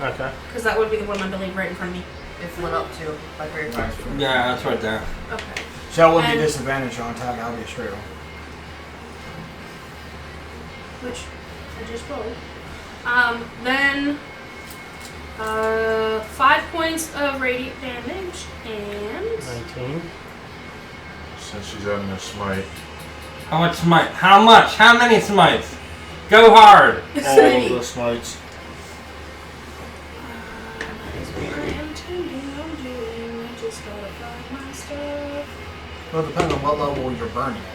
Okay. Because that would be the one I believe right in front of me. It went up to my very first. Yeah, that's right there. Okay. So that would be And- disadvantage on attack. That'll be a straight roll. Which I just rolled. Then 5 points of radiant damage and 19. Since she's having a smite. How much smite? How much? How many smites? Go hard. All of the smites. Well, it depends on what level you're burning it.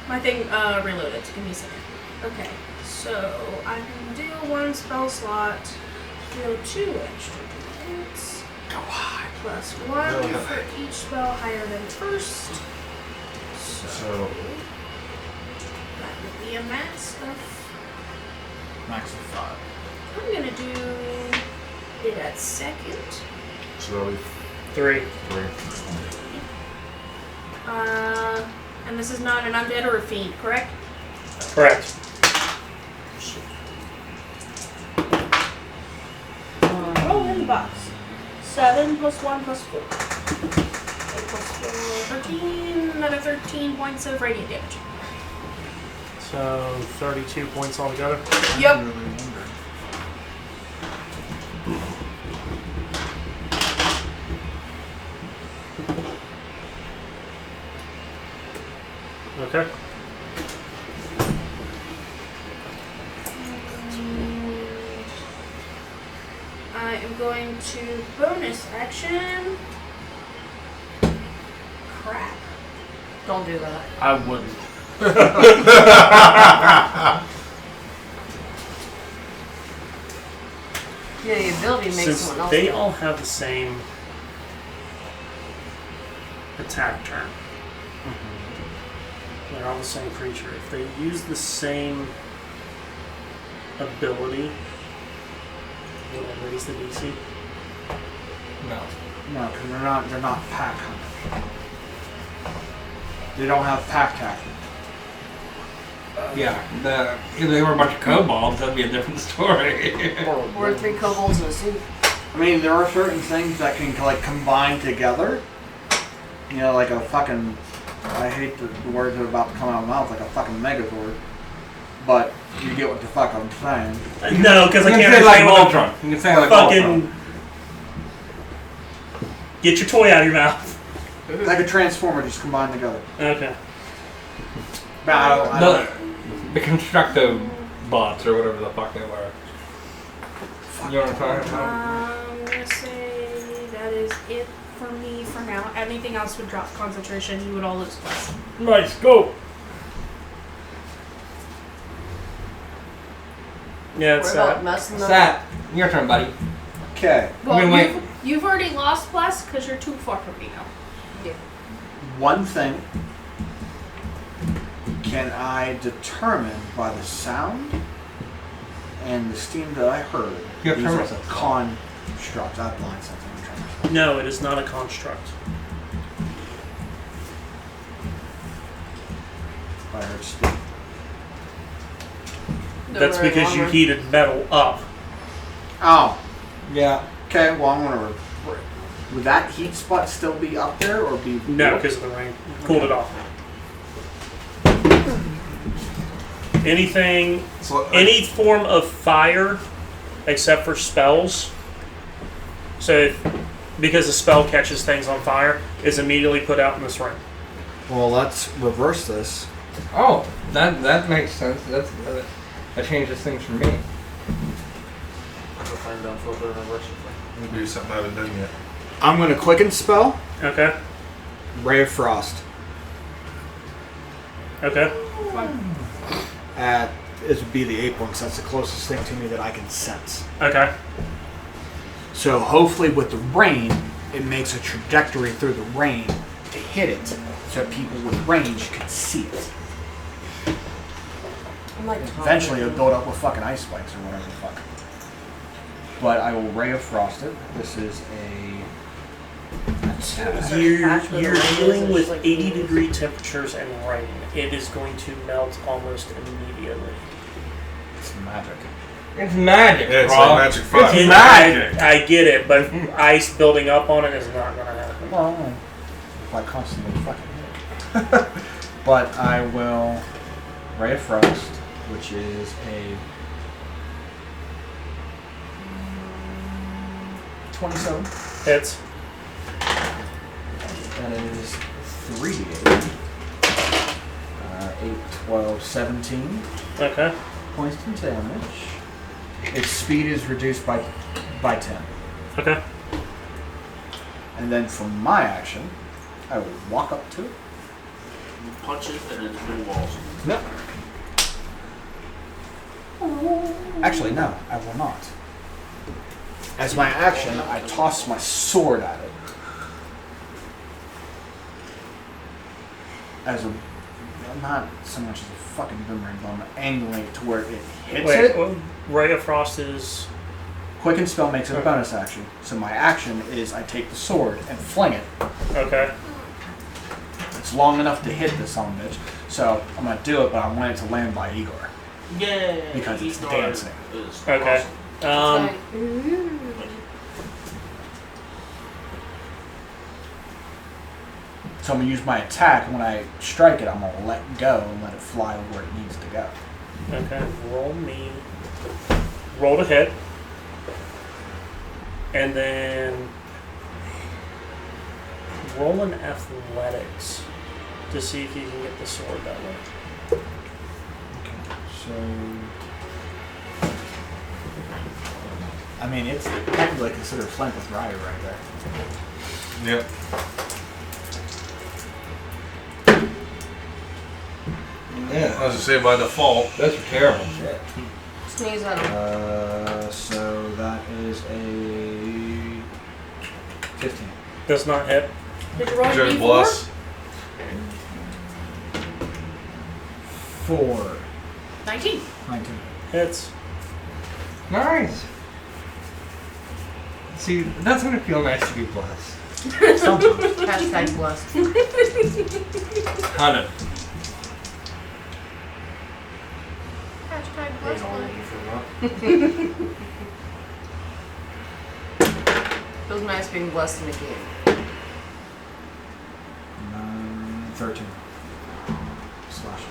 My thing reloaded. Give me a second. Okay, so I can do 1 spell slot, heal 2 extra hits. Go hard. Plus 1 for each spell higher than first. So, That would be a max of. Max of 5. I'm gonna do it at second. so that'll be 3. 3. And this is not an undead or a fiend, correct? Correct. Roll in the box. 7 plus 1 plus 4. 8 plus 4, 13. Another 13 points of radiant damage. So 32 points altogether. Yep. Okay. I am going to bonus action. Crap. Don't do that. I wouldn't. Yeah, the ability makes Since someone else. they do it. all have the same attack turn, they're all the same creature. If they use the same ability, will it raise the DC? No. No, because they're not pack hunters. They don't have pack tactics. Yeah, if they were a bunch of kobolds, that'd be a different story. Or 3 kobolds in a suit. I mean, there are certain things that can like combine together. You know, like a fucking. I hate the words that are about to come out of my mouth, like a fucking Megazord. But you get what the fuck I'm saying. No, because I You can't can say like understand what Voltron. You can say like fucking. Voltron. Get your toy out of your mouth. Like a transformer just combined together. Okay. But I don't The Constructo bots or whatever the fuck they were. You know what I'm talking about? I'm gonna say that is it for me for now. Anything else would drop concentration. You would all lose plus. Nice, go! Yeah, What it's about messing up? Sat, your turn, buddy. Okay. Well, wait. you've already lost plus because you're too far from me now. One thing. Can I determine by the sound and the steam that I heard? You have these tremor are sense. constructs. I have blind sense and tremor sense. No, it is not a construct. I heard steam. That's because you heated metal up. Oh. Yeah. Okay. Well, I'm gonna. Would that heat spot still be up there or be? No, because of the rain. Cooled it off. Anything, any form of fire, except for spells. So, because the spell catches things on fire, is immediately put out in this ring. Well, let's reverse this. Oh, that makes sense. That changes things for me. I'm gonna do something I haven't done yet. I'm gonna quicken spell. Okay. Ray of Frost. Okay. It would be the ape one, because that's the closest thing to me that I can sense. Okay. So hopefully with the rain, it makes a trajectory through the rain to hit it, so that people with range can see it. I'm like Eventually it'll build up with fucking ice spikes or whatever the fuck. But I will Ray of Frost it. This is a... You're dealing with 80-degree temperatures and rain. It is going to melt almost immediately. It's magic. It's magic, Yeah, it's bro. like magic fire. It's magic. I get it, but ice building up on it is not going to happen. Well, I constantly fucking hit it. But I will Ray of Frost, which is a 27. Hits. That is 3d8. 8, 12, 17 Okay. points of damage. Its speed is reduced by 10. Okay. And then for my action, I will walk up to it. You punch it and it's blue walls. No. Actually, no, I will not. As my action, I toss my sword at it. As a, not so much as a fucking boomerang, but I'm angling it to where it hits it. Wait, Ray of Frost is... Quicken spell makes it a bonus action. So my action is I take the sword and fling it. Okay. It's long enough to hit this son of a bitch. So I'm going to do it, but I want it to land by Igor. Yay! Because it's Igor dancing. is Okay. awesome. So I'm going to use my attack, and when I strike it, I'm going to let go and let it fly where it needs to go. Okay. Roll to hit. And then roll an athletics to see if you can get the sword that way. So, I mean, it's technically considered flank with Ryer right there. Yep. Yeah. I was gonna say by default. Those are terrible shit. Sneeze at him. So that is a 15. Does not hit. Did you roll a Joe D4? Bless. 4. 19. 19. Hits. Nice. See, that's gonna feel nice to be blessed. Sometimes. Hashtag blessed. 100. Feels nice being blessed in a game. 13. Slash.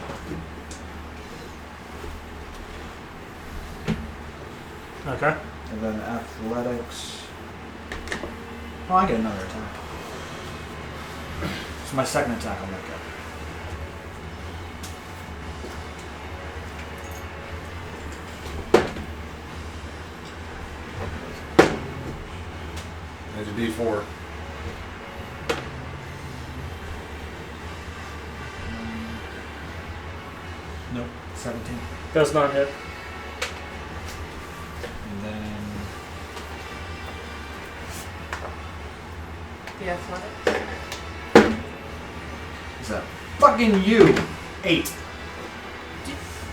Okay. And then athletics. Oh, I get another attack. So my second attack I'll make up. There's a D4. Nope. 17. Does not hit. And then The athletic. is that fucking you? 8.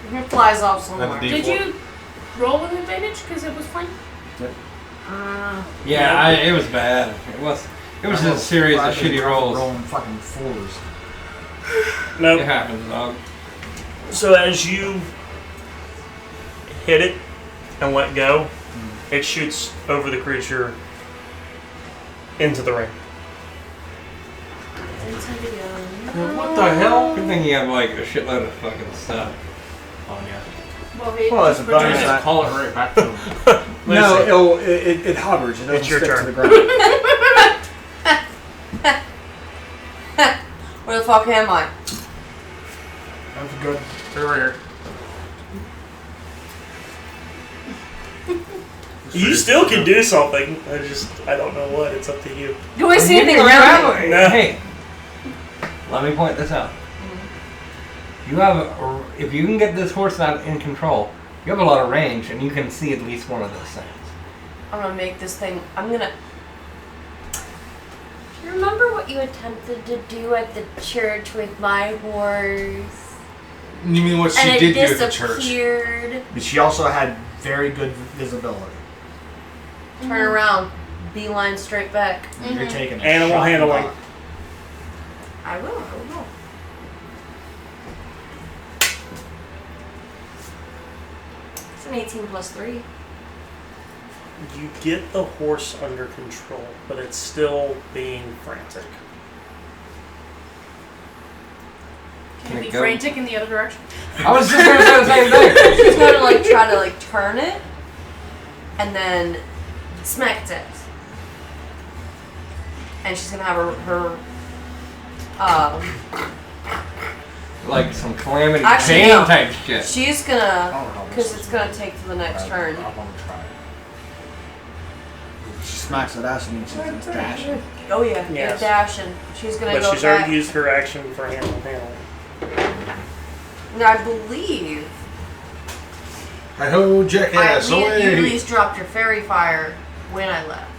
It flies off That's somewhere. a D4. Did you roll with advantage because it was fun? Yeah, it was bad. It was just a series of shitty rolls. Rolling fucking 4s. Nope. It happens, dog. So as you hit it and let go, it shoots over the creature into the ring. What the hell? Good thing you have like a shitload of fucking stuff on you. Well, it's a bonus. Just call it right back to him. No, it hovers. It doesn't It's your stick turn. to the ground. Where the fuck am I? That's good. Over here. You still can do something. I don't know what. It's up to you. Do I see anything You around me? have- No. Hey, let me point this out. You have, if you can get this horse out in control, you have a lot of range, and you can see at least one of those things. I'm gonna make this thing. I'm gonna. Do you remember what you attempted to do at the church with my horse? You mean what she And did it do at the church? disappeared. But she also had very good visibility. Turn around, beeline straight back. You're taking a Animal shot in the handling. butt. I will. It's an 18 plus 3. You get the horse under control, but it's still being frantic. Can you be Go. frantic in the other direction? I was just gonna say the same thing. She's gonna try to turn it, and then smack it. And she's gonna have her Like some calamity Actually, Jane no. type shit. she's gonna, because it's gonna take to the next turn. I want to try it. She smacks that ass and she's dashing. Oh yeah, Yes. yeah, dashing. She's gonna But go she's back. already used her action for animal handling. And I believe Hi-ho, jackass, you away! at least dropped your fairy fire when I left.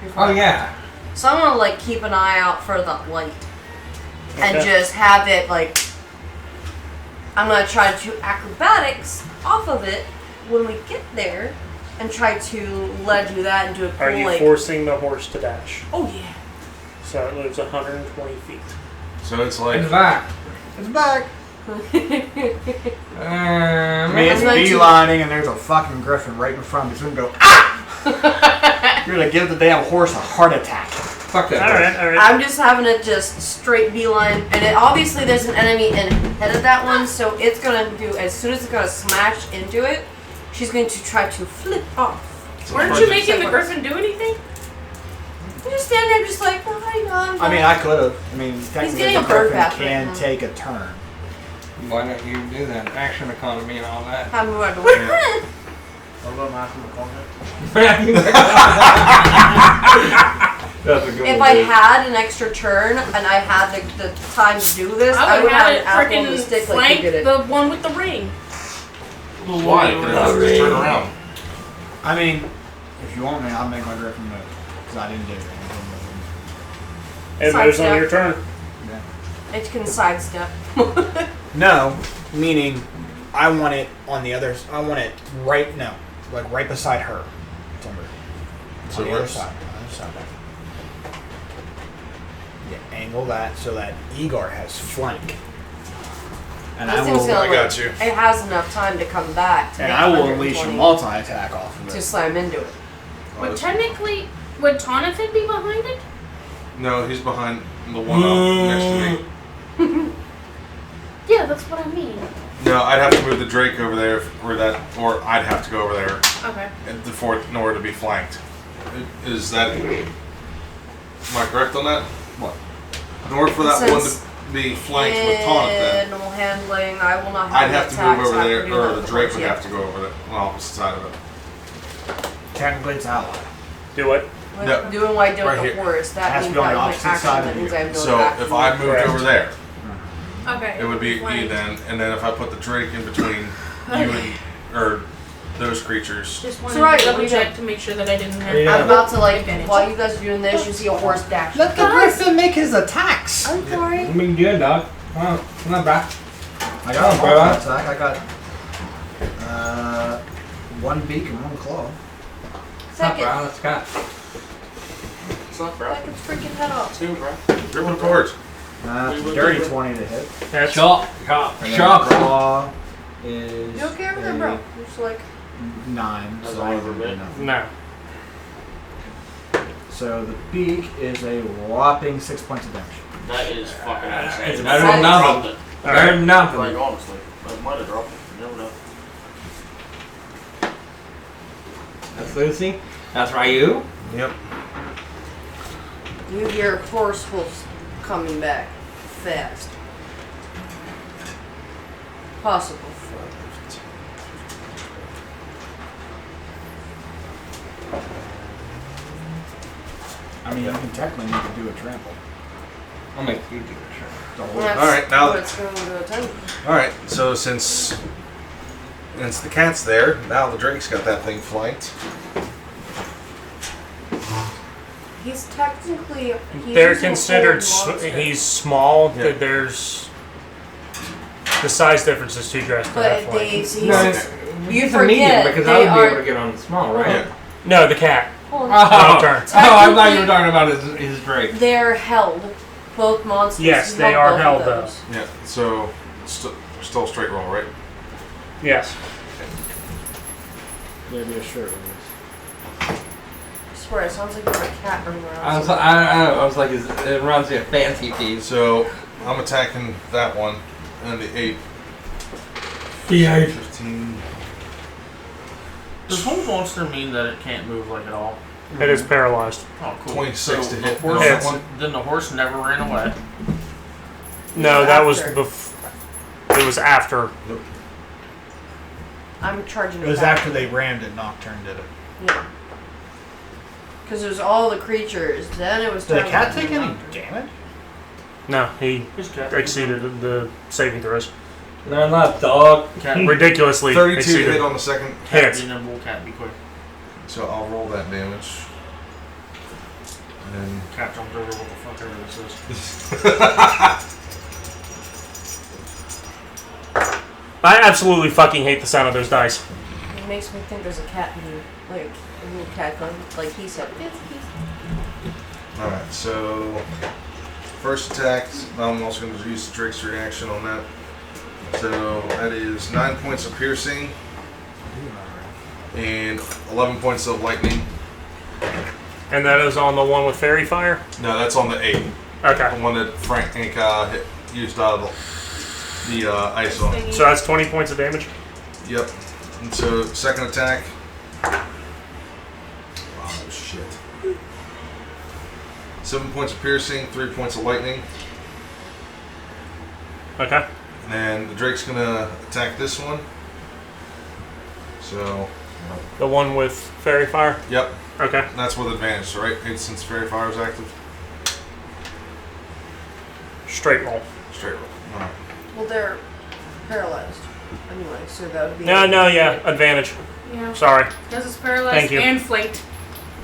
before Oh I yeah. So I'm gonna keep an eye out for the light and Okay. just have it I'm gonna try to do acrobatics off of it when we get there, and try to let do that and do a cool Are you forcing the horse to dash? Oh yeah. So it moves 120 feet. So it's like, It's back. It's back. I mean, it's I'm going to- beelining and there's a fucking griffin right in front of you. It's gonna go, ah! You're gonna give the damn horse a heart attack. Fuck that. Alright, alright. I'm just having it just straight beeline, and obviously there's an enemy ahead of that one, so it's gonna do, as soon as it's gonna smash into it, she's going to try to flip off. Weren't you making the griffin do anything? You just stand there just like, oh, how you know? I mean, I could have. I mean, technically getting the a bird griffin bath right can now. take a turn. Why don't you do that? Action economy and all that. How do I do it? That's a good If one, I dude. had an extra turn and I had the time to do this, I would have an apple on the freaking stick like you flank did it. the one with the ring. well, why? Just turn around. I mean, if you want me, I'll make my griffin move. Because I didn't do it. It moves on your turn. It can sidestep. No, meaning I want it on the other. I want it right now, like right beside her. Timber. So On the other where's- side. Other side. Yeah, angle that so that Igor has flank. And This I thing's will, gonna, I got you. It has enough time to come back. To and make I will unleash a 120 multi-attack off of to it. slam into it. Would technically, would Tonathan be behind it? No, he's behind the one up next to me. Yeah, that's what I mean. No, I'd have to move the Drake over there, or I'd have to go over there Okay. in order to be flanked. Is that? Am I correct on that? What? In order for that one Since to be flanked with Tonathan, Animal handling, I will not have I'd have to attacks move over after there, doing or that the Drake before, would yeah. have to go over there, on the opposite side of it. Technically, it's ally. Do it. When No. doing what I did Right with here. the horse, Has that to means be on that the my opposite action, side that of means you. I have no So action. if I moved Correct. over there, Okay. it would be E then, and then if I put the Drake in between you and or those creatures. Just wanted So right, to what double do you check do? to make sure that I didn't have. Yeah. I'm about to Advantage. while you guys are doing this, you see a horse dash. Let the griffin make his attacks. I'm sorry. What are you doing, dog? Oh, come on, back. I got a bro. multi-attack. I got one beak and one claw. Second. Brown, it's got. It's not bro. Like its freaking head off. Two, bro. Rip it apart. Dirty 20 to hit. That's Chop. And then Chop. claw is You okay over there, bro? Just like 9. That's So all I over did bit. nothing. no. So the beak is a whopping 6 points of damage. That is fucking It's insane. better than nothing. Dropped it. Better than nothing. Like, honestly. I might have dropped it. You never know. That's Lucy. That's Ryu. Yep. you hear forceful coming back fast. Possible. I mean, you can technically make it do a trample. I'll make you do it, sure. That's Alright, now- what it's going to attend. Alright, so since the cat's there, now the Drake's got that thing flanked. He's technically They're using a considered. whole monster. He's small. Yeah. There's the size difference is too drastic. for that But flank. he's No, Okay. you it's a medium forget because I they would be able are. to get on the small, right? Yeah. No, the cat. Hold Oh, on. Nocturne. I thought you were talking about his Drake. They're held. Both monsters. Yes, You they held are both of held, those. Yeah, so still straight roll, right? Yes. Maybe a shirt. I swear, it sounds like you're a cat running around. I was like, it reminds me of Fancy Feast. So I'm attacking that one and the 8. Yeah. 15. Does hold monster mean that it can't move like at all? It is paralyzed. Oh, cool. 26 to the hit. Horse, No, Hits. then the horse never ran away. No, that was After. it was after. I'm charging It was back. after they rammed it, Nocturne did it. Yeah. Because it was all the creatures. Then it was. Did the time cat to take do any Nocturne. damage? No, he His cat exceeded the saving throws. No, not dog. Cat, Ridiculously 32 to exceeded. hit on the second. cat Hits. be nimble, cat be quick. So I'll roll that damage. And Cat jumped over what the fuck ever this is. I absolutely fucking hate the sound of those dice. It makes me think there's a cat in like a little cat gun, like he said. alright, so first attack, I'm also going to use Drake's reaction on that. So that is 9 points of piercing and 11 points of lightning. And that is on the one with fairy fire? No, that's on the 8. Okay. The one that Frank used out of the ice on. So that's 20 points of damage? Yep. And so second attack. Oh shit. 7 points of piercing, 3 points of lightning. Okay. And the Drake's gonna attack this one. So, The one with fairy fire? yep, Okay. that's with advantage, right? Since Fairy Fire is active. Straight roll. Straight roll. Alright. Well, they're paralyzed anyway, so that would be. No, yeah. Advantage. Yeah. Sorry. Because it's paralyzed Thank you. and flanked.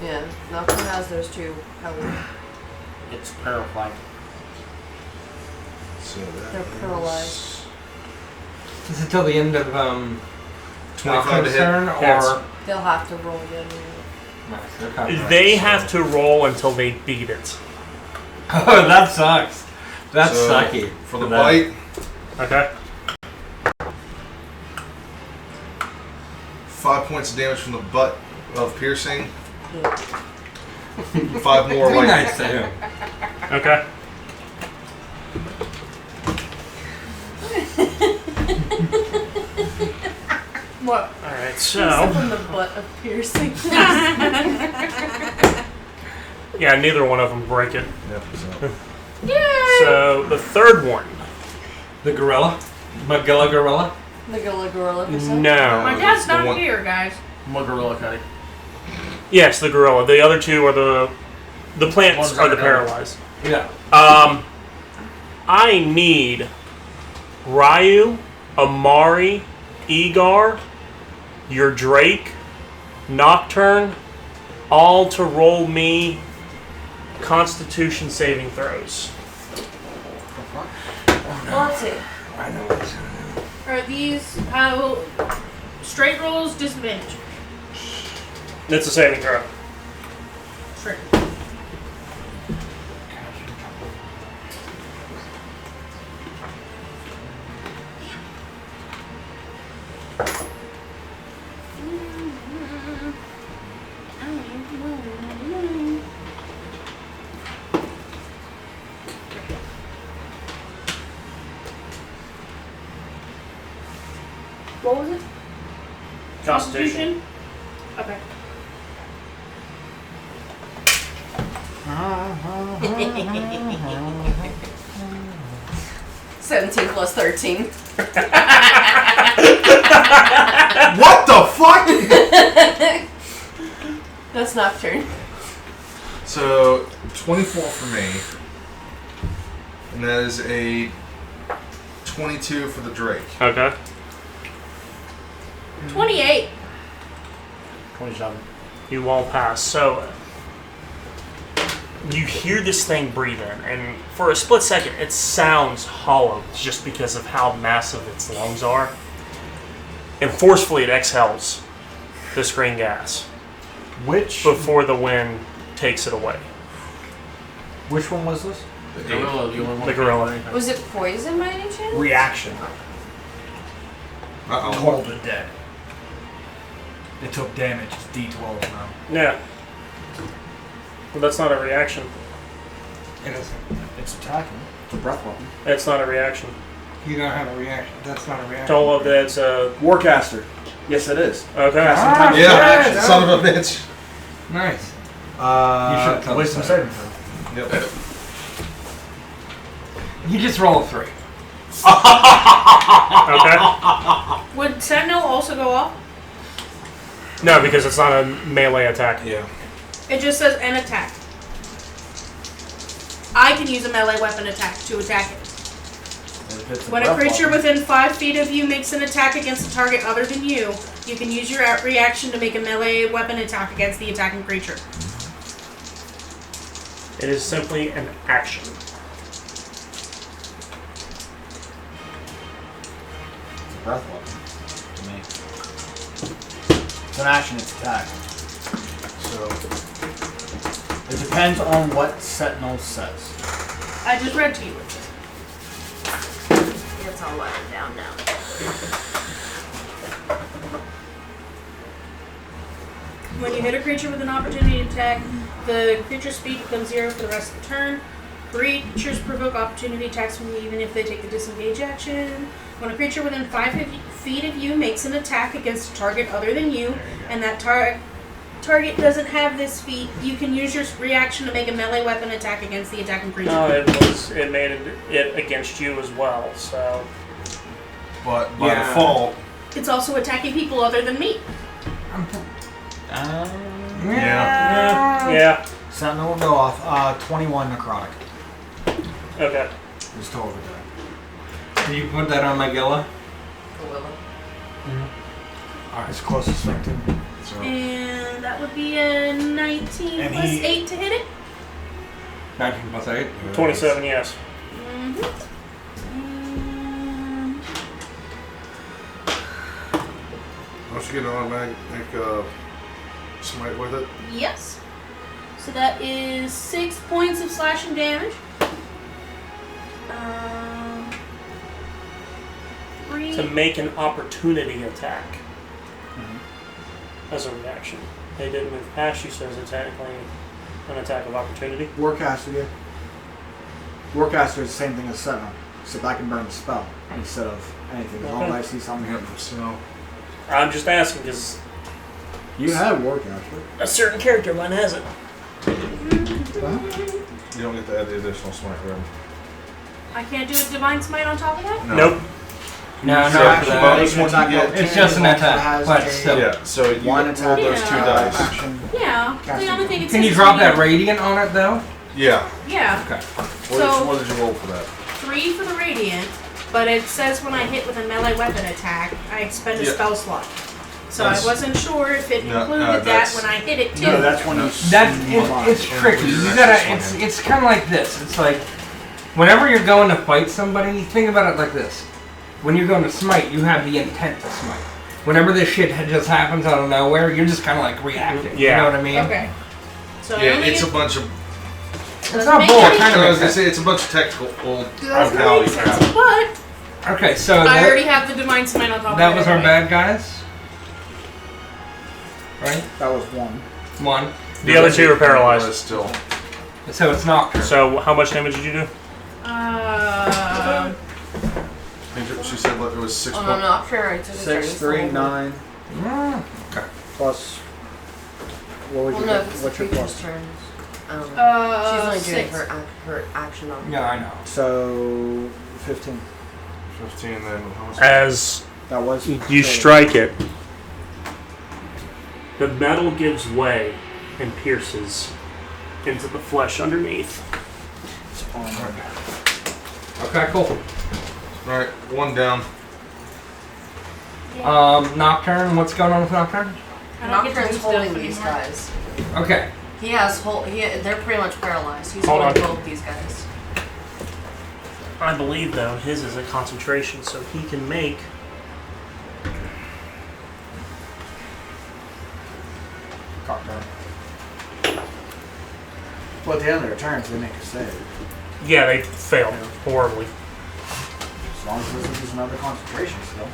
Yeah, nothing has those two. However, It's paralyzed. So that They're is paralyzed. Is it till the end of 25 to hit. turn Yes. or they'll have to roll again. Nice, okay. They have to roll until they beat it. Oh, that sucks. That's So, sucky. For the that. bite, Okay. 5 points of damage from the butt of piercing. 5 more Be like nice to him. Okay. What? Alright, Except so. from the butt of piercing. Yeah, neither one of them break it. Yep, so. Yay! So, the third one. The gorilla? Magilla gorilla? The gorilla percent. No. My dad's the not one- here, guys. Gorilla Cuddy. Yes, the gorilla. The other two are the plants Ones are that the are paralyzed. Yeah. I need Ryu, Amari, Egar, your Drake, Nocturne, all to roll me Constitution saving throws. Well, let's see. I know this. Are these straight rolls disadvantage? It's a saving throw. Straight. What was it? Constitution. Okay. 17 plus 13. What the fuck? That's Nocturne. So 24 for me, and that is a 22 for the Drake. Okay. 28. 27. You all pass. So you hear this thing breathe in, and for a split second, it sounds hollow just because of how massive its lungs are. And forcefully, it exhales this green gas Which before the wind takes it away. which one was this? The gorilla, the only one. The gorilla. Was it poison by any chance? Reaction. Uh-oh. Cold and dead. It took damage. It's D12 now. Yeah. Well, that's not a reaction. It is. It's attacking. It's a breath weapon. It's not a reaction. You don't have a reaction. That's not a reaction. All of that's Warcaster. Yes, it is. okay. Ah, Yeah, yeah. son of a bitch. Nice. You should tell Wisdom us saving that. throw. Yep. You just roll a 3. Okay. Would Sentinel also go off? No, because it's not a melee attack. Yeah. It just says an attack. I can use a melee weapon attack to attack it. If it's When a breath creature weapon, within 5 feet of you makes an attack against a target other than you, you can use your reaction to make a melee weapon attack against the attacking creature. It is simply an action. it's a breath weapon to me. It's an action. It's attack. So it depends on what Sentinel says. I just read to you. It's all watered down now. When you hit a creature with an opportunity attack, the creature's speed becomes 0 for the rest of the turn. Creatures provoke opportunity attacks from you even if they take the disengage action. When a creature within 5 feet of you makes an attack against a target other than you, and that target doesn't have this feat, you can use your reaction to make a melee weapon attack against the attacking creature. No, it made it against you as well. So But by Yeah. default, It's also attacking people other than me. yeah. Sentinel will go off. 21 necrotic. Okay. Just total attack. Can you put that on Magilla? Alright, it's closest thing to me. So And that would be a 19 And plus he- 8 to hit it. 19 plus 8. 27. Yes. Mm-hmm. don't you get an automatic smite with it? Yes. So that is 6 points of slashing damage. 3. To make an opportunity attack. as a reaction. They didn't move past you, so it's technically an attack of opportunity. Warcaster, yeah. Warcaster is the same thing as Sentinel, except I can burn the spell instead of anything. As long as I see something here. So I'm just asking because You have Warcaster. a certain character, mine hasn't. you don't get to add the additional smite room. I can't do a divine smite on top of that? No. Nope. No, So not for that. bonus one you get. It's just an attack, but still. Yeah. So you One roll attack, those 2 Yeah. dice. action. Yeah. The Casting. only thing it Can you says drop is that radiant on it though? Yeah. Yeah. Okay. What did you roll for that? 3 for the radiant, but it says when I hit with a melee weapon attack, I expend a Yeah. spell slot. So That's- I wasn't sure if it No, included that that's- when I hit it too. No, that's when you. It's tricky. You gotta. It's kind of like this. It's like whenever you're going to fight somebody, think about it like this. When you're going to smite, you have the intent to smite. Whenever this shit just happens out of nowhere, you're just kind of like reacting. Yeah. You know what I mean? Okay. So I Yeah, only it's a get- bunch of. It's not Make bull. any- It kind I of was gonna makes say sense. it's a bunch of technical old doesn't mentality make sense, crap. but Okay, so I already have the divine smite on top of that it was our anyway. bad guys, right? That was one. One. The other 2 are paralyzed. Still. So it's Nocturne. So how much damage did you do? I think she said it was 6 Oh, points. no, I'm not sure. I took a 6, 3, 9, Okay. plus. What would Well, you no, get? if it's What's your previous plus? turns. She's only doing 6. her action on. Yeah, I know. So 15. 15 then. How much? As That was. you strike it, the metal gives way and pierces into the flesh underneath. It's armor. Okay, cool. Alright, 1 down. Nocturne. What's going on with Nocturne? I don't get to Nocturne's do holding stuff these anymore. guys. Okay. He has they're pretty much paralyzed. He's Hold holding on. both these guys. I believe, though, his is a concentration, so he can make. Well, at the end of their turns, they make a save. Yeah, they failed horribly. As long as it doesn't use another concentration still.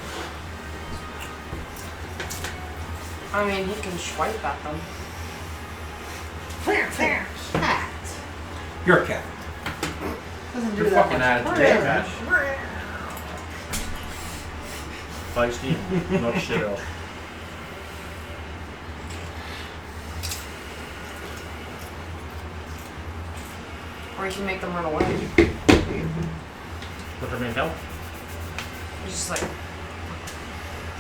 I mean, he can swipe at them. Cat. You're a cat. Doesn't do You're that fucking much out of damage. Feisty, knock shit out. Or you can make them run away. Put them in hell. It's just like,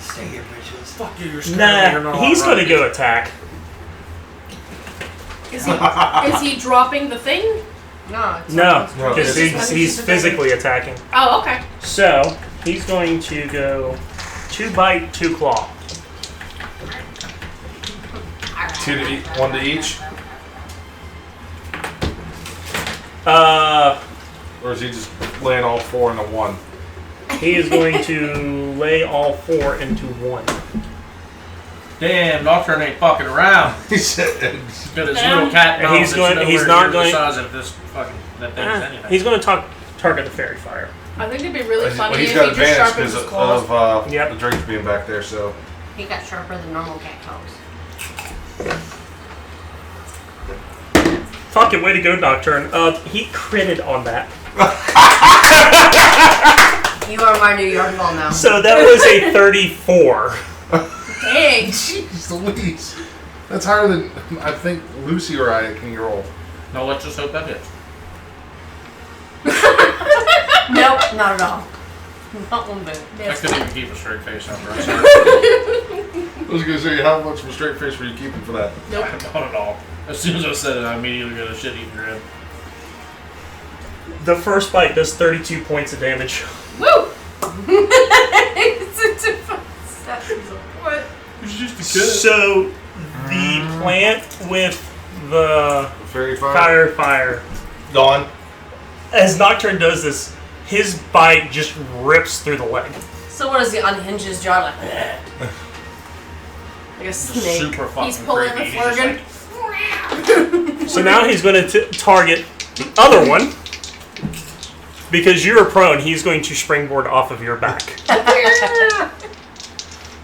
Stay here, bitches. Fuck you, you're scared. You're Nah, not he's alright. gonna go attack. Is he dropping the thing? no. It's No, not- No, because it's- he's physically attacking. Oh, okay. So he's going to go 2 bite, 2 claw. 2 to each. 1 to each. Or is he just laying all 4 into 1? He is going to lay all 4 into 1. Damn, Nocturne ain't fucking around. He said. He's got his little cat dog He's that's going- nowhere he's not near going- the size of this fucking that thing's anything. He's going to target the fairy fire. I think it'd be really funny Well, he's if got he just advantage sharpened because his claws. of Yep. the drinks being back there, so. He got sharper than normal cat claws. Fucking way to go, Nocturne. He critted on that. You are my new yard ball now. So that was a 34. Dang. Jeez Louise. That's higher than I think Lucy or I can roll. No, let's just hope that hits. Nope, not at all. Not one bit. I couldn't even keep a straight face after I said it. I was gonna say, how much of a straight face were you keeping for that? Nope. Not at all. As soon as I said it, I immediately got a shit eating grin. The first bite does 32 points of damage. Woo! What? It's just a So the plant with the Fairy fire. fire, Gone. as Nocturne does this, his bite just rips through the leg. So what does he unhinge his jaw like? Like a snake. Super fucking He's pulling creepy. the He's just flurgan. like, So now he's going to target the other one. Because you're prone, he's going to springboard off of your back.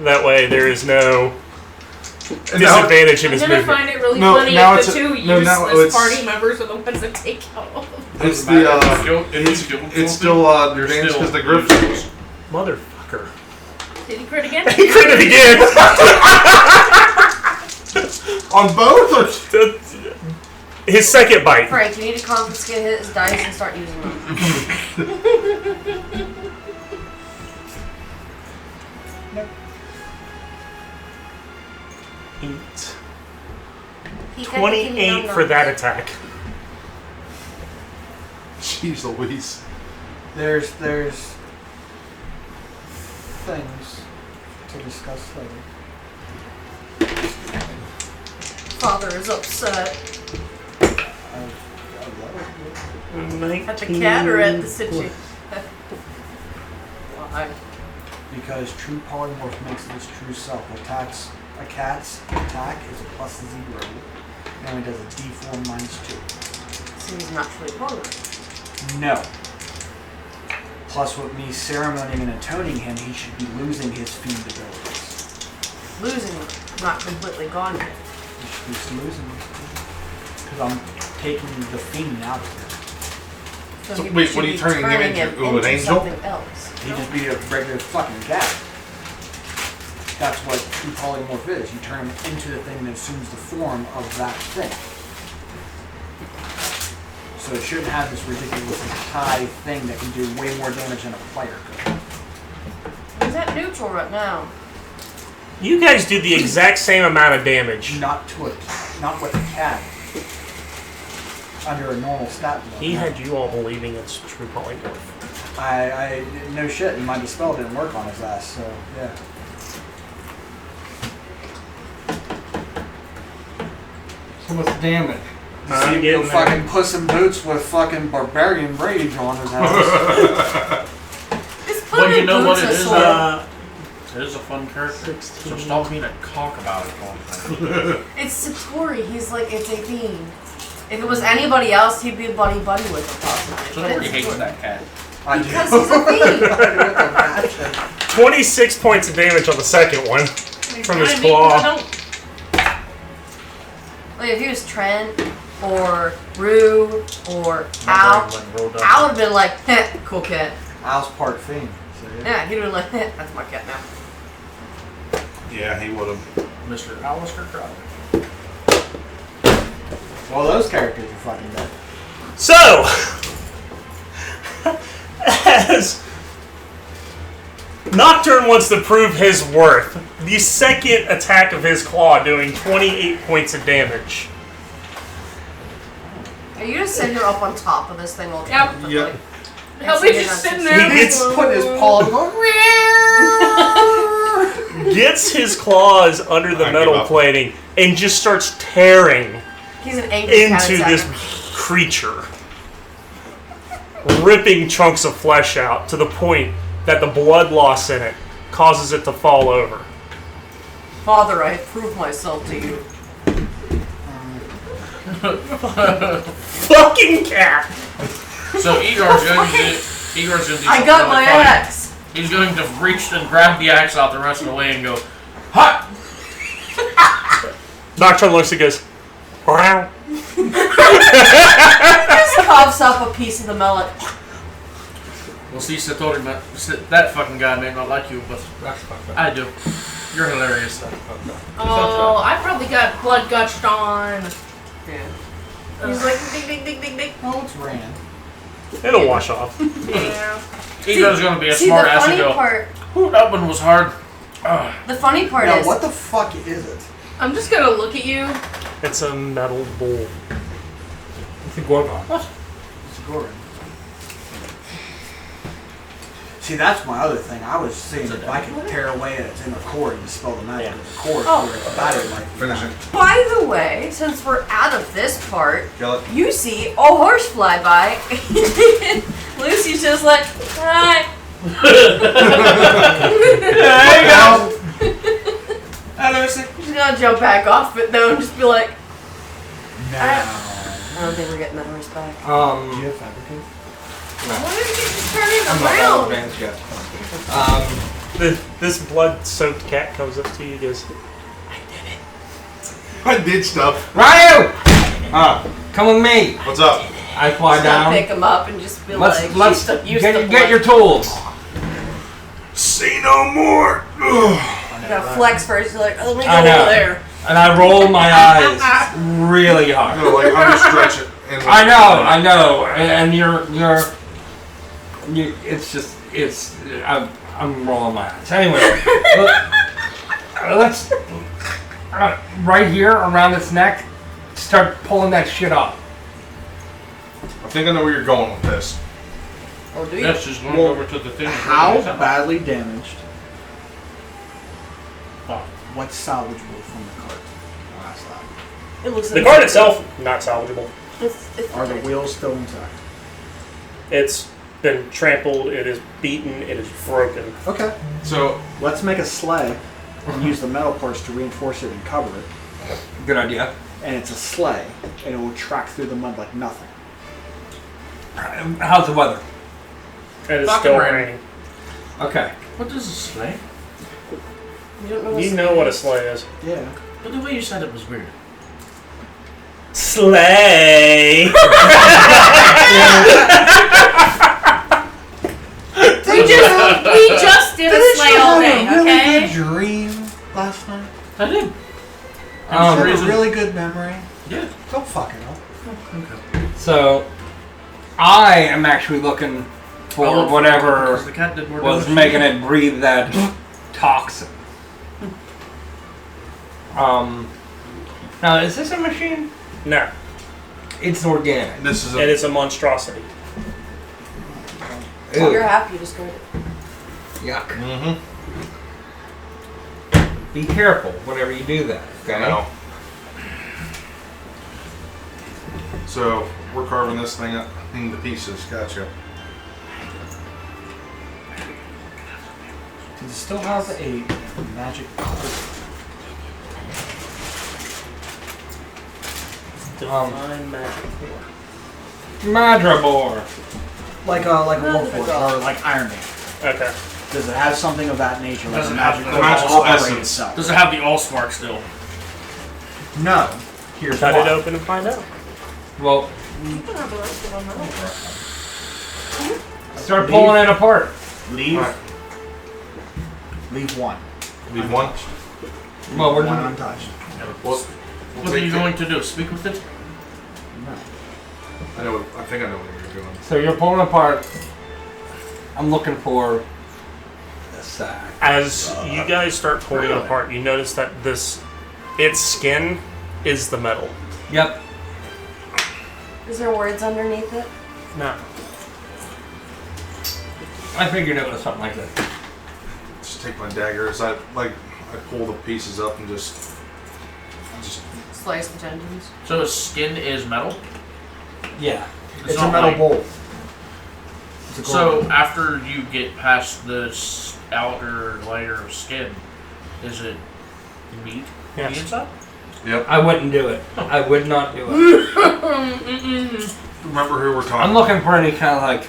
That way there is no disadvantage in I'm his gonna movement. find it really No, funny now if it's the a- two no, now useless it's- party members are the ones that take out all of them. It's the it's still You're advantage because still the Griffins. Motherfucker. Did he crit again? He crit it again! On both or His second bite. Frank, you need to confiscate his dice and start using them. 28 for that attack. Jeez Louise. There's things to discuss later. Father is upset. At the cat or at the situation? Why? Because true polymorph makes its true self. A cat's attack is a +0. And it does a d4 -2. So he's naturally polymorph. No. Plus, with me ceremoning and atoning him, he should be losing his fiend abilities. Losing them, not completely gone yet. He should be losing them. Because I'm taking the fiend out of him. So So he wait, should what are you be turning him into? Ooh, an into angel? something else. He'd just be a regular fucking cat. That's what true polymorph is. You turn him into the thing that assumes the form of that thing. So it shouldn't have this ridiculously high thing that can do way more damage than a player could. He's at neutral right now. You guys do the exact same amount of damage. Not with a cat. Under a normal stat level. He had you all believing it's true polymorph. I no shit, and my dispel didn't work on his ass, so yeah. So what's the damage? See him go fucking Puss in Boots with fucking barbarian rage on his ass. Well, you know what it is? Uh, It is a fun character. 16. So stop being a cock about it all the time. It's Satori. He's like, it's a fiend. If it was anybody else, he'd be buddy-buddy with him, possibly. So But nobody it's hates Satori. that cat. I do. Because he's a fiend. 26 points of damage on the second one from his claw. Like, if he was Trent, or Rue, or My Al, brain went rolled up. Al would have been like, heh, cool cat. Al's part fiend. So yeah. Yeah, he'd have been like, heh, that's my cat now. Yeah, he would have. Mr. Alistair Crowder. Well, those characters are fucking dead. So, as Nocturne wants to prove his worth, the second attack of his claw doing 28 points of damage. Are you just sitting here up on top of this thing all the Yep. time? Yep. Helby's just sitting there. He gets- Putting his paw going. Gets his claws under the I metal give up. plating and just starts tearing He's an angry cat into this attacker. creature, ripping chunks of flesh out to the point that the blood loss in it causes it to fall over. Father, I have proved myself to you. Fucking cat! So Igor's going to do I got my something axe. funny. He's going to reach and grab the axe out the rest of the way and go, ha! Nocturne looks and goes, wow. Just coughs up a piece of the melon. Well, see, Satori, that fucking guy may not like you, but I do. You're hilarious. Oh, I probably got blood gushed on. Yeah. He's like, ding, ding, ding, ding, ding. Oh, it's Rand. It'll wash off. Yeah. Igor's going to be a See, smart the ass and funny go, part, ooh, that one was hard. the funny part Now, is, what the fuck is it? I'm just gonna look at you. It's a metal bowl. It's a Gore-o. It's Gorin. See, that's my other thing. I was seeing if I could tear away its inner core and dispel the magic of the core Oh. where it's battery like Finish it. by the way, since we're out of this part, Kill it. you see a horse fly by. Lucy's just like, hi. She's gonna jump back off it though and just be like, Now. I don't think we're getting that horse back. Do you have fabricate? Why did you just turn it I'm not that around? advanced yet. This blood-soaked cat comes up to you and goes, I did stuff. Ryu! Come with me. What's up? I fly Just gonna down. pick him up and just be Let's get your tools. Say no more. You gotta flex first. You're like, oh, let me go I know. over there. And I roll my eyes really hard. No, like I'm just stretching. And I know, and I'm rolling my eyes. Anyway, let's right here around its neck, start pulling that shit off. I think I know where you're going with this. Or do you? Yes, just going Well, over to the thing. How badly damaged? Oh. What's salvageable from the cart? I'll ask that. It looks The like card itself, not salvageable. It's Are the wheels still intact? It's been trampled, it is beaten, it is broken. Okay. So Let's make a sleigh and use the metal parts to reinforce it and cover it. Good idea. And it's a sleigh, and it will track through the mud like nothing. How's the weather? It is Fucking still raining. raining. Okay. What does this say? You don't know You know what a sleigh is. Yeah. But the way you said it was weird. Sleigh! We just did a sleigh all day, okay? Dream last night. I did. You have reason- a really good memory. Yeah. Don't fuck it up. So, I am actually looking for whatever Because the cat did more was damage. making it breathe that toxin. Now is this a machine? No, It's organic. this is it is a monstrosity. So you're happy you discovered it. Yuck. Mm-hmm. Be careful whenever you do that, okay? No. So we're carving this thing up into pieces. Gotcha. Does it still have a magic Divine magic core. Madrabor. like a Warforged or like Iron Man? Okay. Does it have something of that nature? Like Does a it have magic the that will magical operate essence? itself? Does it have the Allspark still? No. Here's Cut why. it open and find out. Well, You can have the rest of them now. start pulling it apart. Leave. Alright. Leave one. Leave one. Well, we're One doing untouched. We'll What are take you the- going to do? Speak with it? No. I think I know what you're doing. so you're pulling apart. I'm looking for the sack. As you guys start pulling it apart, you notice that its skin is the metal. Yep. Is there words underneath it? No. I figured it was something like that. Just take my dagger as I pull the pieces up and just Slice the tendons. So his skin is metal? Yeah. It's a not metal like- bowl. It's a So gold. after you get past this outer layer of skin, is it meat on Yes. the inside? Yep. I wouldn't do it. I would not do it. Remember who we're talking. I'm looking for any kind of like,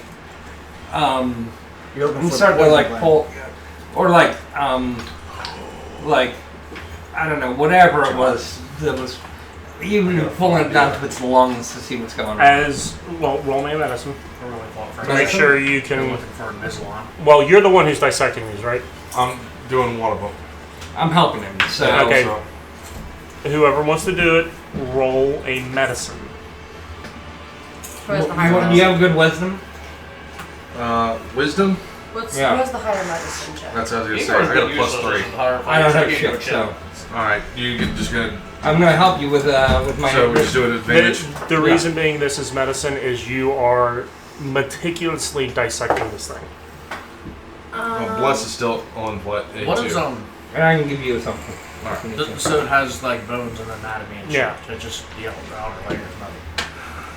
You're looking I'm for starting the to like poison pull, or like I don't know, whatever it was that was even pulling it down to its lungs to see what's going on. Roll me a medicine. Or really call it for Make sure you They're can. looking for Invisalign. Well, you're the one who's dissecting these, right? I'm doing one of them. I'm helping him. So Okay. So, Whoever wants to do it, roll a medicine. Who has the you, higher want- medicine? you have good wisdom. wisdom. Yeah. Who has the higher medicine check? That's what I was gonna You say. guys I got a get plus used to 3. this higher I don't have fight. shit, so All right, just gonna. I'm gonna help you with my. So we're just doing advantage. The reason being this is medicine is you are meticulously dissecting this thing. Well, bless is still on what? What A2. is And I can give you something. So it has like bones and anatomy and shit. Yeah. It's just the outer layer is metal.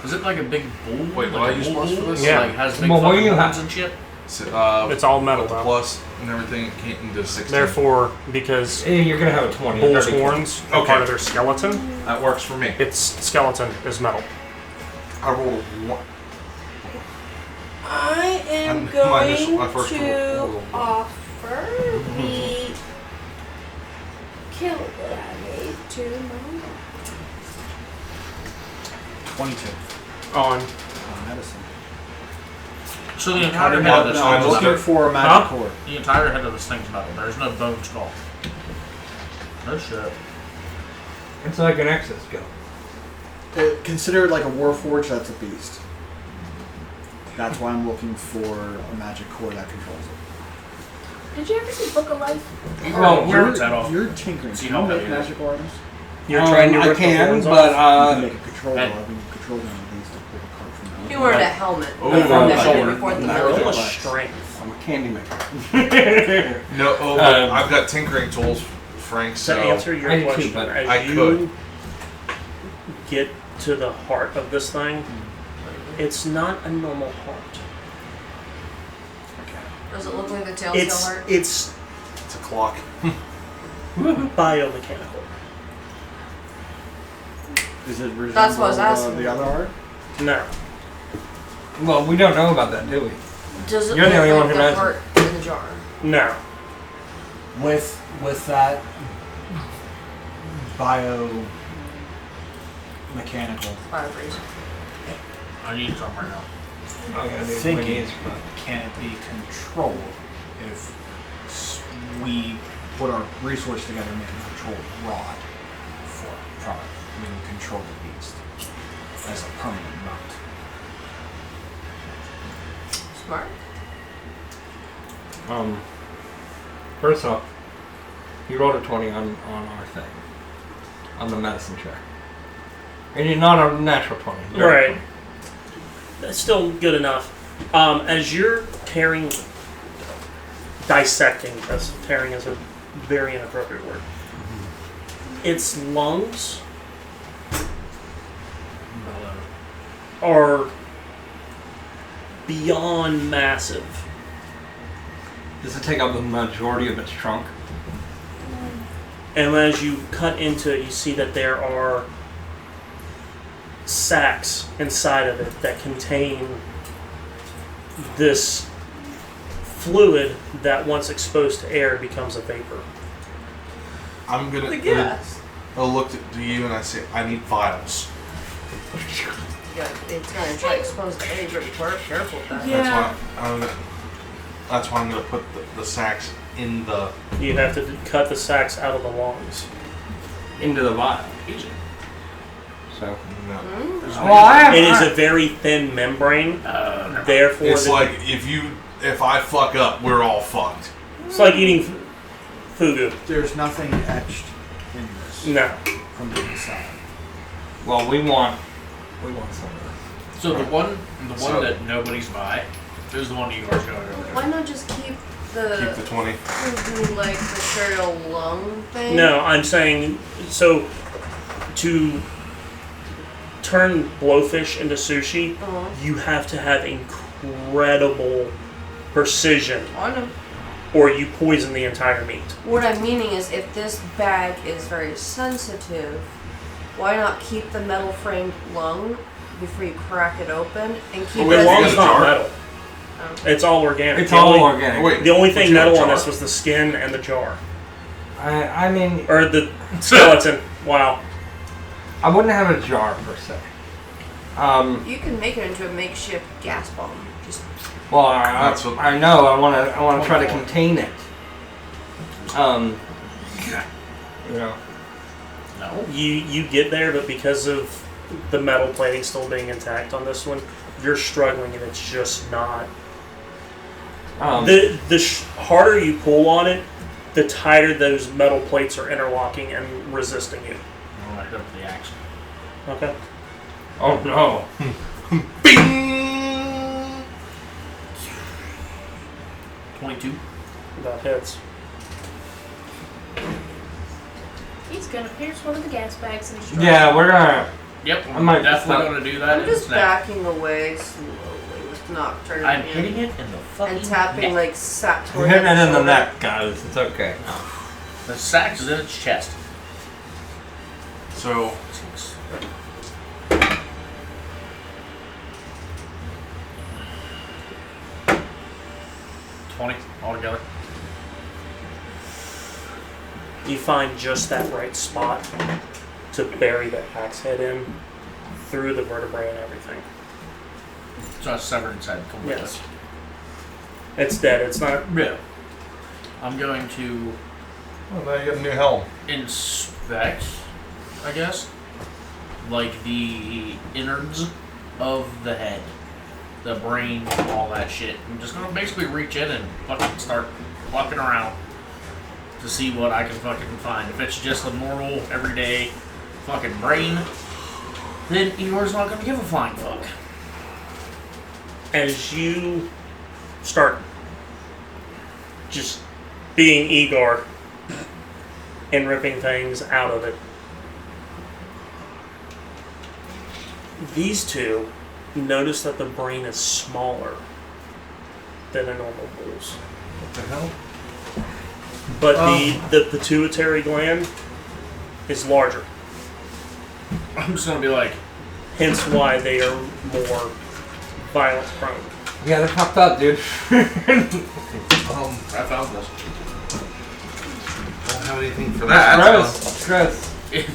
Is it like a big bull? Wait, like will I a use bull plus for bull? this? Yeah. Like has big Well, what do fucking you horns have? and shit. So, It's all metal with the though. plus and everything. It can't into 16. Therefore, because You're gonna have a 20. bull's 30. horns are Okay. part of their skeleton, that works for me. its skeleton is metal. I rolled a 1. I am My going my first to roll. offer the kill that I made to my 22. On. Medicine. So the entire head of this I'm thing's looking metal. for a magic core. The entire head of this thing's metal. There's no bone skull. No shit. It's like an exoskeleton. Consider it like a warforged that's a beast. That's why I'm looking for a magic core that controls it. Did you ever see Book of Life? Well, You're tinkering. See Can how you make heavy it is. magic items? You're trying to I rip the can, horns but off? You can make a control Hey. gun. I can control gun at least to pull a card from that. He wanted a helmet Oh, from the shoulder. head before the No. Roll middle. a strength. I'm a candy maker. No, I've got tinkering tools, Frank. To So answer your I do too, question, but as I you could. get to the heart of this thing, it's not a normal heart. Does it look like the Telltale heart? It's it's a clock. biomechanical. Is it resemble That's what I was asking. the other art? No. Well, we don't know about that, do we? Does it You're look the only like one who the knows. heart in the jar? No. With that bio mechanical Vibration. I need some right now. thinking, can it be controlled if we put our resource together and make a controlled rod for a product? We can control the beast as a permanent mount. Smart. First off, you rolled a 20 on our thing. On the medicine check. And you're not a natural 20. You're a Right. 20. That's still good enough. As you're dissecting, because tearing is a very inappropriate word. Its lungs are beyond massive. Does it take up the majority of its trunk? And as you cut into it, you see that there are sacs inside of it that contain this fluid that once exposed to air becomes a vapor. I'm gonna. Yes. I'll look to you and I say, I need vials. Yeah, it's gonna try to expose the air. Be careful with that. Yeah. That's why I'm gonna put the sacks in the. You have to cut the sacs out of the lungs. Into the vial. Easy. So. No. Well, I It is a very thin membrane, therefore It's like if I fuck up, we're all fucked. it's like eating fugu. There's nothing etched in this No. from the inside. Well, we want some of this. So the one So- that nobody's by is the one you guys going over. Why not just keep Keep the 20. like material lung thing? No, I'm saying, so to turn blowfish into sushi, you have to have incredible precision, I know. or you poison the entire meat. What I'm meaning is, if this bag is very sensitive, why not keep the metal framed lung before you crack it open and keep Oh, wait, it? The long lung's as not jar? metal. It's all organic. It's The all only- organic. Oh, wait. The only What's thing your metal on jar? this was the skin and the jar. I mean, Or the skeleton. Wow. I wouldn't have a jar per se. You can make it into a makeshift gas bomb. Just Well, That's what- I know. I want to try to contain it. You know. No. You get there, but because of the metal plating still being intact on this one, you're struggling and it's just not. The harder you pull on it, the tighter those metal plates are interlocking and resisting you. All right, up to the axe. Okay. Oh no. Bing! 22. That hits. He's gonna pierce one of the gas bags and destroy Yeah, we're gonna. Yep, I might I'm definitely stop. going to do that. I'm in just this next. backing away slowly with Nocturne I'm hitting it in the fucking and tapping neck. like sat We're toward hitting it in the shoulder. neck, guys. It's okay. The sax is in its chest. So, $20 altogether. You find just that right spot to bury the axe head in, through the vertebrae and everything. So it's severed its head completely. Yes. It's dead. It's not. Yeah. I'm going to Oh, now you got a new helm. inspect, I guess, like the innards of the head, the brain, all that shit. I'm just gonna basically reach in and fucking start walking around to see what I can fucking find. If it's just a normal, everyday fucking brain, then Igor's not gonna give a flying fuck. As you start just being Igor and ripping things out of it, these two notice that the brain is smaller than a normal bull's. What the hell? But the pituitary gland is larger. I'm just gonna be like, Hence why they are more violence prone. Yeah, they're fucked up, dude. I found this. Don't have anything for that. Gross. Gross. it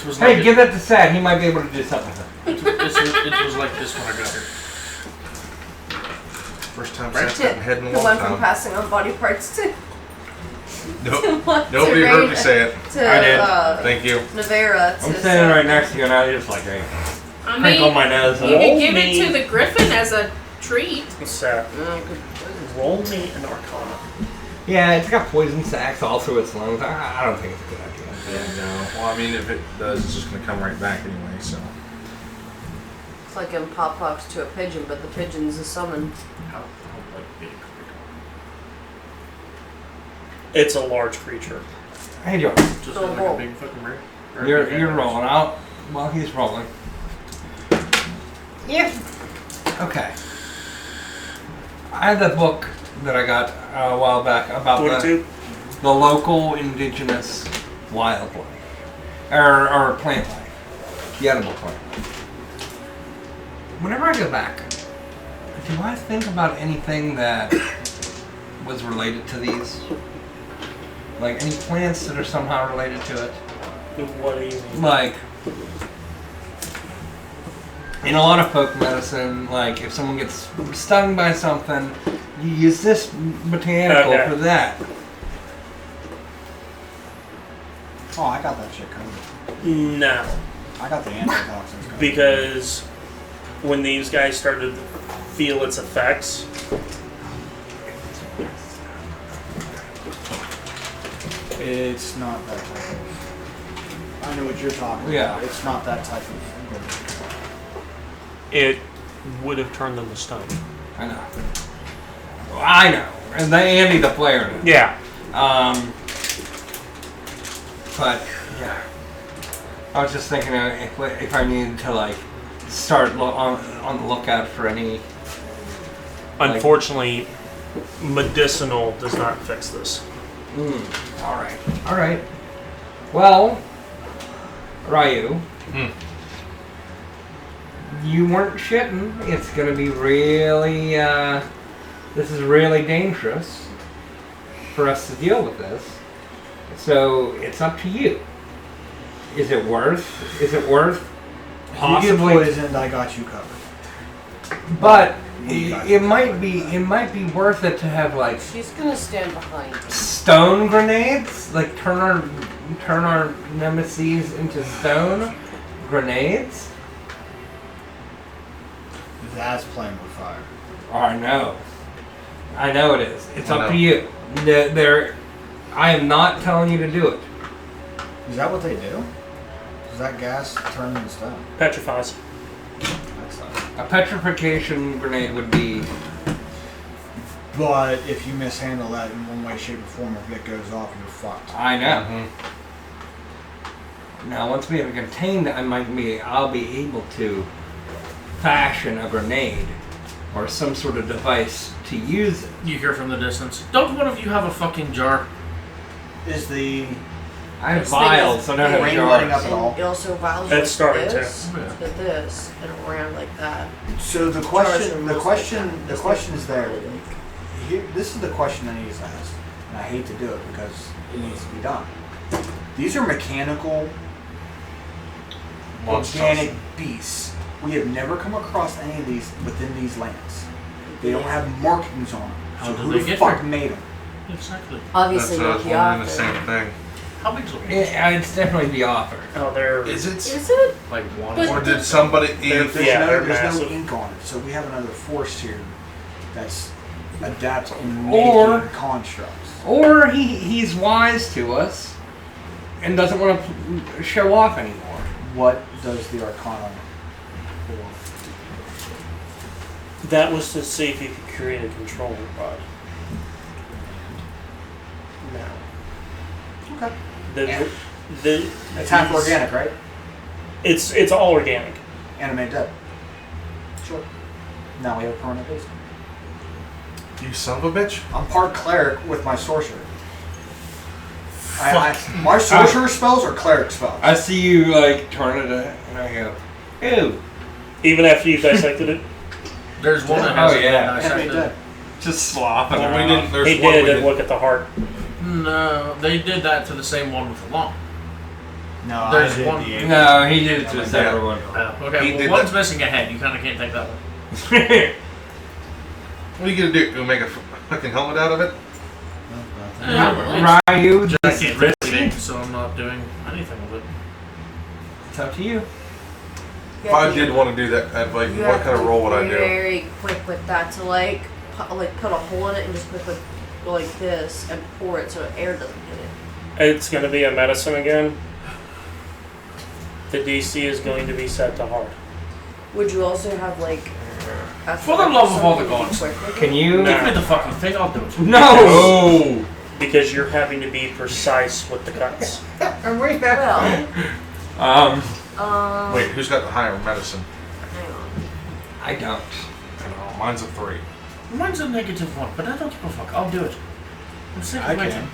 was Hey, like give that to Sad. He might be able to do something with it. it was like this when I got here. First time Right. Seth's gotten head in a The long one from time. passing on body parts to Nope. to Nobody heard me say it. to I did. Thank you. Nevera. I'm standing right next to you, and I just like, hey, I crinkle mean, my nose. you Up. could give it to the griffin as a treat. So, roll me an arcana. Yeah, it's got poison sacs all through its lungs. I don't think it's a good idea. Yeah, no. Well, I mean, if it does, it's just going to come right back anyway, so. It's like giving Pop Pops to a pigeon, but the pigeon's a summon. How like big? It's a large creature. Hey, Joe. Just Don't like roll. a big fucking ring. Or a You're big you're head. rolling out while he's rolling. Yeah. Okay. I have that book that I got a while back about 42? the local indigenous wildlife or plant life, the edible plant life. Whenever I go back, do I think about anything that was related to these? Like any plants that are somehow related to it? What do you mean? Like, in a lot of folk medicine, like if someone gets stung by something, you use this botanical Okay. for that. Oh, I got that shit covered. No. I got the antitoxins covered. Because when these guys started to feel its effects, It's not that type of. I know what you're talking about. Yeah. It's not that type of. it would have turned them to stone. I know. Well, I know. And Andy, the player, knows. Yeah. But yeah, I was just thinking if I needed to like start on the lookout for any. Unfortunately, medicinal does not fix this. All right. All right. Well, Ryu, you weren't shitting. It's gonna be really. This is really dangerous for us to deal with this. So it's up to you. Is it worth? If you get poisoned, I got you covered. But it might be worth it to have like She's gonna stand behind you. stone grenades, like turn our nemesis into stone grenades. That's playing with fire. Oh, I know it is. It's I up know. to you. I am not telling you to do it. Is that what they do? Does that gas turn into stone? Petrifies. That's not. A petrification grenade would be. But if you mishandle that in one way, shape, or form, if it goes off, you're fucked. I know. Mm-hmm. Now, once we have it contained, I'll be able to fashion a grenade or some sort of device to use it. You hear from the distance. Don't one of you have a fucking jar? Is the I have This thing vials, is I don't have rain letting jars. up at all? It also vials It's like starting to. this, to this, and around like that. So the Jars are question, the mostly question, that. the It's question like is there. really- Here, this is the question that needs asked, and I hate to do it because it needs to be done. These are mechanical organic beasts. We have never come across any of these within these lands. They don't have markings on them. How So did who they the get fuck here? made them? Exactly. Obviously, That's what I not was the wondering, the author. same thing. How big's the Yeah, it's definitely the author. Oh, they're Is it? Is it? Like one. But- Or did somebody There's, Yeah, they're there's no massive. ink on it. So we have another force here that's adept in Or- making constructs. Or he's wise to us and doesn't want to show off anymore. What does the Arcana for? That was to see if you could create a control rod. No. Okay. The It's half organic, right? It's all organic. Animate dead. Sure. Now we have a permanent base. You son of a bitch. I'm part cleric with my sorcerer. My sorcerer spells are cleric spells. I see you like turn it and I go, ew. Even after you dissected it, There's one that Oh, hasn't yeah. been Animate dissected. dead. Just slopping Well, we around. didn't. There's he one did we and look at the heart. No, they did that to the same one with the long. No, There's I did one- the No, he did it to a separate one. Okay, He well, did one's that. missing a head. You kind of can't take that one. What are you gonna do? Go make a fucking helmet out of it? Ryu, It's just, really big, so I'm not doing anything with it. it's up to you. If I did want to do that, I'd like, You what have kind to of roll would I be do? very quick with that to put a hole in it and just quickly go like this and pour it so air doesn't hit it. It's going to be a medicine again. The DC is going to be set to hard. Would you also have like a For the love of all the something gods. quick with Can it? you? Give me the fucking thing, I'll do it. No! Oh! Because you're having to be precise with the cuts. Well, Wait, who's got the higher medicine? hang on. I don't. I don't know. Mine's a 3. Mine's a -1, but I don't give a fuck. I'll do it. I'm sick I of waiting. can.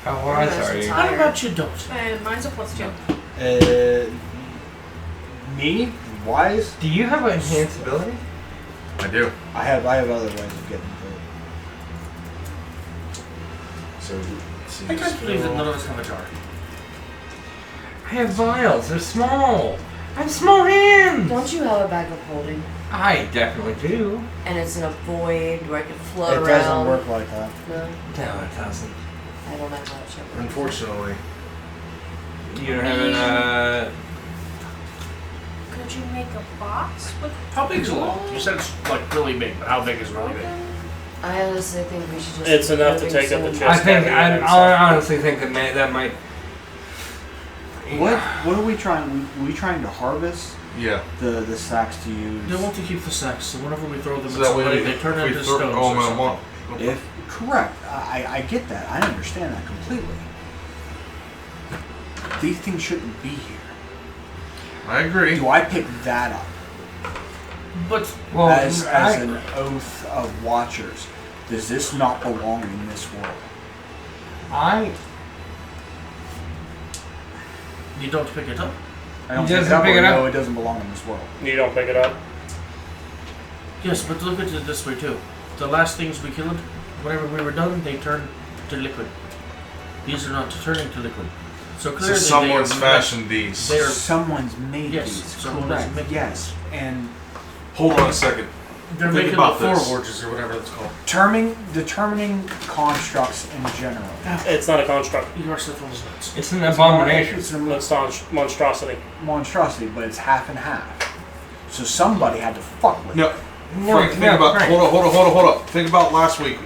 How wise are you? How about you don't? And mine's a +2. Me? Wise? Do you have an enhanced ability? I do. I have other ways of getting to it. So, let's see. I can't believe that none of us have a jar. I have vials. They're small. I have small hands. Don't you have a bag of holding? I definitely do. And it's in a void where I can float It around. doesn't work like that. No, No, it doesn't. I don't have that shit. Unfortunately. You don't have an, Could you make a box with How big is a long? You said it's like really big, but how big is really big? I honestly think we should just. It's keep enough to moving take up the soon. chest. I think, I honestly think that might. What are we trying? We trying to harvest Yeah. the sacks to use? They want to keep the sacks, so whenever we throw them So at that way somebody, we, they turn if we into throw, stones. oh, or man, something. what? If correct, I get that. I understand that completely. These things shouldn't be here. I agree. Do I pick that up But Well, as an oath of watchers? Does this not belong in this world? you don't pick it up. I don't He pick it doesn't up. pick Or it up? no, it doesn't belong in this world. You don't pick it up. Yes, but look at it this way too. The last things we killed, whenever we were done, they turned to liquid. These are not turning to liquid. So So clearly someone's they are fashioned these. They are. Someone's made Yes, these. someone Correct. is making Yes, and Hold on a second. They're Think making about the this. forwards or whatever it's called. determining constructs in general. It's not a construct. You are such one's nuts. It's an abomination. It's a It's monstrosity. monstrosity, but it's half and half. So somebody had to fuck with it. No. Frank, think about. Frank. Hold up. Think about last week.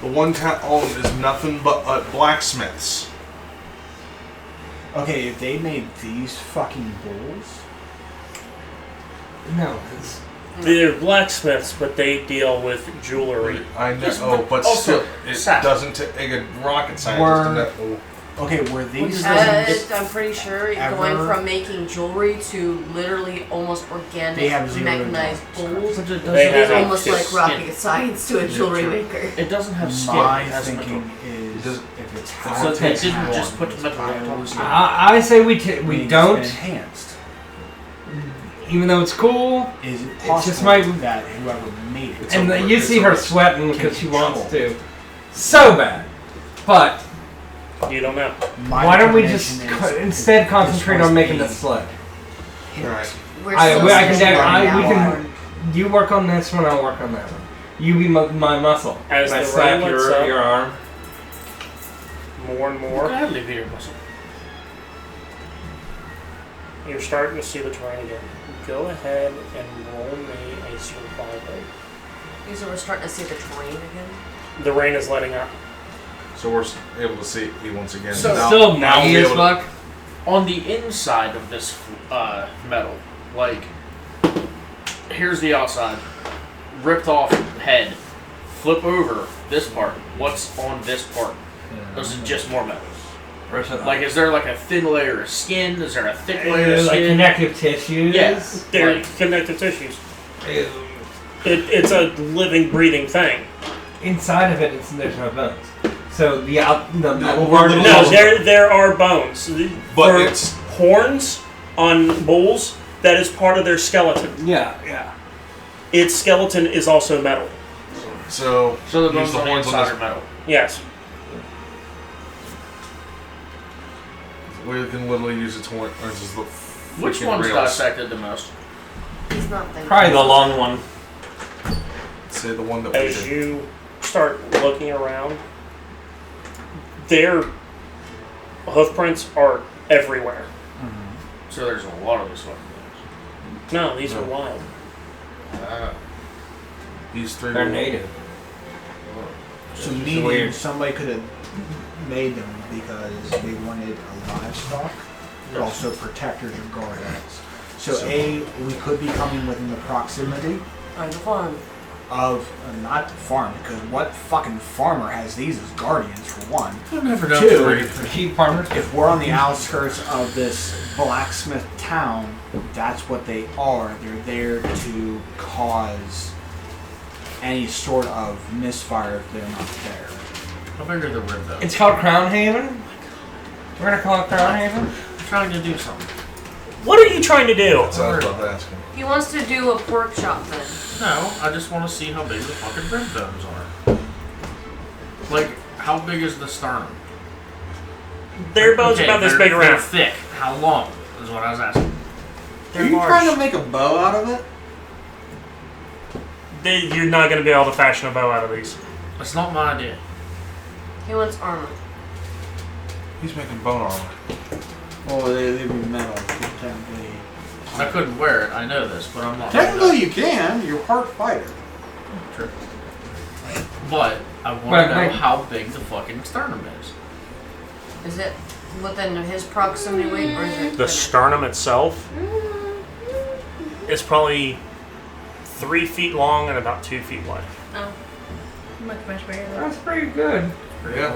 The one town is nothing but blacksmiths. Okay, if they made these fucking bulls, No, it's They're blacksmiths, but they deal with jewelry. I know, Yes, but but also still, it sack. doesn't take a rocket scientist to know. okay, were these I'm pretty sure Ever- going from making jewelry to literally almost organic They have zero mechanized knowledge. bulls But it They is have doesn't. almost skin. like rocket science to a jewelry maker. It doesn't have skin. my It has metal. thinking is Does- if it's So half they and didn't half, just put it's metal on top of the skin. I say we means don't, it's enhanced. even though it's cool. Is it It's possible just my- that whoever made it? And you see her sweating because she wants control. to, so bad. But You don't know. My why don't we just determination is instead concentrate this was on making the the sled? Alright. We're I still can. standing We down. can. You work on this one. I'll work on that one. You be my muscle. As And I the slap rain lets up, your arm. more and more, I have your muscle. you're starting to see the terrain again. Go ahead and roll me a survival. So we're starting to see the terrain again. The rain is letting up. So we're able to see it once again. So- Still now we'll muggy be as able to- fuck. On the inside of this metal, like, here's the outside. Ripped off head. Flip over this part. What's on this part? This is just more metal. Like, is there like a thin layer of skin? Is there a thick layer of like skin? connective tissues. Yes. They're Like, connective tissues. Ew. It's a living, breathing thing. Inside of it, there's no bones. So the metal we're part. little- No, there are bones. But For it's- horns on bulls. That is part of their skeleton. Yeah. Its skeleton is also metal. So so the use bones the on the horns on inside this. are metal. Yes. We can literally use its horn. Or just the Which freaking one's rails. dissected the most? He's not thinking. Probably the long one. Say the one that we As did. you start looking around, their hoof prints are everywhere. So there's a lot of this fucking things. No, these are No. wild. These three. They're will- native. So It's meaning weird. somebody could have made them because they wanted a livestock, but also protectors or guardians. So we could be coming within the proximity On the farm. of not the farm, because what fucking farmer has these as guardians for one? I've never done Two. three. For sheep farmers. If we're on the outskirts of this blacksmith town, that's what they are. They're there to cause any sort of misfire if they're not there. How big are the rib though? It's called Crown Haven. We're gonna call it Crown Haven. I'm trying to do something. What are you trying to do? That's what I was about to ask him. He wants to do a pork chop then. No, I just want to see how big the fucking rib bones are. Like, how big is the sternum? Their bones Okay, about this they're- big They're around. thick. How long is what I was asking. Are They're you large. trying to make a bow out of it? You're not going to be able to fashion a bow out of these. That's not my idea. He wants armor. He's making bone armor. Oh, they'd be metal. Technically, I couldn't wear it. I know this, but I'm not. technically you can. You're part fighter. True. But I want But, to know like- how big the fucking sternum is. Is it within his proximity weight or is it? The sternum itself is probably 3 feet long and about 2 feet wide. Oh. Much bigger than That's pretty good. Yeah.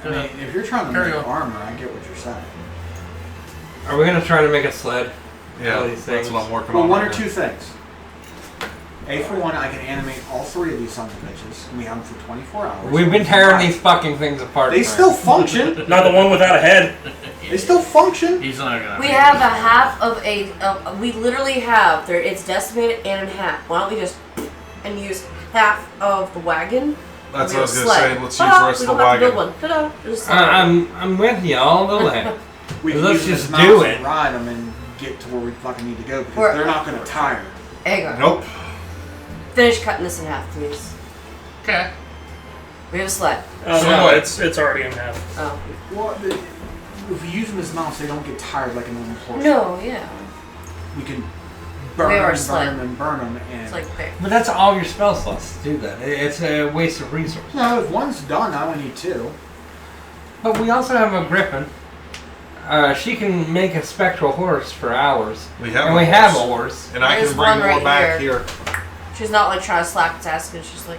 I mean, if you're trying to Carry make on. armor, I get what you're saying. Are we gonna try to make a sled? Yeah, All these that's things. what I'm working Well, on. one or right two now. things. A for one, I can animate all three of these sons of bitches, and we have them for 24 hours. We've been tearing these fucking things apart. They Frank. still function. Not the one without a head. They still function. He's not gonna. We have a half of a. We literally have there. It's decimated and in half. Why don't we just and use half of the wagon? That's We what I was have gonna sled. say. Let's use Ta-da, the rest we of the don't have to wagon. build one. Ta-da, there's a sled. I'm with you all the way. We can Let's use them as just mounts do and it. ride them and get to where we fucking need to go because We're- they're not going to tire. Agar, Nope. finish cutting this in half, please. Okay. We have a sled. Oh, So no, what? it's already in half. Oh. Well, if we use them as mounts, they don't get tired like a normal horse. No, yeah. We can burn We have them our and sled. burn them and burn them. And It's like there. But that's all your spell slots to do that. It's a waste of resources. no, if one's done, I only need two. But we also have a griffin. She can make a spectral horse for hours. We have. And a we have a horse. horse. And I There's can bring one more right back here. She's not like trying to slap its ass because she's like,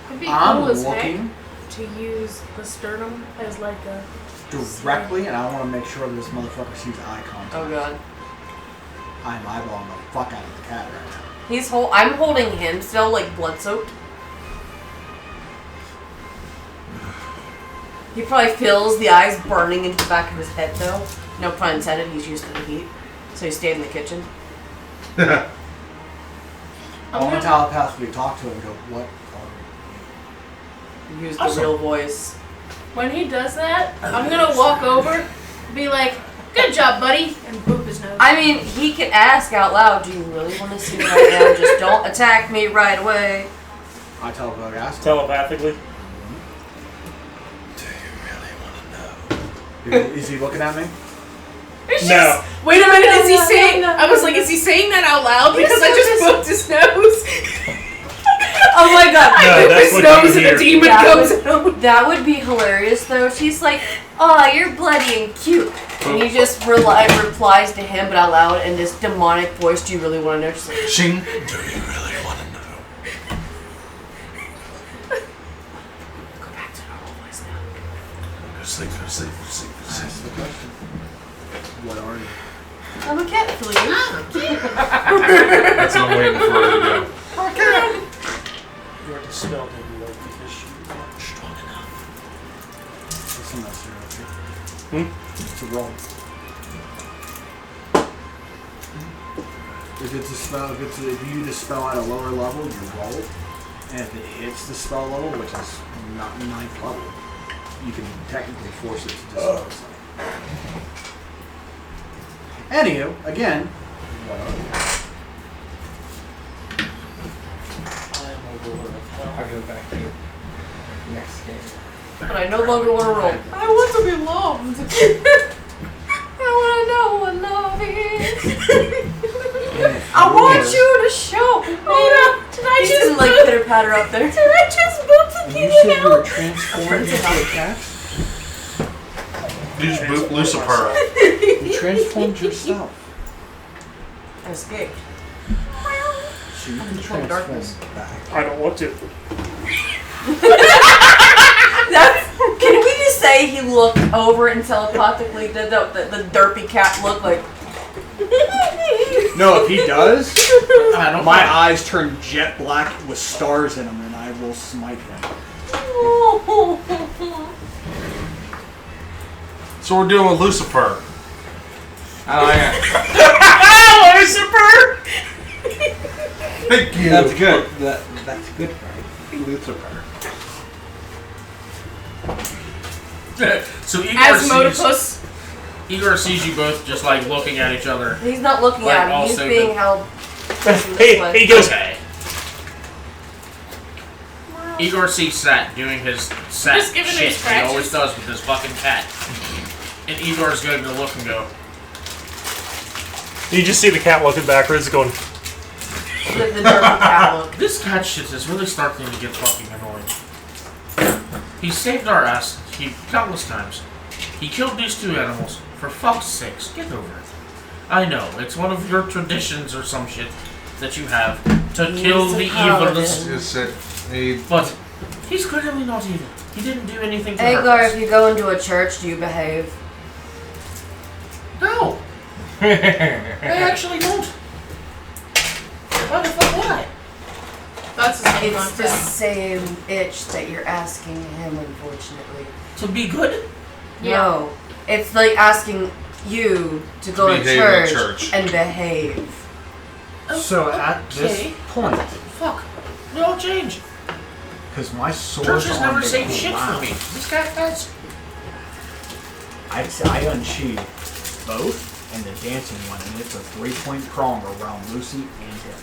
It'd be I'm cool as looking heck to use the sternum as like a. directly, and I want to make sure this motherfucker sees eye contact. oh god. I'm eyeballing the fuck out of the cat right now. I'm holding him still like blood soaked. He probably feels the eyes burning into the back of his head though. No pun intended, he's used to the heat. So he stayed in the kitchen. I want to telepathically talk to him and go, what are Use the real voice. When he does that, I'm gonna walk over, be like, "Good Good job, buddy. And boop his nose. I mean, he could ask out loud, do you really want to see me right now? Just don't attack me right away. I tell Bug ask. Telepathically. Is he looking at me? No. Wait a minute, is he saying? I was like, is he saying that out loud? Because I just booped his nose. Oh my god. No, I boop that's his what nose you and the hear. demon comes out. That would be hilarious though. She's like, "Oh, you're bloody and cute," and he just replies to him, but out loud in this demonic voice. Do you really want to know? She's like, Shing. Do you really want to know? "Go back to normal voice now." Go sleep. That's the question. What are you? I'm a cat for you. That's what I'm waiting for her to go. Your dispel didn't work because you weren't strong enough. It's a master, okay? It's a roll. If it's a spell, if you dispel at a lower level, you roll. And if it hits the spell level, which is not 9th level, you can technically force it to dispel. Anywho, again, what are you? I'll go back to next game. But I no longer want to roll. I want to be loved. I want to know what love is. I want you to show me. Oh no! Did I He's just gonna like boop? pitter patter up there. Did I just boop the You people said you were out? transformed into a cat? You just boot Lucifer. You transformed yourself. I escaped. So you can control transform darkness. back. I don't want to. Can we just say he looked over and telepathically did the derpy cat look like? No, if he does, I don't my know. eyes turn jet black with stars in them, and I will smite him. So we're doing with Lucifer. Oh yeah, Lucifer! Thank you. that's good. That's good for Lucifer. So Igor sees you both just like looking at each other. He's not looking Like, at him. He's also being the- held. He goes. Okay. Igor sees Sat doing his Sat Just giving shit him he scratches. always does with his fucking cat. And Igor's going to look and go, You just see the cat looking backwards, going. The derpy cat look. this cat shit is really starting to get fucking annoying. He saved our ass countless times. He killed these two animals. For fuck's sakes, get over it. I know, it's one of your traditions or some shit that you have to kill He's a the paladin. evils. Just said, hey, But he's clearly not evil. He didn't do anything to hurt Agar, us. if you go into a church, do you behave? No, I actually don't. Why the fuck would I? That's the same It's the concept. same itch that you're asking him, unfortunately. To be good? No, it's like asking you to go to behave in church, church. and behave. So at Okay. this point, Fuck. We all change. because my sword Churches on never the saved shit for ground, me. This guy has. I unsheathed both and the dancing one, and it's a 3-point prong around Lucy and him.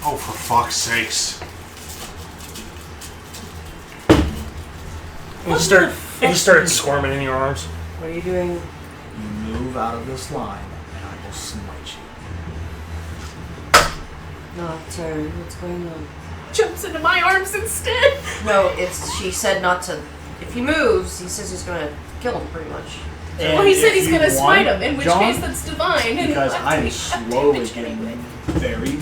oh, for fuck's sakes. You started squirming in your arms. What are you doing? You move out of this line, and I will smite you. Nocturne, what's going on? Jumps into my arms instead. No, she said not to. If he moves, he says he's gonna kill him pretty much. Well, he And said if he's you gonna smite want, him, in which John, case that's divine. And because not to I'm be slowly damaged getting anyway. very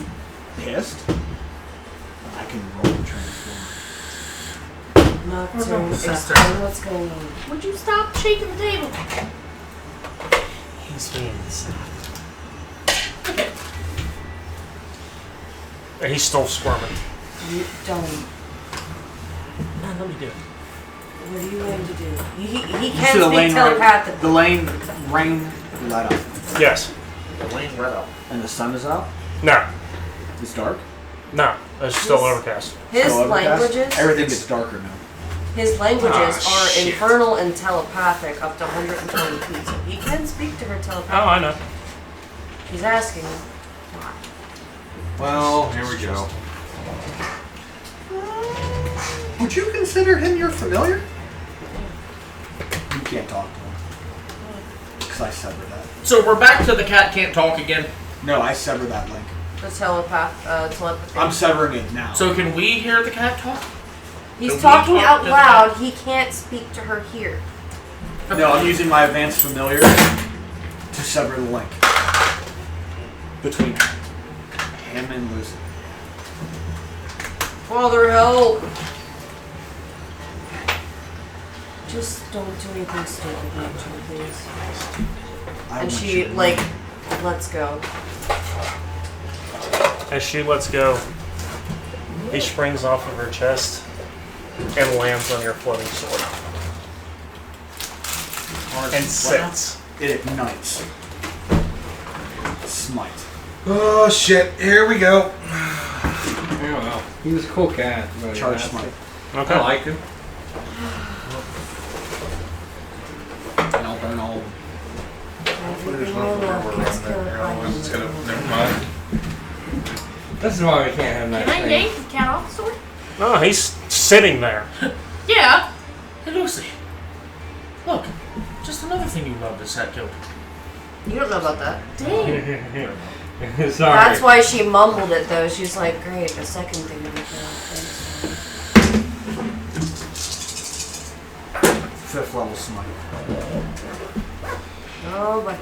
pissed, I can roll and transform. Nocturne, explain what's going on. Would you stop shaking the table? He's being sad. He's still squirming. You don't. Man, let me do it. What are you going to do? He You see can't the speak lane, telepathically. the rain let up, Yes. The lane red up. and the sun is out. No. It's dark. No. It's still overcast. His Still overcast. languages. Everything gets darker now. His languages are shit. infernal and telepathic up to 120 feet. So he can speak to her telepathically. Oh, I know. He's asking why. Well, here we go. Would you consider him your familiar? You can't talk to him. Because I severed that. So we're back to the cat can't talk again. No, I severed that link. The telepathy. I'm severing it now. So can we hear the cat talk? He's Can we talking talk out to the loud. He can't speak to her here. No, I'm using my advanced familiar to sever the link between him and Lucy. Father, help! Just don't do anything stupid, Rachel, please. And she, lets go. As she lets go, he springs off of her chest and lands on your floating sword. And sits. It ignites. Smite. Oh shit! Here we go. Oh, well. He was a cool cat. But Charge smite. Okay. I liked him. And I'll burn all of them. Everything I love keeps killing Never mind. This is why we can't have nice Can I things. yank the cat off the sword? Oh, he's sitting there. Yeah. Hey Lucy. Look, just another thing you love this hat killed. You don't know about that. Dang. Sorry. That's why she mumbled it, though. She's like, great, the second thing that we Fifth level smite. Oh, but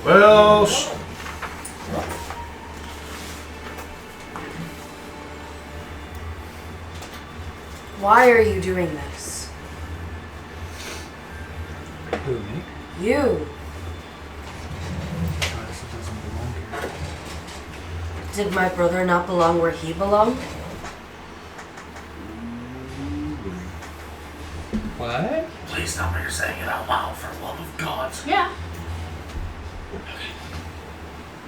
Well, why are you doing this? Who, me? You. Did my brother not belong where he belonged? What? Please tell me you're saying it out loud for the love of God. Yeah.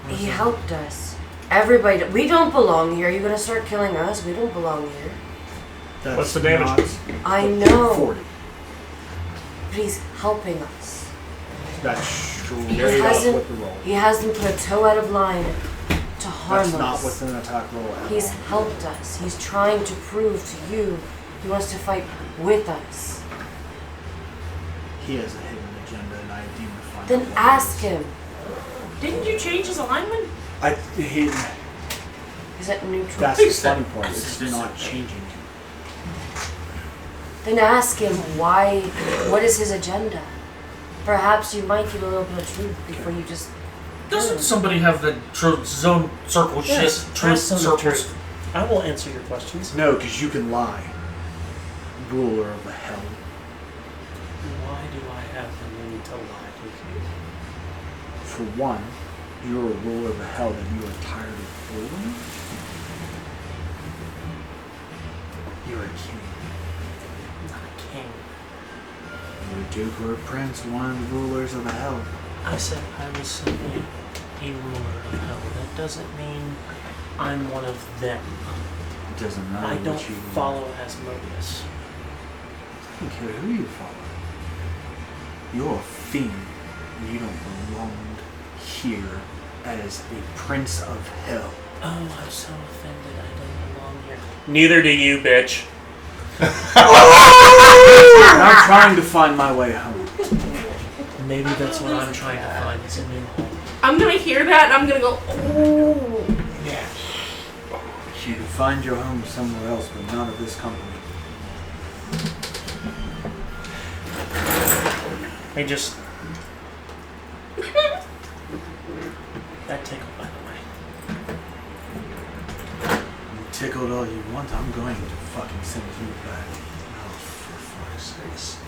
He helped us. Everybody, we don't belong here. You're gonna start killing us? We don't belong here. That's What's the damage? not I know. 40. But he's helping us. That's straight He up hasn't, with the roll. he hasn't put a toe out of line to harm That's not us. within an attack roll at He's all. helped us. He's trying to prove to you he wants to fight with us. He has a hidden agenda, and I deem to find Then out what ask it is. him. Didn't you change his alignment? He, Is that neutral? that's the funny part. It's not changing. Then ask him why. What is his agenda? Perhaps you might get a little bit of truth before you just. Doesn't somebody have the zone circle Yes, shit? truth Truth zone of circles. truth. I will answer your questions. No, because you can lie. Ruler of the hell. Why do I have the need to lie to you? For one, you're a ruler of the hell that you are tired of ruling. You're a king. Not a king. You're a duke or a prince, one of the rulers of the hell. I said I was simply a ruler of hell. That doesn't mean I'm one of them. It doesn't matter I don't what you follow Asmodeus. I don't care who you follow. You're a fiend. You don't belong here as a prince of hell. Oh, I'm so offended I don't belong here. Neither do you, bitch. I'm trying to find my way home. Maybe that's what I'm trying to find is a new home. I'm gonna hear that and I'm gonna go, oh. You can find your home somewhere else, but not at this company. They just... That tickled, by the way. You tickled all you want, I'm going to fucking send you back. Oh, for fuck's sake.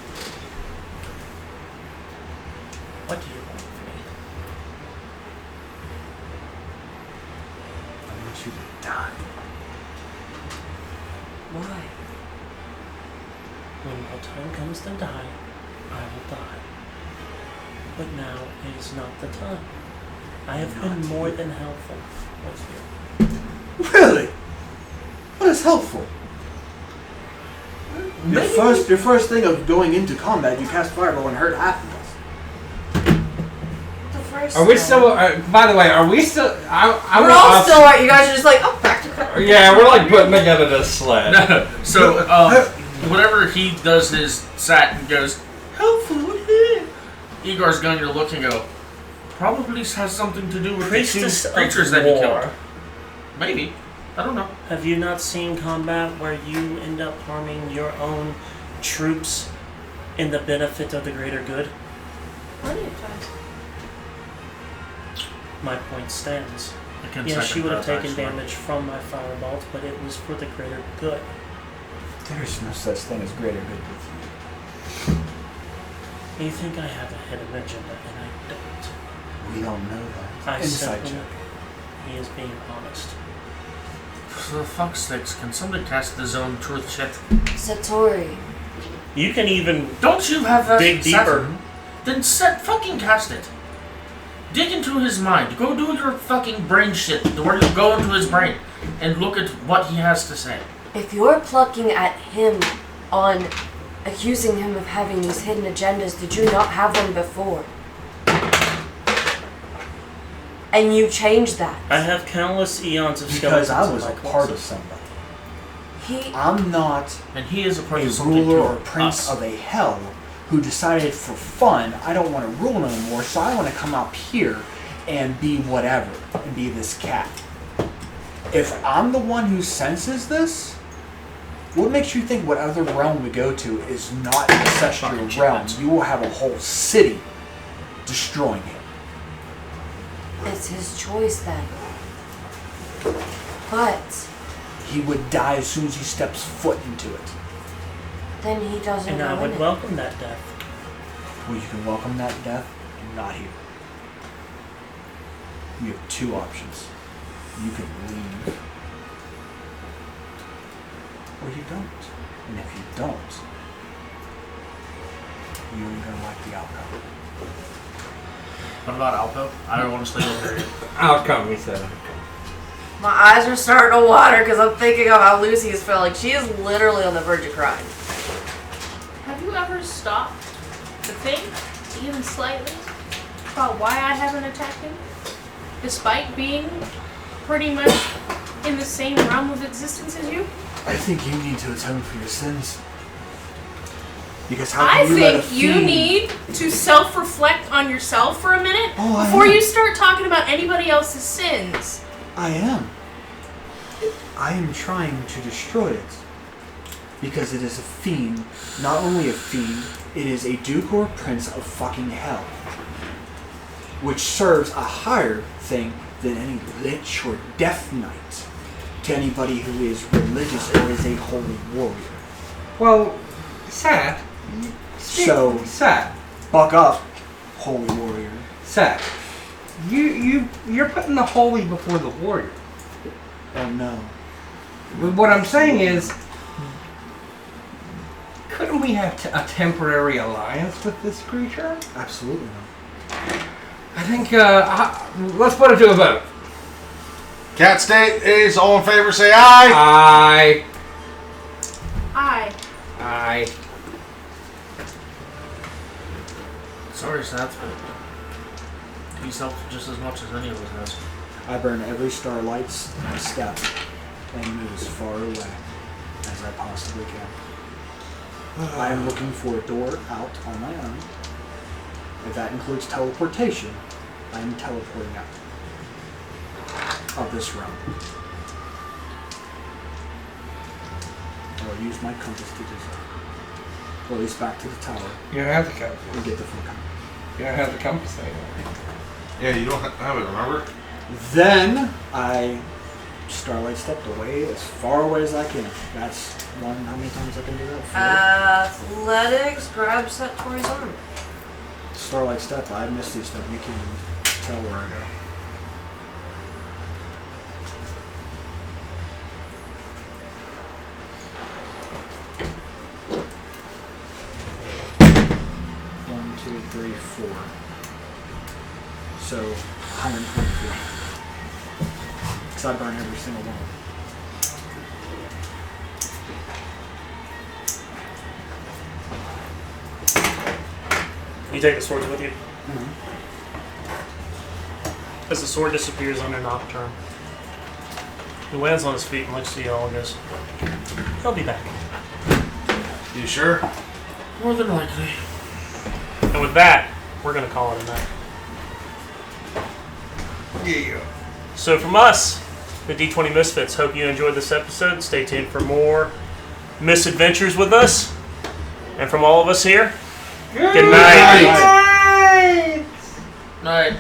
What do you want from me? I want you to die. Why? When my time comes to die, I will die. But now it is not the time. I have been Not more you. than helpful with you. Really? What is helpful? Your first thing of going into combat, you cast fireball and hurt half of us. Are we still? By the way, are we still? We're all still right. You guys are just like, oh, back to cover. Yeah, we're like putting together this sled. So, whenever he does his sat and goes, helpful, Igor's going to look and go, probably has something to do with the two creatures that he killed. Maybe. I don't know. Have you not seen combat where you end up harming your own troops in the benefit of the greater good? Plenty of times. My point stands. I Yes, she would have taken actually. damage from my firebolt, but it was for the greater good. There's no such thing as greater good with You think I have a hidden agenda, and I don't. you. We don't know that. I Inside simply, check. he is being honest. For fuck's sakes, can somebody cast the zone truth shit? Satori. You can even Don't you have that dig deeper. Then fucking cast it. Dig into his mind. Go do your fucking brain shit where you go into his brain and look at what he has to say. If you're plucking at him on accusing him of having these hidden agendas, did you not have one before? And you changed that. I have countless eons of Because skeletons I in was my a part closet. of somebody. He. I'm not And he is a part a of something ruler too. or prince Us. of a hell who decided for fun, I don't want to rule anymore, so I want to come out here and be whatever, and be this cat. If I'm the one who senses this, what makes you think what other realm we go to is not ancestral Fucking realm? shit. You will have a whole city destroying him. It's his choice then. But He would die as soon as he steps foot into it. then he doesn't And go I in would it. welcome that death. Well, you can welcome that death, not here. You have two options. You can leave, or you don't. And if you don't, you ain't gonna like the outcome. What about Alpo? I don't want to stay over here. Outcome, he said. My eyes are starting to water because I'm thinking of how Lucy is feeling. She is literally on the verge of crying. Have you ever stopped to think, even slightly, about why I haven't attacked him? Despite being pretty much in the same realm of existence as you? I think you need to atone for your sins. Because how I can you let a think you fiend- need to self-reflect on yourself for a minute Oh, I before am. you start talking about anybody else's sins. I am. I am trying to destroy it. Because it is a fiend. Not only a fiend, it is a duke or prince of fucking hell. Which serves a higher thing than any lich or death knight to anybody who is religious or is a holy warrior. Well, Sat. So, Sat. buck up, holy warrior. Sat. You're putting the holy before the warrior. Oh no. But what I'm saying is, couldn't we have a temporary alliance with this creature? Absolutely not. I think, let's put it to a vote. Cat state is all in favor, say aye. Aye. Sorry, Seth, but he's helped just as much as any of us has. I burn every starlight's step and move as far away as I possibly can. I am looking for a door out on my own. If that includes teleportation, I am teleporting out of this realm. I will use my compass to do so. Or at least back to the tower You don't have the compass. and get the fuck out. You don't have the compass anymore. Yeah, you don't have it, remember? Then I starlight stepped away as far away as I can. That's one. How many times I can do that? 4? Athletics, grab Satori's arm. Starlight step. I missed these stuff. You can tell where I go. One, two, three, 4. So 120 feet. Because I burn every single one. You take the swords with you. As the sword disappears under Nocturne, he lands on his feet and looks to you all and goes, "He'll be back." You sure? More than likely. And with that, we're going to call it a night. Yeah. So from us, the D20 Misfits, hope you enjoyed this episode. Stay tuned for more misadventures with us. And from all of us here, good night. Night.